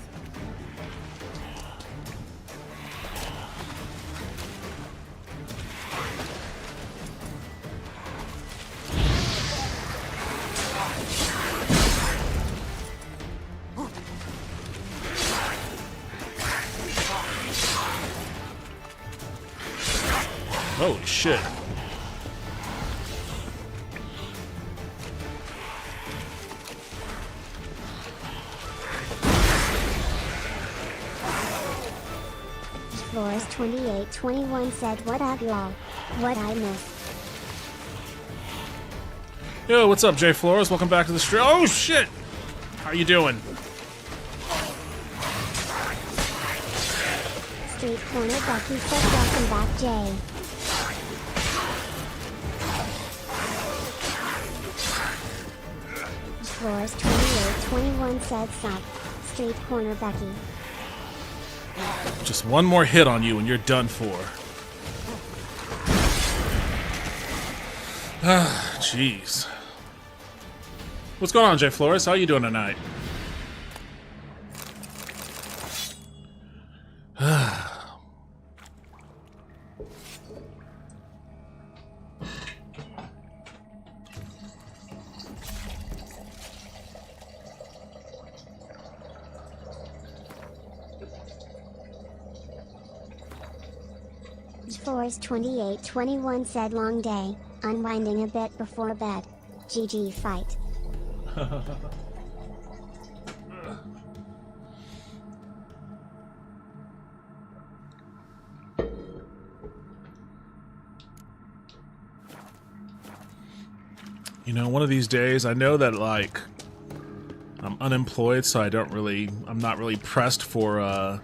Holy shit. Flores 2821 said, "What up, y'all? What I missed." Yo, what's up, Jay Flores? Welcome back to the stream. Oh shit! How you doing? Street Corner Becky said, "Welcome back, Jay." Flores 2821 said, "Sup, Street Corner Becky." Just one more hit on you and you're done for. Ah, jeez. What's going on, Jay Flores? How you doing tonight? Flores 2821 said, "Long day, unwinding a bit before bed. GG fight." You know, one of these days, I know that, like, I'm unemployed, so I'm not really pressed for,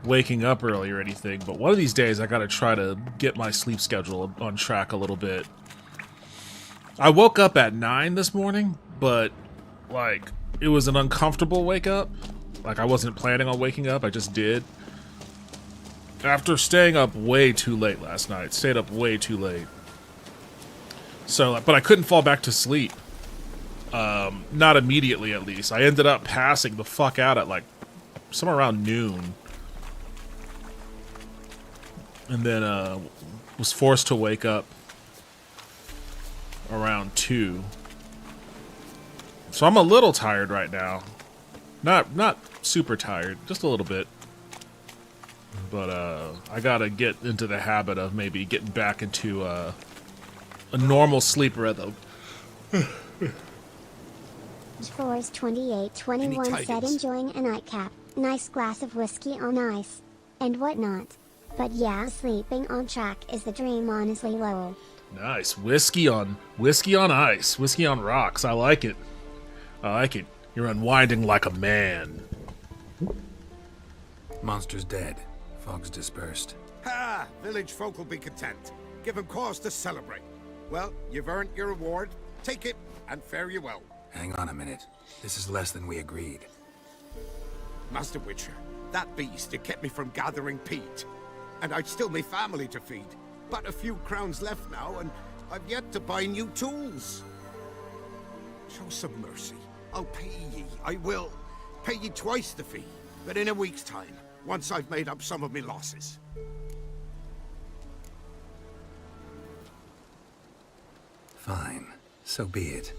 waking up early or anything, but one of these days I gotta try to get my sleep schedule on track a little bit. I woke up at 9 this morning, but, like, it was an uncomfortable wake up. Like, I wasn't planning on waking up, I just did. After staying up way too late last night. Stayed up way too late. So, but I couldn't fall back to sleep. Not immediately, at least. I ended up passing the fuck out at, like, somewhere around noon. And then, was forced to wake up around 2. So I'm a little tired right now. Not super tired, just a little bit. But, I gotta get into the habit of maybe getting back into, a normal sleep rhythm. Flores 2821 Any said, tidings? "Enjoying a nightcap, nice glass of whiskey on ice, and whatnot. But yeah, sleeping on track is the dream, honestly, Lowell." Nice. Whiskey on ice. Whiskey on rocks. I like it. I like it. You're unwinding like a man. Monster's dead. Fog's dispersed. Ha! Village folk will be content. Give them cause to celebrate. Well, you've earned your reward. Take it, and fare you well. Hang on a minute. This is less than we agreed. Master Witcher, that beast, it kept me from gathering peat. And I'd still me family to feed. But a few crowns left now, and I've yet to buy new tools. Show some mercy. I'll pay ye. I will. Pay ye twice the fee, but in a week's time, once I've made up some of me losses. Fine. So be it.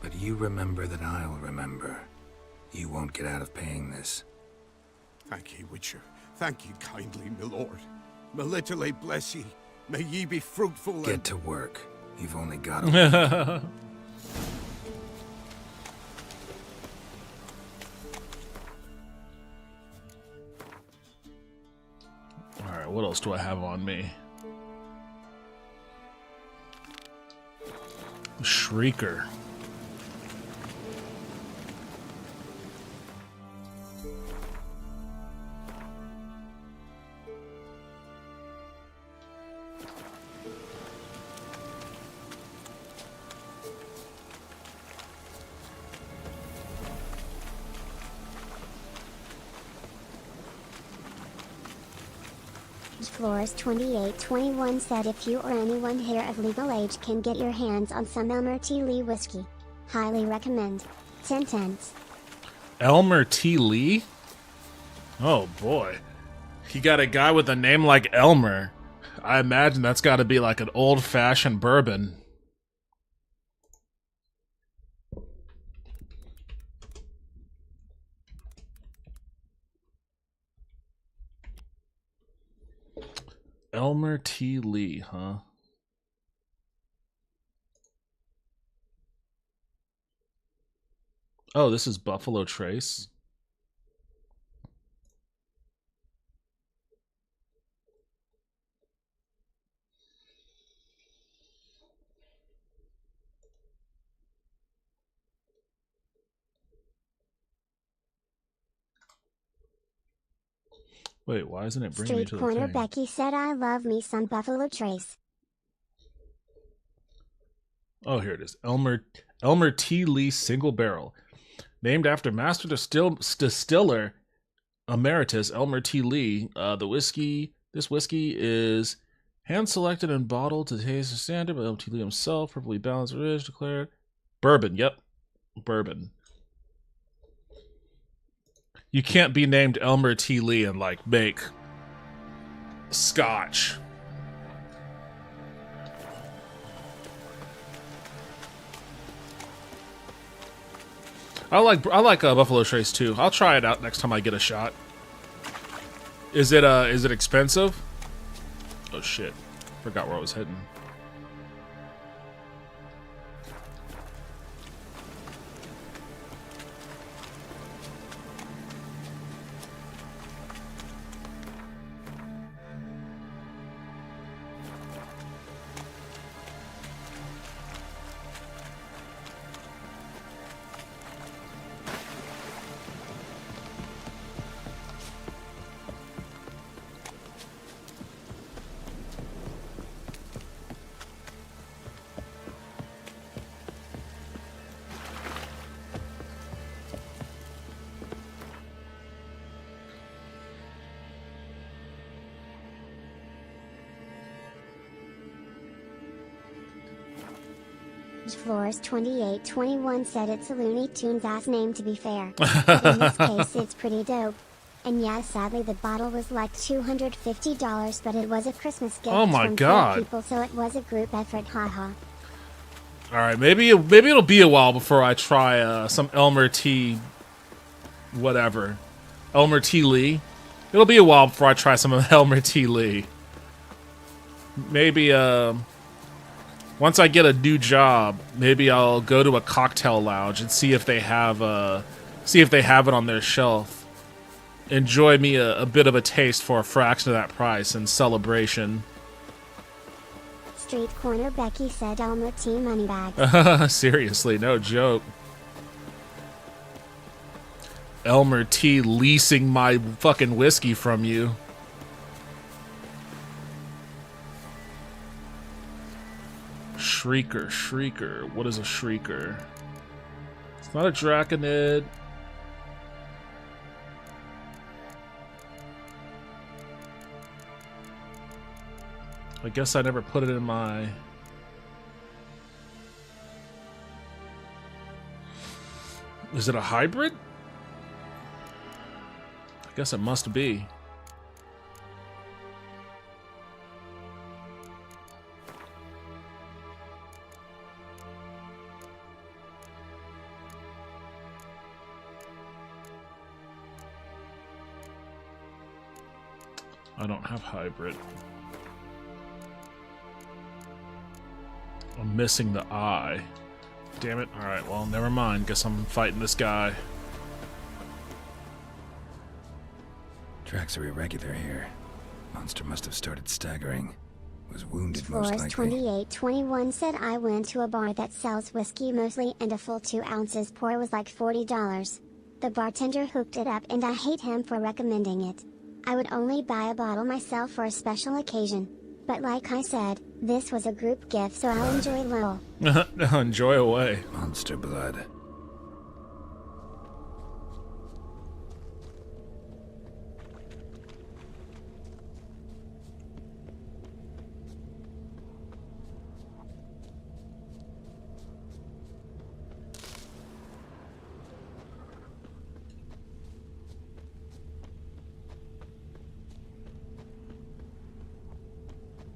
But you remember that I'll remember. You won't get out of paying this. Thank ye, Witcher. Thank ye kindly, my lord. Melitele bless ye. May ye be fruitful Get to work. You've only got a Alright, what else do I have on me? Shrieker. Floors 2821 said if you or anyone here of legal age can get your hands on some Elmer T. Lee whiskey, highly recommend. 10 cents. Elmer T. Lee? Oh boy. He got a guy with a name like Elmer. I imagine that's got to be like an old-fashioned bourbon. Elmer T. Lee, huh? Oh, this is Buffalo Trace. Wait, why isn't it bringing me to Street the Corner thing? Becky said I love me some Buffalo Trace. Oh, here it is. Elmer T. Lee Single Barrel. Named after Master Distiller Emeritus Elmer T. Lee. This whiskey is hand-selected and bottled to taste the standard by Elmer T. Lee himself. Perfectly balanced, rich, declared. Bourbon, yep. Bourbon. You can't be named Elmer T. Lee and, like, make scotch. I like Buffalo Trace too. I'll try it out next time I get a shot. Is it expensive? Oh shit. Forgot where I was heading. Floors 2821 said it's a Looney Tunes ass name to be fair. But in this case it's pretty dope. And yeah, sadly the bottle was like $250, but it was a Christmas gift Oh my from God. 4 people, so it was a group effort, haha. All right, maybe it'll be a while before I try some Elmer T. whatever. Elmer T. Lee. It'll be a while before I try some Elmer T. Lee. Maybe once I get a new job, maybe I'll go to a cocktail lounge and see if they have it on their shelf. Enjoy me a bit of a taste for a fraction of that price in celebration. Street Corner Becky said Elmer T. Moneybag. Seriously, no joke. Elmer T. leasing my fucking whiskey from you. Shrieker. What is a Shrieker? It's not a Draconid. I guess I never put it in my... Is it a hybrid? I guess it must be. I don't have hybrid. I'm missing the eye. Damn it. Alright, well, never mind. Guess I'm fighting this guy. Tracks are irregular here. Monster must have started staggering. Was wounded most Floors likely. 2821 said I went to a bar that sells whiskey mostly and a full 2 ounces pour was like $40. The bartender hooked it up and I hate him for recommending it. I would only buy a bottle myself for a special occasion. But like I said, this was a group gift, so I'll enjoy Lowell. Enjoy away. Monster blood.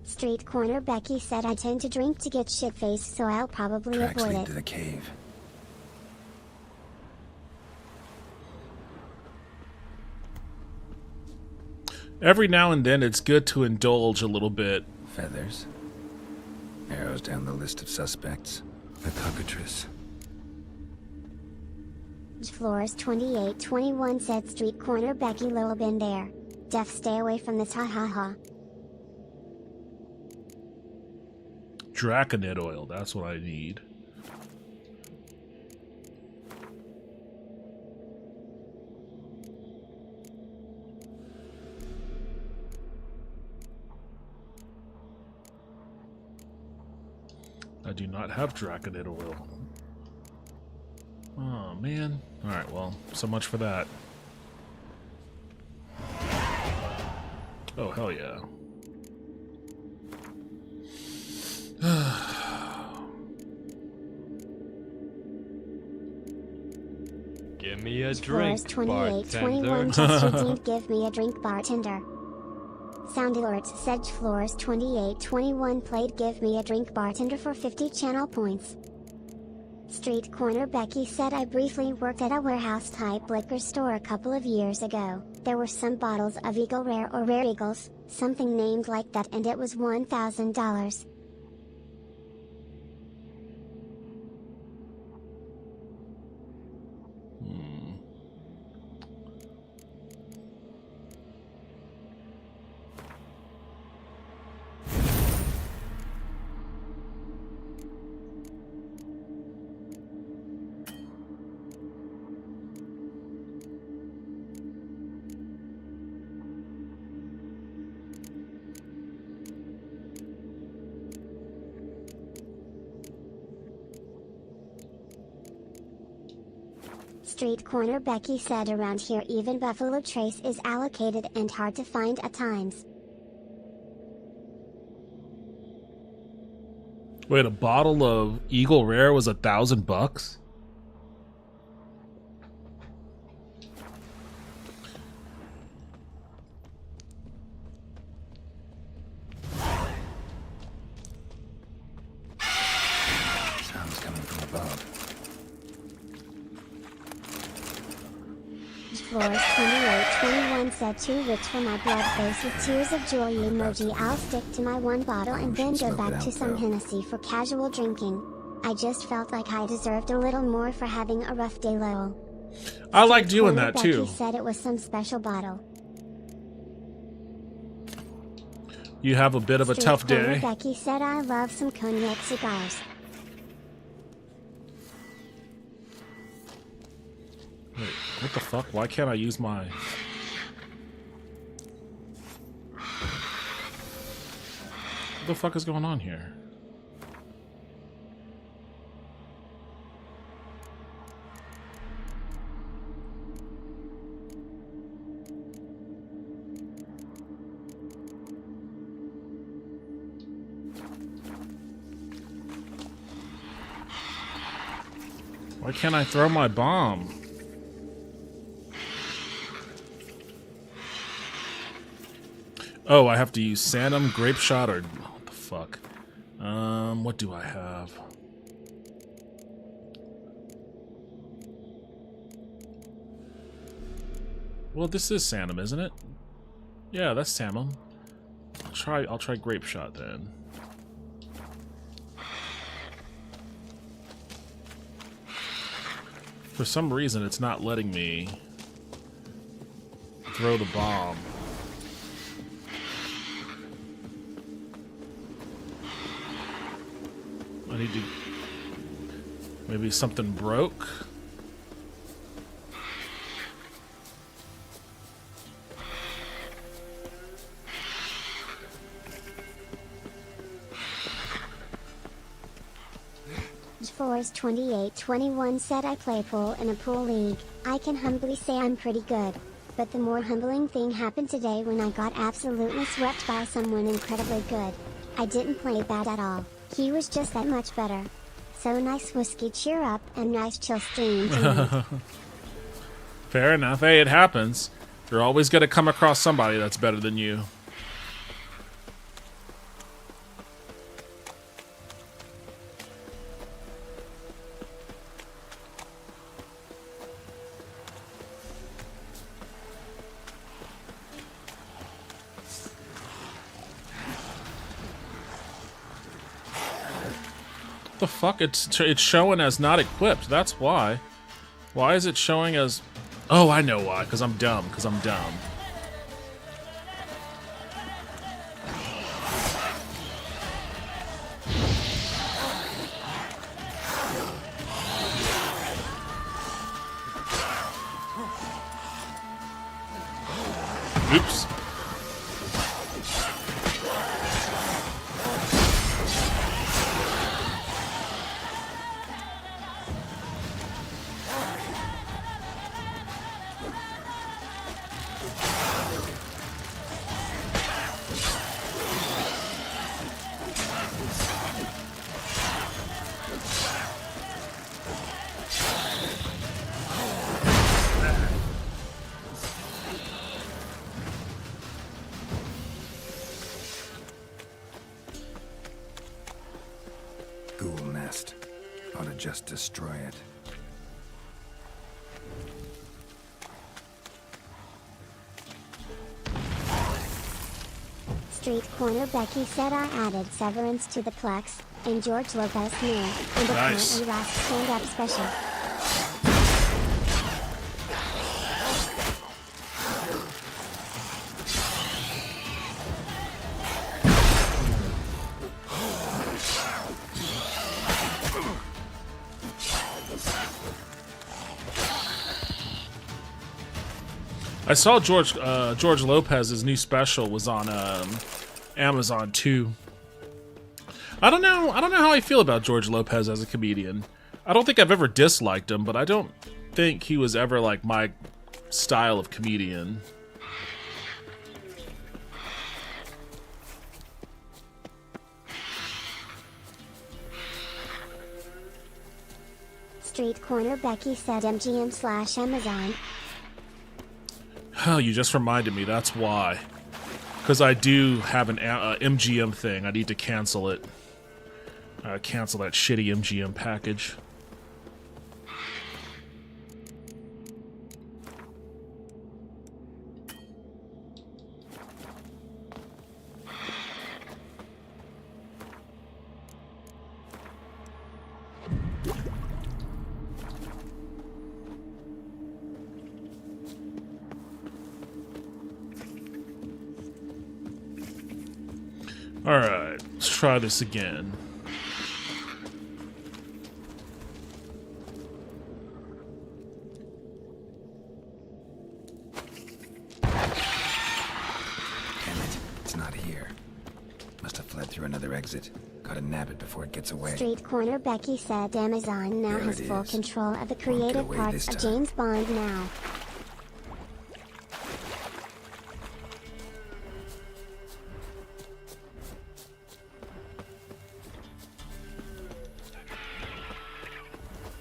Street corner Becky said I tend to drink to get shit-faced, so I'll probably Tracks avoid lead it. to the cave. Every now and then, it's good to indulge a little bit. Feathers. Arrows down the list of suspects. The cockatrice. Floors 2821 said street corner Becky Lowell been there. Def stay away from this, ha ha ha. Draconid oil, that's what I need. I do not have Draconid oil. Oh, man. Alright, well, so much for that. Oh, hell yeah. Give me a Floors drink, 2821 bartender. Chester didn't give me a drink, bartender. Sound alerts said Floors 2821 played Give Me a Drink, bartender for 50 channel points. Street corner Becky said I briefly worked at a warehouse type liquor store a couple of years ago. There were some bottles of Eagle Rare or Rare Eagles, something named like that, and it was $1,000. Street corner Becky said around here even Buffalo Trace is allocated and hard to find at times. Wait, a bottle of Eagle Rare was $1,000? Sounds coming from above. Floors 2821 said too rich for my blood face with tears of joy emoji. I'll stick to my one bottle and then go back to some Hennessy for casual drinking. I just felt like I deserved a little more for having a rough day, Lowell. I like doing Corner that too. Becky said it was some special bottle. You have a bit of a Street tough corner day. Becky said I love some cognac cigars. Wait, what the fuck? Why can't I use my... What the fuck is going on here? Why can't I throw my bomb? Oh, I have to use Sanum, Grape Shot, or what the fuck? What do I have? Well, this is Sanum, isn't it? Yeah, that's Sanum. I'll try Grape Shot then. For some reason, it's not letting me throw the bomb. I need to... Maybe something broke? Force2821 said I play pool in a pool league. I can humbly say I'm pretty good. But the more humbling thing happened today when I got absolutely swept by someone incredibly good. I didn't play bad at all. He was just that much better. So nice whiskey cheer up and nice chill stream tonight. Fair enough. Hey, it happens. You're always going to come across somebody that's better than you. The fuck? It's showing as not equipped. That's why. Why is it showing as... Oh, I know why. Because I'm dumb. Oops. Ghoul nest. Ought to just destroy it. Street Corner Becky said I added Severance to the Plex, and George Lopez knew, and Nice. apparently Rask stand-up special. I saw George Lopez's new special was on Amazon too. I don't know how I feel about George Lopez as a comedian. I don't think I've ever disliked him, but I don't think he was ever like my style of comedian. Street Corner Becky said MGM/Amazon. Oh, you just reminded me. That's why. Because I do have an MGM thing. I need to cancel it. Cancel that shitty MGM package. Alright, let's try this again. Damn it, it's not here. Must have fled through another exit. Gotta nab it before it gets away. Street Corner Becky said Amazon now There has it full is. control of the Won't get creative away parts this of time. James Bond now.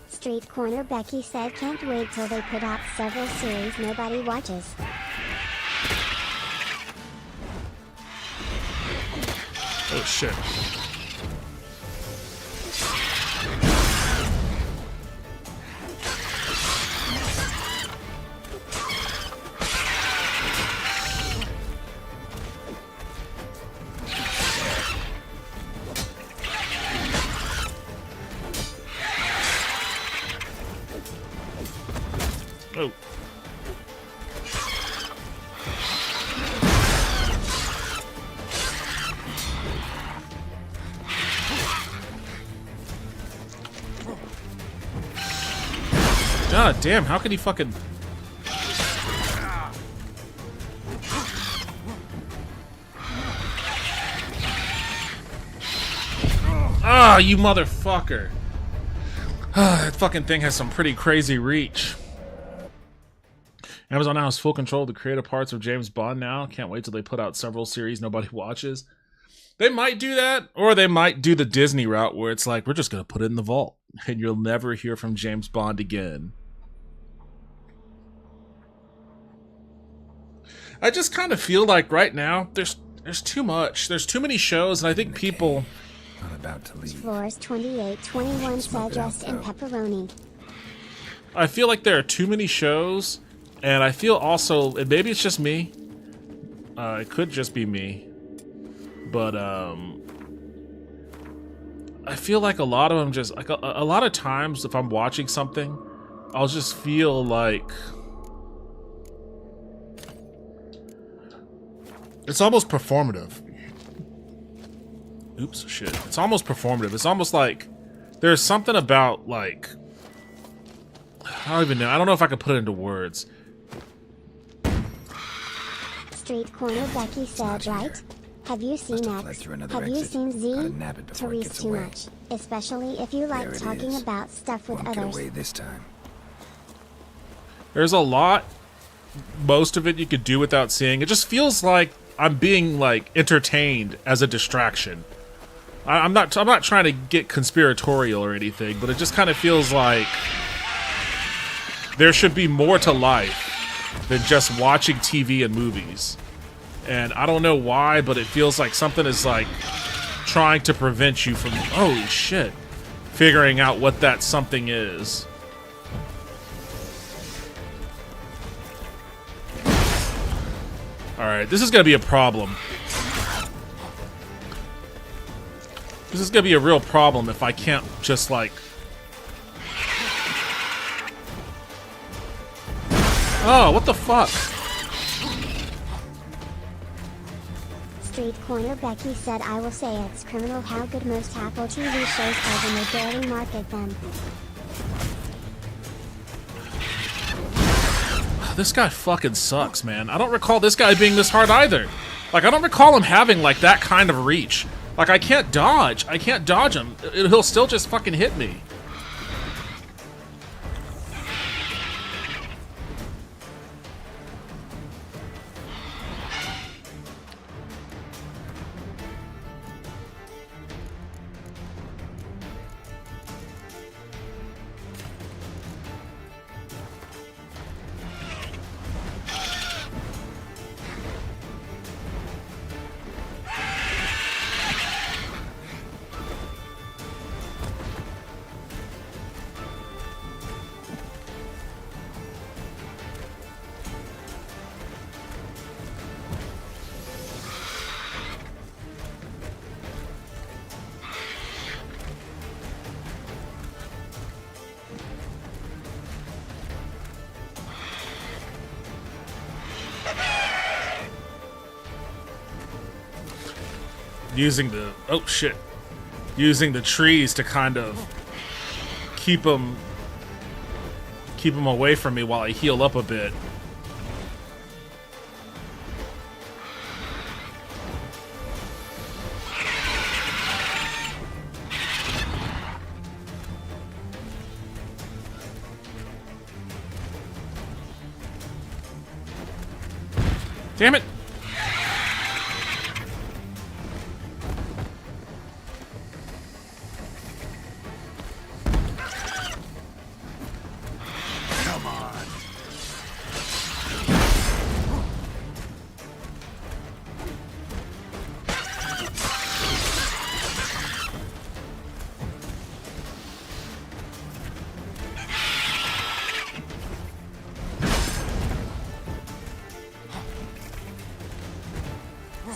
Street Corner Becky said can't wait till they put out several series nobody watches. Oh shit. Oh. God damn, how can he fucking... Ah, you motherfucker. That fucking thing has some pretty crazy reach. Amazon now has full control of the creative parts of James Bond now. Can't wait till they put out several series nobody watches. They might do that, or they might do the Disney route where it's like, we're just going to put it in the vault, and you'll never hear from James Bond again. I just kind of feel like right now, there's too much. There's too many shows, and I think people... Not about to leave. Floors 2821 said dressed in pepperoni. I feel like there are too many shows, and I feel also, and maybe it's just me, it could just be me, but I feel like a lot of them just, like a lot of times if I'm watching something, I'll just feel like it's almost performative. Oops, shit. It's almost performative. It's almost like there's something about, like, I don't even know. I don't know if I can put it into words. Street Corner Becky said, right? Have you seen X? Have you seen Z? Therese too much. Especially if you like talking about stuff with others. This time. There's a lot, most of it you could do without seeing. It just feels like I'm being, like, entertained as a distraction. I'm not trying to get conspiratorial or anything, but it just kind of feels like there should be more to life than just watching TV and movies. And I don't know why, but it feels like something is, like, trying to prevent you from, holy shit, figuring out what that something is. Alright, this is gonna be a problem. This is gonna be a real problem if I can't just, like... Oh, what the fuck? Street Corner Becky said, I will say it's criminal how good most Apple TV shows are when they barely market them. This guy fucking sucks, man. I don't recall this guy being this hard either. Like, I don't recall him having, like, that kind of reach. Like, I can't dodge. I can't dodge him. He'll still just fucking hit me. Using the, oh shit, using the trees to kind of keep them away from me while I heal up a bit. Damn it!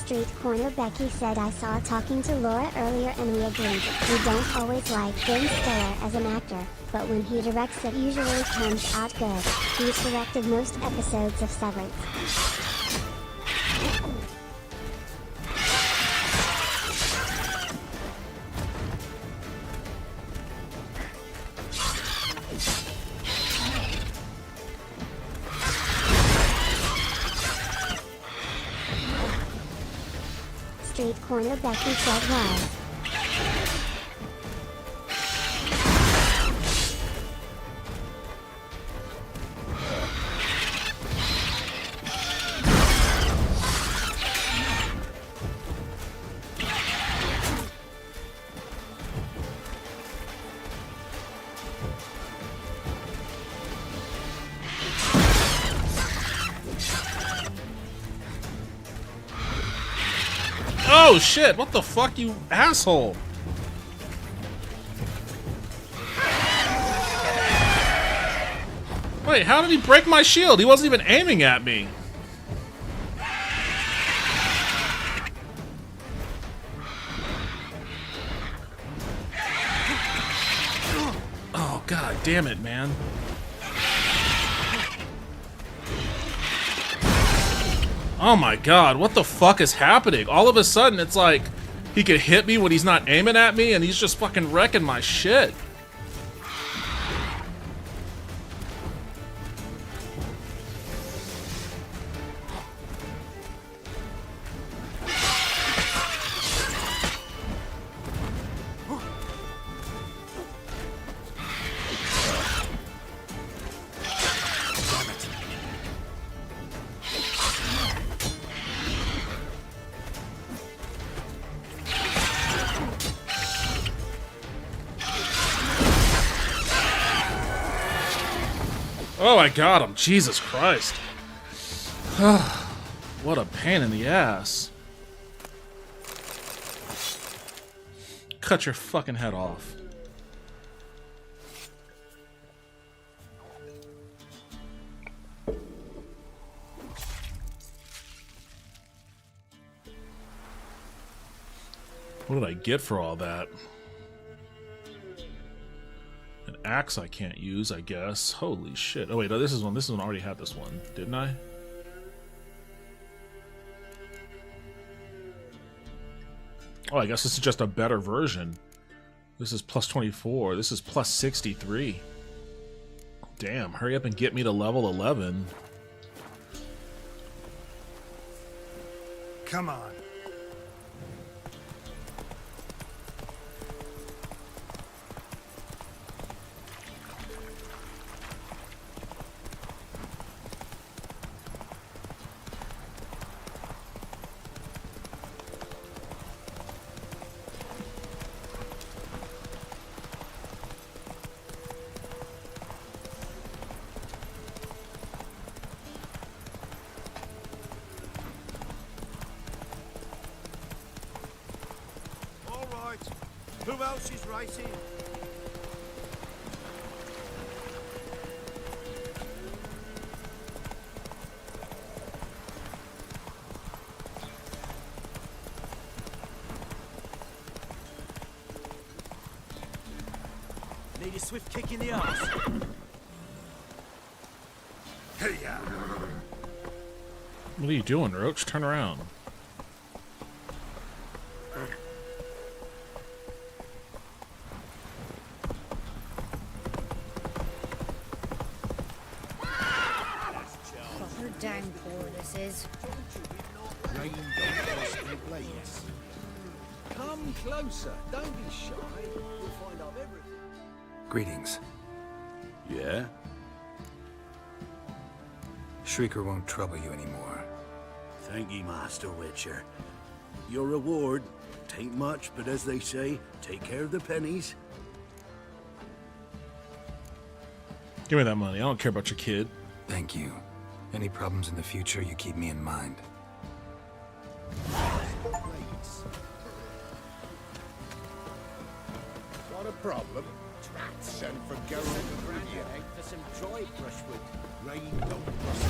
Street Corner Becky said, I saw talking to Laura earlier and we agreed. We don't always like Ben Stiller as an actor, but when he directs it usually comes out good. He's directed most episodes of Severance. Street Corner Becky said was. Oh shit, what the fuck, you asshole? Wait, how did he break my shield? He wasn't even aiming at me. Oh, god damn it, man. Oh my god, what the fuck is happening? All of a sudden, it's like he can hit me when he's not aiming at me, and he's just fucking wrecking my shit. Oh, I got him. Jesus Christ. What a pain in the ass. Cut your fucking head off. What did I get for all that? An axe I can't use, I guess. Holy shit. Oh wait, no, this is one. I already had this one, didn't I? Oh, I guess this is just a better version. This is plus 24. This is plus 63. Damn, hurry up and get me to level 11. Come on. Who else is racing? Need a swift kick in the arse. Hey, yeah. What are you doing, Roach? Turn around. Downpour this is. Rain don't blades. Come closer. Don't be shy. You'll find out everything. Greetings. Yeah? Shrieker won't trouble you anymore. Thank ye, Master Witcher. Your reward, tain't much, but as they say, take care of the pennies. Give me that money. I don't care about your kid. Thank you. Any problems in the future, you keep me in mind. Not a problem. Trats send for Geralt and Rania. For some dry brushwood. Rain don't rust.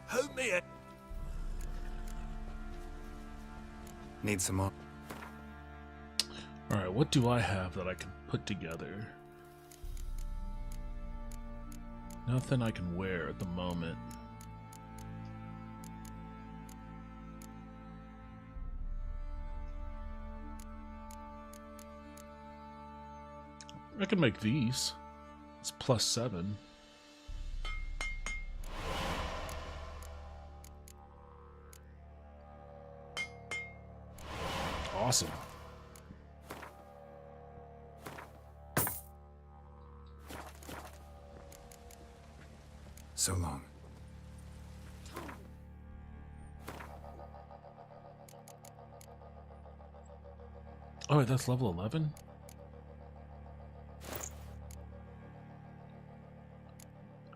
Help me! Need some more? Alright, what do I have that I can put together? Nothing I can wear at the moment. I can make these. It's plus 7. Awesome. So long. Oh, wait, that's level 11?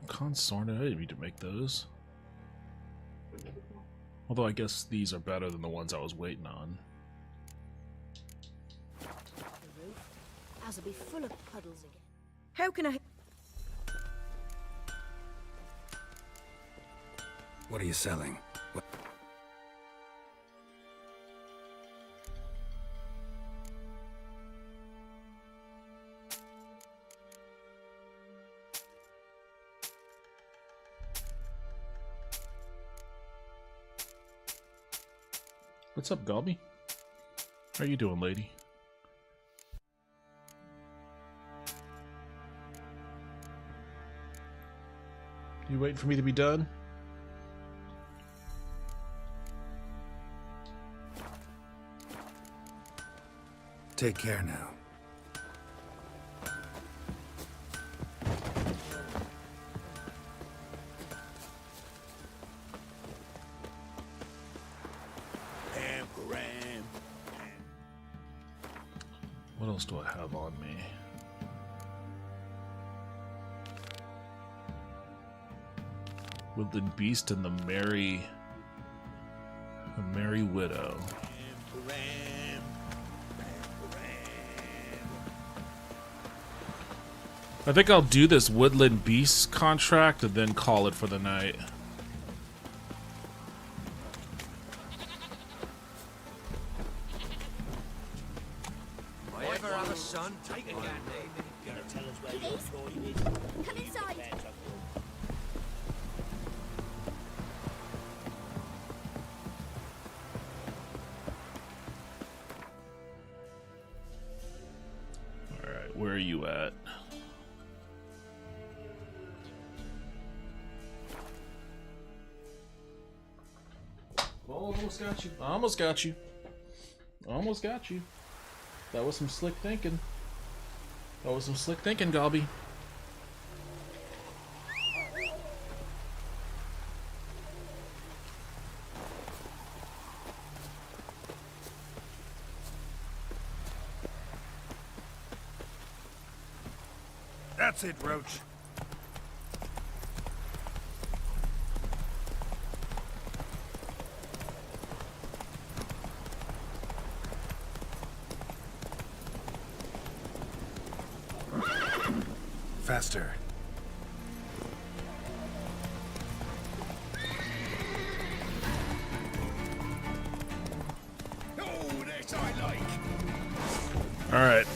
Consorted, I didn't need to make those. Although I guess these are better than the ones I was waiting on. As will be full of puddles again. How can I... What are you selling? What? What's up, Galby? How you doing, lady? You waiting for me to be done? Take care now. What else do I have on me? Woodland Beast and the Merry Widow. I think I'll do this Woodland Beast contract and then call it for the night. If I ever have a son, take a gander. Gonna tell us where your boy is. Come inside. Alright, where are you at? Almost got you. Almost got you. Almost got you. That was some slick thinking. That was some slick thinking, Galby. That's it, Roach. Faster. Oh, this I like. Alright.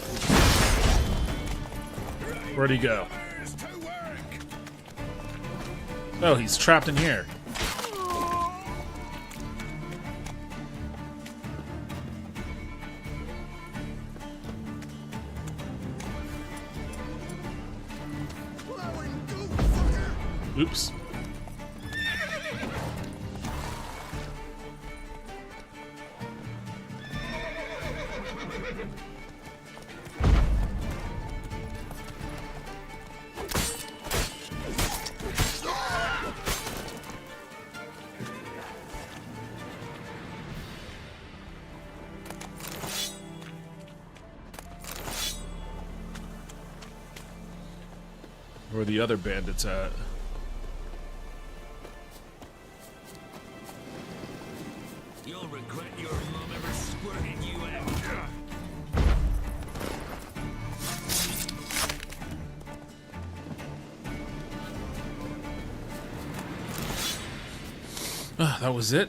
Where'd he go? Oh, he's trapped in here. Oops. Where are the other bandits at? You'll regret your mom ever squirting you out. That was it.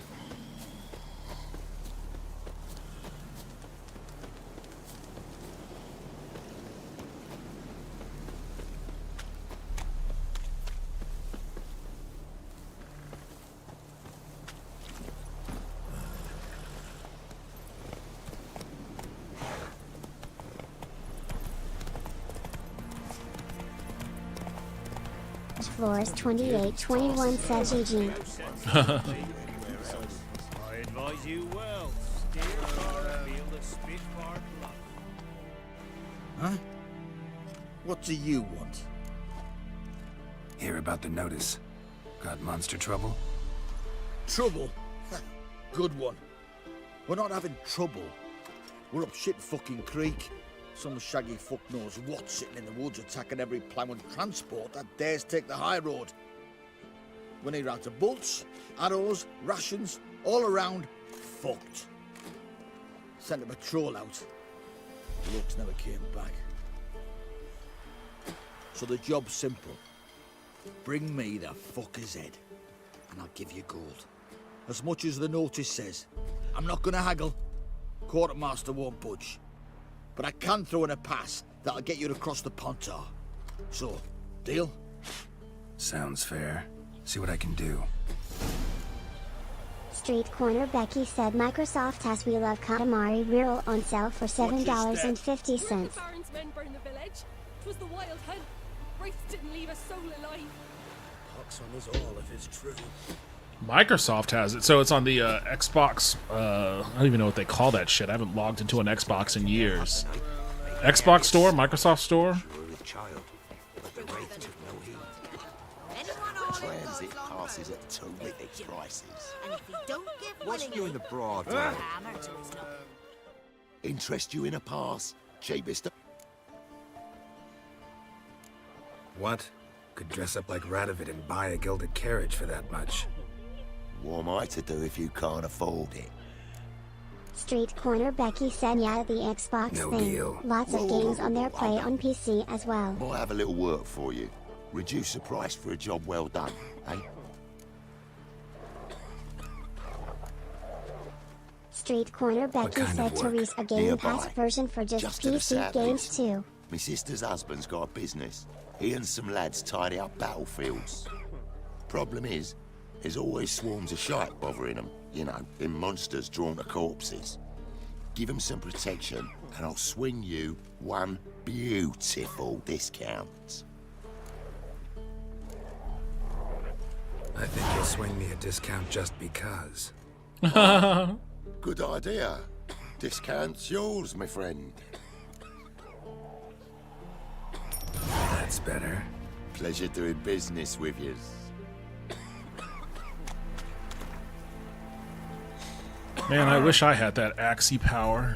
Floors 2821 said GG. I advise you well. Steer clear of field of Spitfire Bluff. Huh? What do you want? Hear about the notice. Got monster trouble? Trouble? Good one. We're not having trouble. We're up shit fucking creek. Some shaggy fuck knows what sitting in the woods attacking every plough and transport that dares take the high road. We need rounds of bolts, arrows, rations, all around fucked. Sent a patrol out. The looks never came back. So the job's simple. Bring me the fucker's head, and I'll give you gold. As much as the notice says. I'm not gonna haggle. Quartermaster won't budge. But I can throw in a pass that'll get you across the Pontar. So, deal? Sounds fair. See what I can do. Street Corner Becky said Microsoft has We Love Katamari Rural on sale for $7.50. Baron's men burned the village. 'Twas the Wild Hunt. Wraith didn't leave a soul alive. Pox on us all if it's true. Microsoft has it, so it's on the Xbox. I don't even know what they call that shit. I haven't logged into an Xbox in years. Xbox Store, Microsoft Store. Transit passes at terrific prices. And if he don't give What's new in the broad? Interest you in a pass? Cheapest. What? Could dress up like Radovid and buy a gilded carriage for that much. What am I to do if you can't afford it? Street Corner Becky said yeah, the Xbox No thing. deal. Lots of games on there play on PC as well. Might have a little work for you. Reduce the price for a job well done, eh? Street Corner Becky kind said of to work? release a Game Nearby. Pass version for just to the PC southeast. games too. My sister's husband's got a business. He and some lads tidy up battlefields. Problem is, there's always swarms of shite bothering them. You know, in monsters drawn to corpses. Give them some protection, and I'll swing you one beautiful discount. I think you'll swing me a discount just because. Good idea. Discount's yours, my friend. That's better. Pleasure doing business with you. Man, I wish I had that Axie power.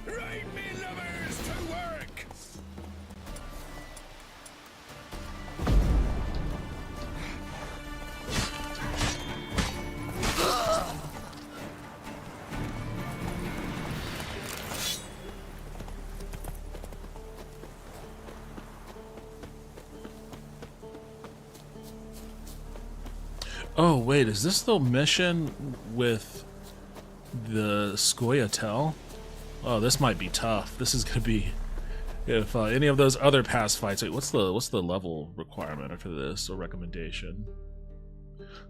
Right, me lovers, to work! Oh wait, is this the mission with the Scoia'tael? Oh, this might be tough. This is gonna be if any of those other past fights. Wait, what's the level requirement for this or recommendation?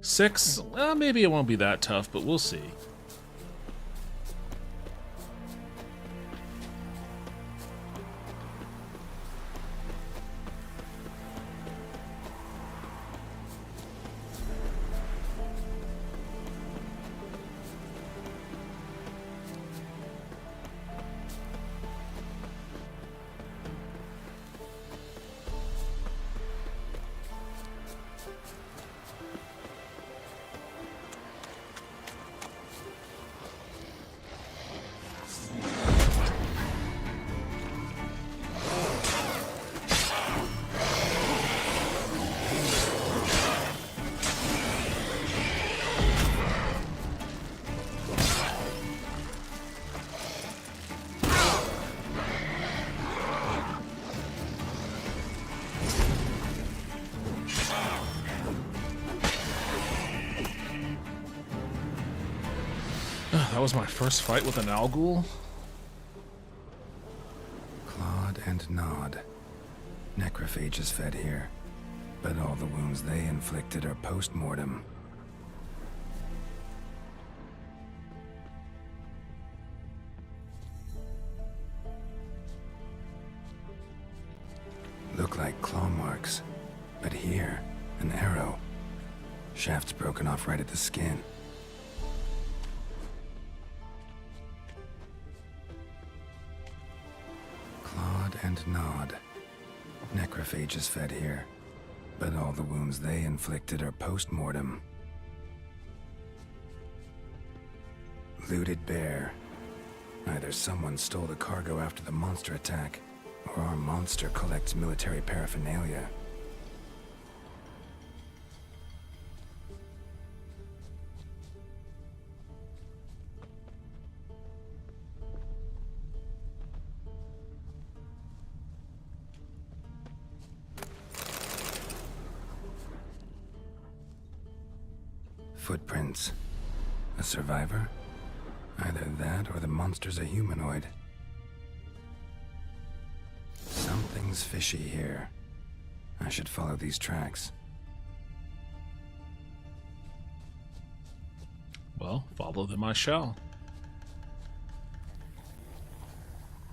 6? Maybe it won't be that tough, but we'll see. That was my first fight with an Algul. Clawed and gnawed. Necrophages fed here, but all the wounds they inflicted are post-mortem. Look like claw marks, but here, an arrow. Shaft's broken off right at the skin. and gnawed. Necrophages fed here, but all the wounds they inflicted are post-mortem. Looted bear. Either someone stole the cargo after the monster attack, or our monster collects military paraphernalia. Footprints. A survivor? Either that or the monster's a humanoid. Something's fishy here. I should follow these tracks. Well, follow them I shall.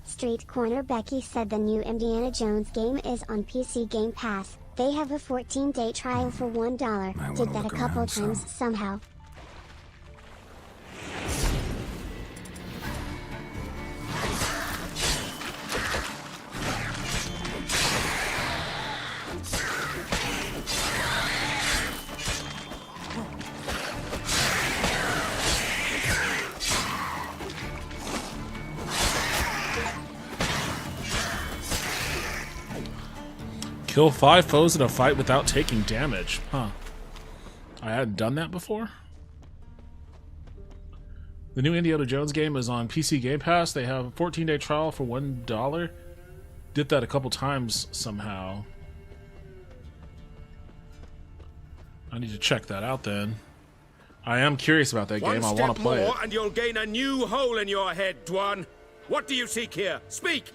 Street Corner Becky said the new Indiana Jones game is on PC Game Pass. They have a 14-day trial for $1. Did that a couple times somehow. Kill 5 foes in a fight without taking damage. Huh. I hadn't done that before. The new Indiana Jones game is on PC Game Pass. They have a 14-day trial for $1. Did that a couple times somehow. I need to check that out then. I am curious about that game. I want to play it. And you'll gain a new hole in your head, Dwan. What do you seek here? Speak!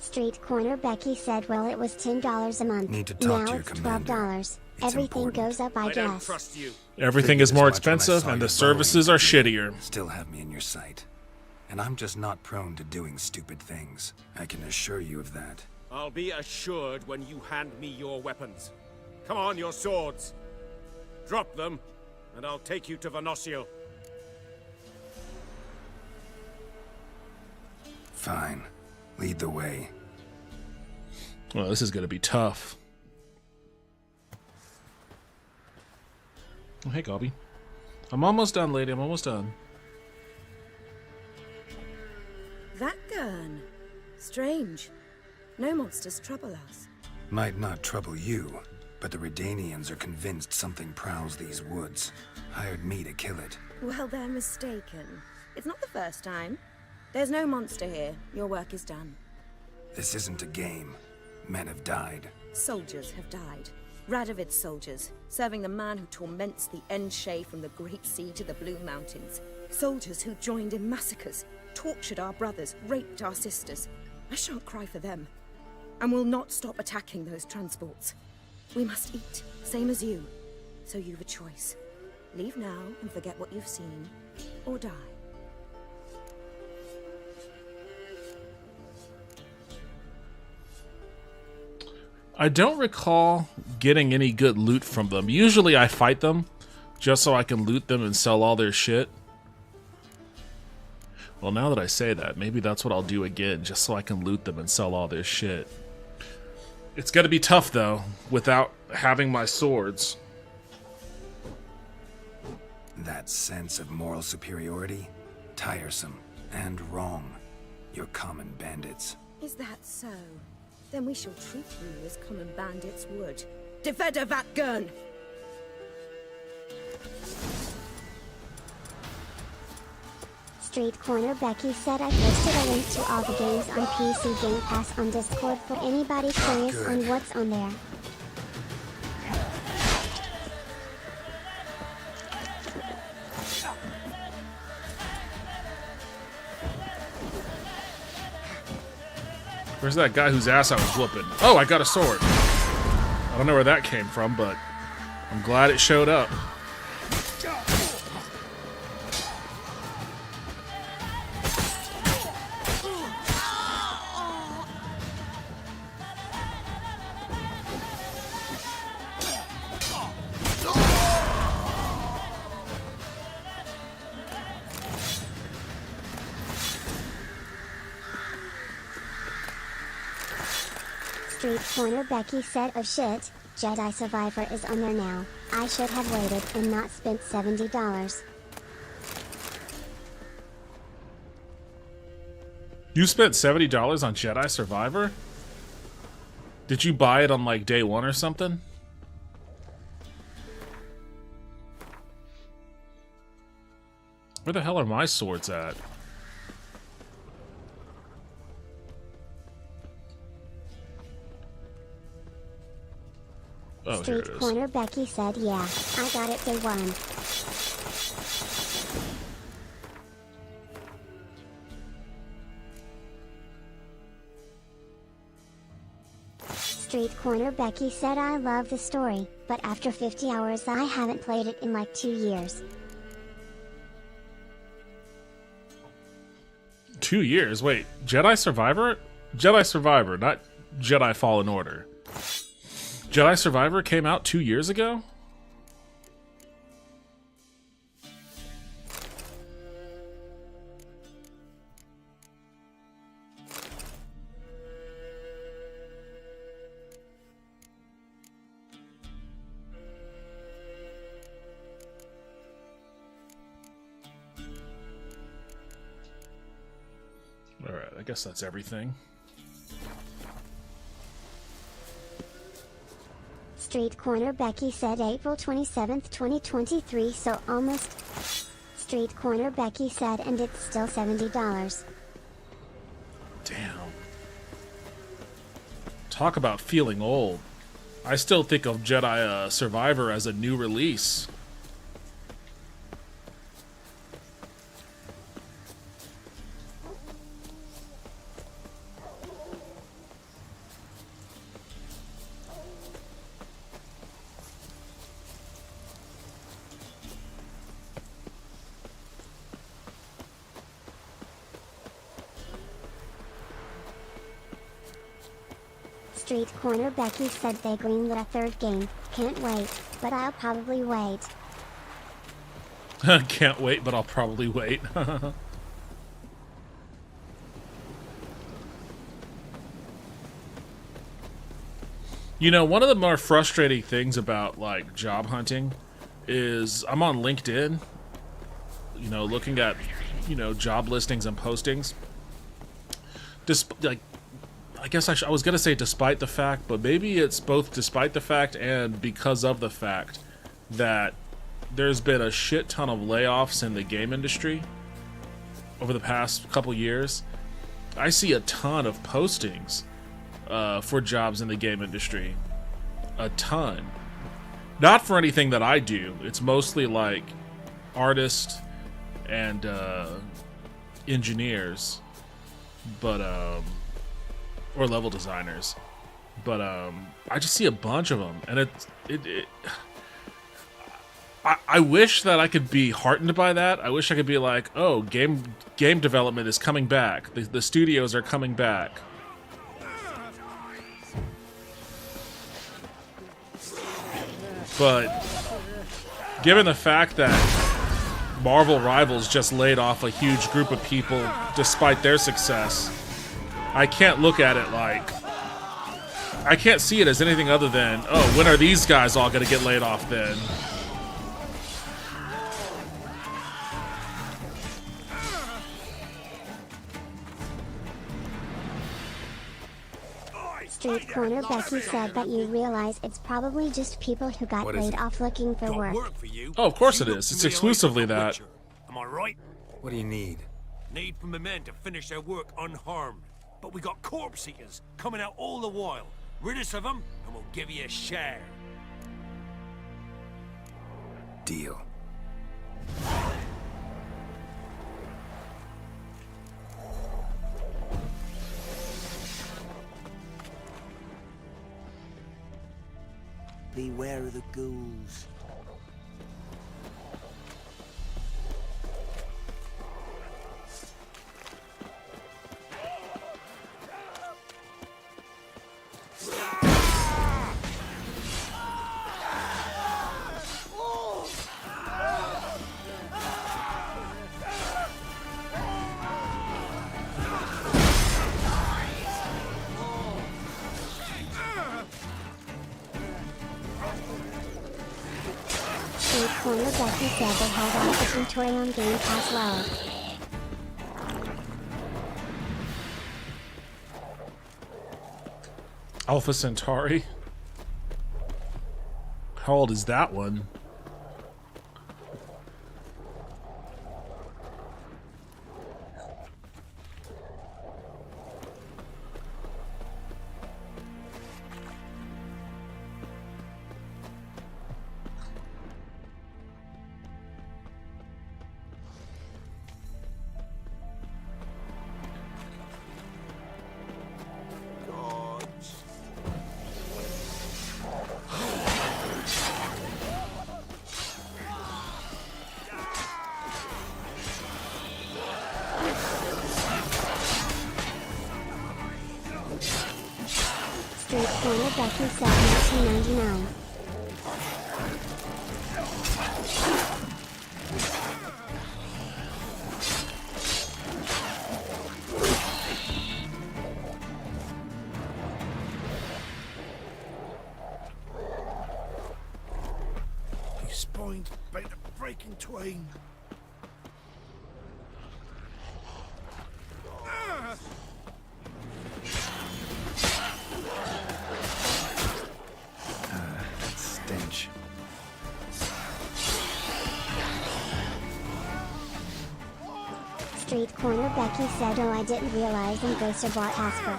Street Corner Becky said, well, it was $10 a month. Need to talk now to your it's commander. $12. Everything goes up, I don't guess. trust you. Everything is more expensive and the services are shittier. Still have me in your sight. And I'm just not prone to doing stupid things. I can assure you of that. I'll be assured when you hand me your weapons. Come on, your swords. Drop them, and I'll take you to Venosio. Fine. Lead the way. Well, this is going to be tough. Oh, hey, Gobby. I'm almost done, lady. I'm almost done. That gun. Strange. No monsters trouble us. Might not trouble you, but the Redanians are convinced something prowls these woods. Hired me to kill it. Well, they're mistaken. It's not the first time. There's no monster here. Your work is done. This isn't a game. Men have died. Soldiers have died. Radovid's soldiers, serving the man who torments the Enshe from the Great Sea to the Blue Mountains. Soldiers who joined in massacres, tortured our brothers, raped our sisters. I shan't cry for them, and will not stop attacking those transports. We must eat, same as you. So you've a choice. Leave now and forget what you've seen, or die. I don't recall getting any good loot from them. Usually I fight them just so I can loot them and sell all their shit. Well, now that I say that, maybe that's what I'll do again, just so I can loot them and sell all their shit. It's gonna be tough, though, without having my swords. That sense of moral superiority? Tiresome and wrong. You're common bandits. Is that so? Then we shall treat you as common bandits would. Defender Vatgern! Street Corner Becky said I posted a link to all the games on PC Game Pass on Discord for anybody curious on what's on there. Where's that guy whose ass I was whooping? Oh, I got a sword. I don't know where that came from, but I'm glad it showed up. Street Corner Becky said, oh shit, Jedi Survivor is on there now. I should have waited and not spent $70. You spent $70 on Jedi Survivor? Did you buy it on like day one or something? Where the hell are my swords at? Oh, here it Street is. Corner Becky said, yeah, I got it day one. Street Corner Becky said, I love the story, but after 50 hours I haven't played it in like 2 years. 2 years? Wait, Jedi Survivor? Jedi Survivor, not Jedi Fallen Order. Jedi Survivor came out 2 years ago? Alright, I guess that's everything. Street Corner Becky said April 27th, 2023, so almost. Street Corner Becky said, and it's still $70. Damn. Talk about feeling old. I still think of Jedi Survivor as a new release. Street Corner Becky said they greenlit a third game. Can't wait, but I'll probably wait. Can't wait, but I'll probably wait. You know, one of the more frustrating things about, like, job hunting is I'm on LinkedIn, you know, looking at, you know, job listings and postings. Like, I guess I was going to say despite the fact, but maybe it's both despite the fact and because of the fact that there's been a shit ton of layoffs in the game industry over the past couple years. I see a ton of postings for jobs in the game industry. A ton. Not for anything that I do. It's mostly like artists and engineers, but or level designers, but I just see a bunch of them, and I wish that I could be heartened by that. I wish I could be like, oh, game development is coming back. The studios are coming back. But given the fact that Marvel Rivals just laid off a huge group of people despite their success, I can't look at it like... I can't see it as anything other than, oh, when are these guys all going to get laid off then? Street Corner Becky said that you realize it's probably just people who got laid off looking for work. Oh, of course it is. It's exclusively that. Am I right? What do you need? Need from the men to finish their work unharmed. But we got corpse eaters coming out all the while. Rid us of them, and we'll give you a share. Deal. Beware of the ghouls. Street Corner Becky said they have Alpha Centauri on Game Pass Low. Alpha Centauri? How old is that one? Street Corner Becky said 1999. His spine's bent to breaking twain. Stench. Street Corner Becky said, oh, I didn't realize I'm Ghost bought Asper.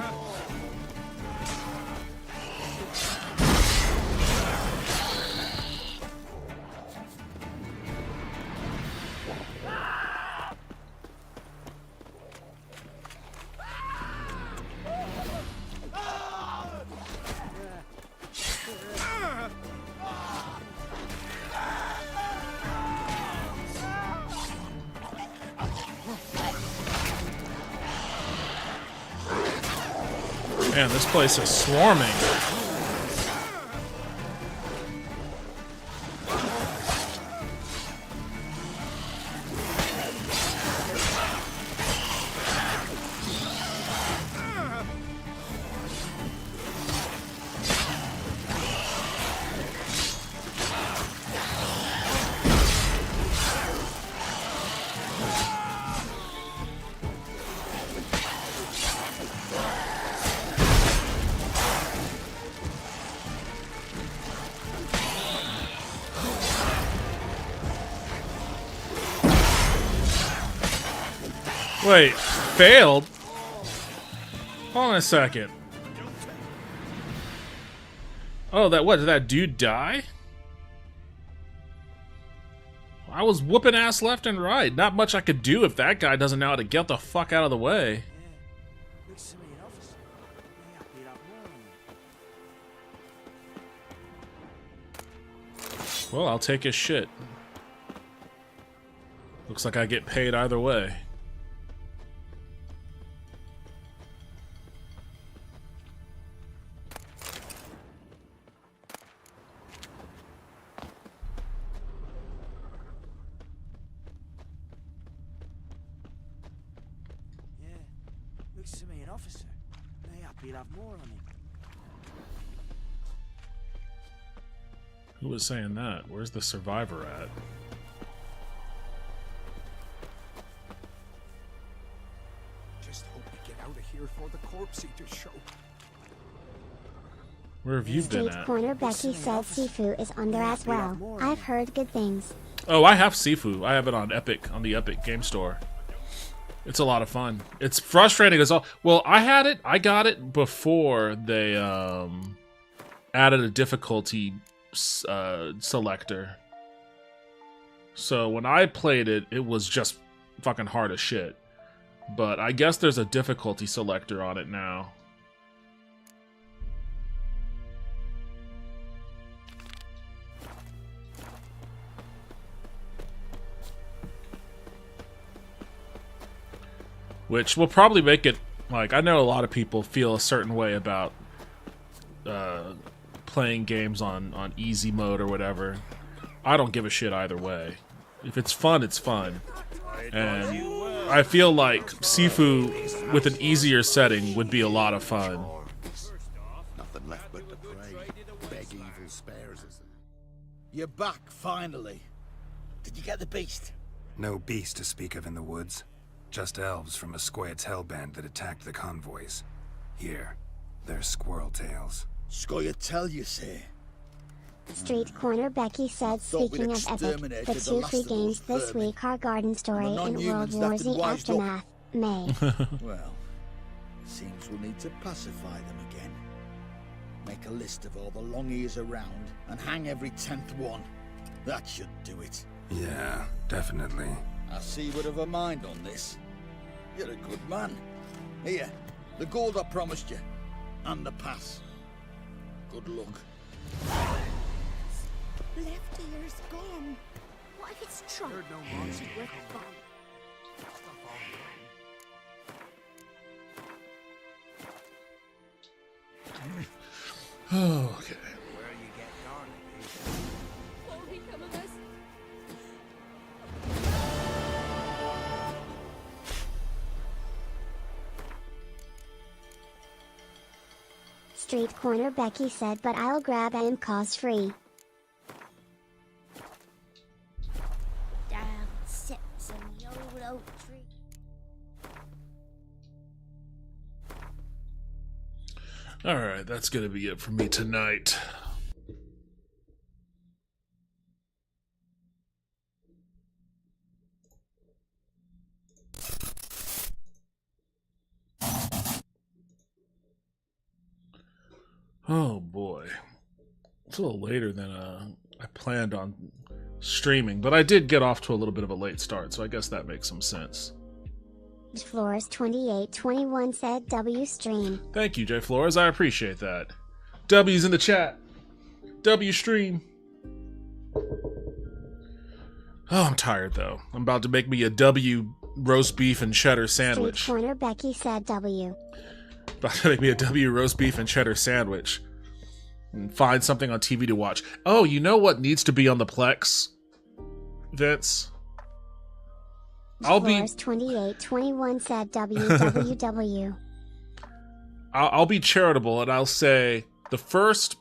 Man, this place is swarming. Wait, failed? Hold on a second. Oh, did that dude die? I was whooping ass left and right. Not much I could do if that guy doesn't know how to get the fuck out of the way. Well, I'll take his shit. Looks like I get paid either way. Looks to me an officer. Mayhap he'll have more on him. Who was saying that? Where's the survivor at? Just hope we get out of here for the corpse eater show. Where have you been Street at? Corner Becky said Sifu is on there as well. I've heard good things. Oh, I have Sifu. I have it on Epic, on the Epic Game Store. It's a lot of fun. It's frustrating as all. Well, I got it before they added a difficulty selector. So when I played it, it was just fucking hard as shit. But I guess there's a difficulty selector on it now. Which will probably make it, like, I know a lot of people feel a certain way about playing games on easy mode or whatever. I don't give a shit either way. If it's fun, it's fun. And I feel like Sifu with an easier setting would be a lot of fun. Nothing left but to pray. Beg evil spares us. You're back, finally. Did you get the beast? No beast to speak of in the woods. Just elves from a Scoia'tael hellband that attacked the convoys. Here, they're squirrel tails. Scoia'tael, you say? Street Corner Becky said, Thought we'd speaking of Epic, exterminated the the two last free of those games this vermin. week are Garden Story And the and World non-humans War left Z and wised up. Aftermath, May. Well, seems we'll need to pacify them again. Make a list of all the long ears around and hang every 10th one. That should do it. Yeah, definitely. I see you would have a mind on this. You're a good man. Here, the gold I promised you. And the pass. Good luck. Left ear's gone. What if it's trunk? Heard no monster worth a bomb. Okay. Street Corner Becky said, but I'll grab him cause free. Down sits in the old oak tree. Alright, that's gonna be it for me tonight. Oh boy. It's a little later than I planned on streaming, but I did get off to a little bit of a late start, so I guess that makes some sense. Flores 2821 said W stream. Thank you, Jay Flores. I appreciate that. W's in the chat. W stream. Oh, I'm tired though. I'm about to make me a W roast beef and cheddar sandwich. Street Corner Becky said W. About to make me a W roast beef and cheddar sandwich. And find something on TV to watch. Oh, you know what needs to be on the Plex, Vince? Flores 2821 said WWW. I'll be charitable and I'll say the first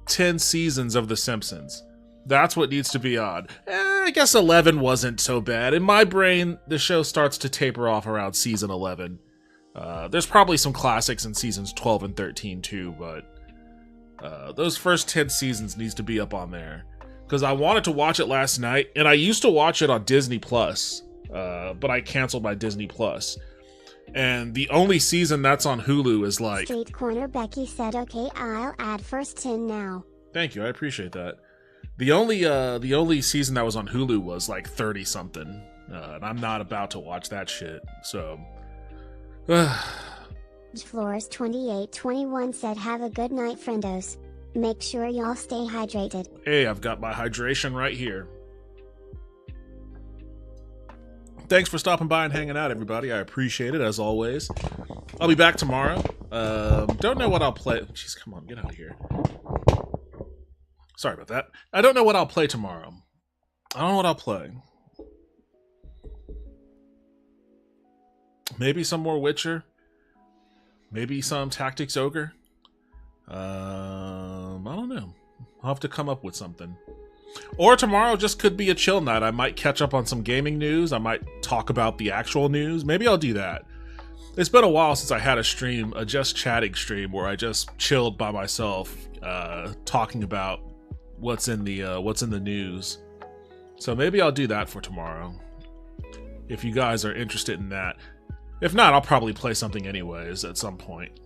10 seasons of The Simpsons. That's what needs to be on. I guess 11 wasn't so bad. In my brain, the show starts to taper off around season 11. There's probably some classics in seasons 12 and 13 too, but those first 10 seasons needs to be up on there. Because I wanted to watch it last night, and I used to watch it on Disney Plus, but I canceled my Disney Plus. And the only season that's on Hulu is like... Street Corner Becky said, okay, I'll add first 10 now. Thank you, I appreciate that. The only season that was on Hulu was like 30 something, and I'm not about to watch that shit. So, Flores 2821 said, have a good night, friendos. Make sure y'all stay hydrated. Hey, I've got my hydration right here. Thanks for stopping by and hanging out, everybody. I appreciate it, as always. I'll be back tomorrow. Don't know what I'll play. Jeez, come on, get out of here. Sorry about that. I don't know what I'll play tomorrow. I don't know what I'll play. Maybe some more Witcher. Maybe some Tactics Ogre. I don't know. I'll have to come up with something. Or tomorrow just could be a chill night. I might catch up on some gaming news. I might talk about the actual news. Maybe I'll do that. It's been a while since I had a stream, a just chatting stream, where I just chilled by myself, talking about what's in the news. So maybe I'll do that for tomorrow. If you guys are interested in that. If not, I'll probably play something anyways at some point.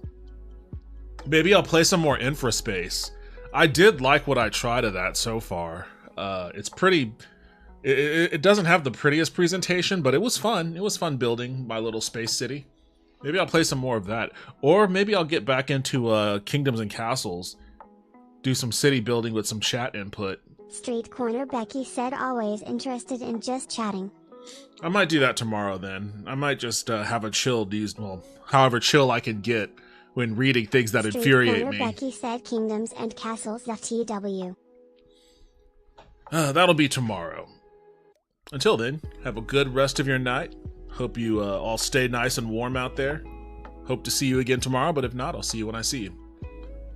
Maybe I'll play some more Infraspace. I did like what I tried of that so far. It's pretty... It doesn't have the prettiest presentation, but it was fun. It was fun building my little space city. Maybe I'll play some more of that. Or maybe I'll get back into Kingdoms and Castles. Do some city building with some chat input. Street Corner Becky said, always interested in just chatting. I might do that tomorrow then. I might just have a chill, however chill I can get when reading things that infuriate me. Becky said Kingdoms and Castles FTW. That'll be tomorrow. Until then, have a good rest of your night. Hope you all stay nice and warm out there. Hope to see you again tomorrow, but if not, I'll see you when I see you.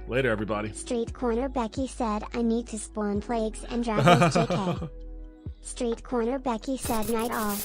Later, everybody. Street Corner Becky said, I need to spawn plagues and dragons, JK. Street Corner Becky said, night all.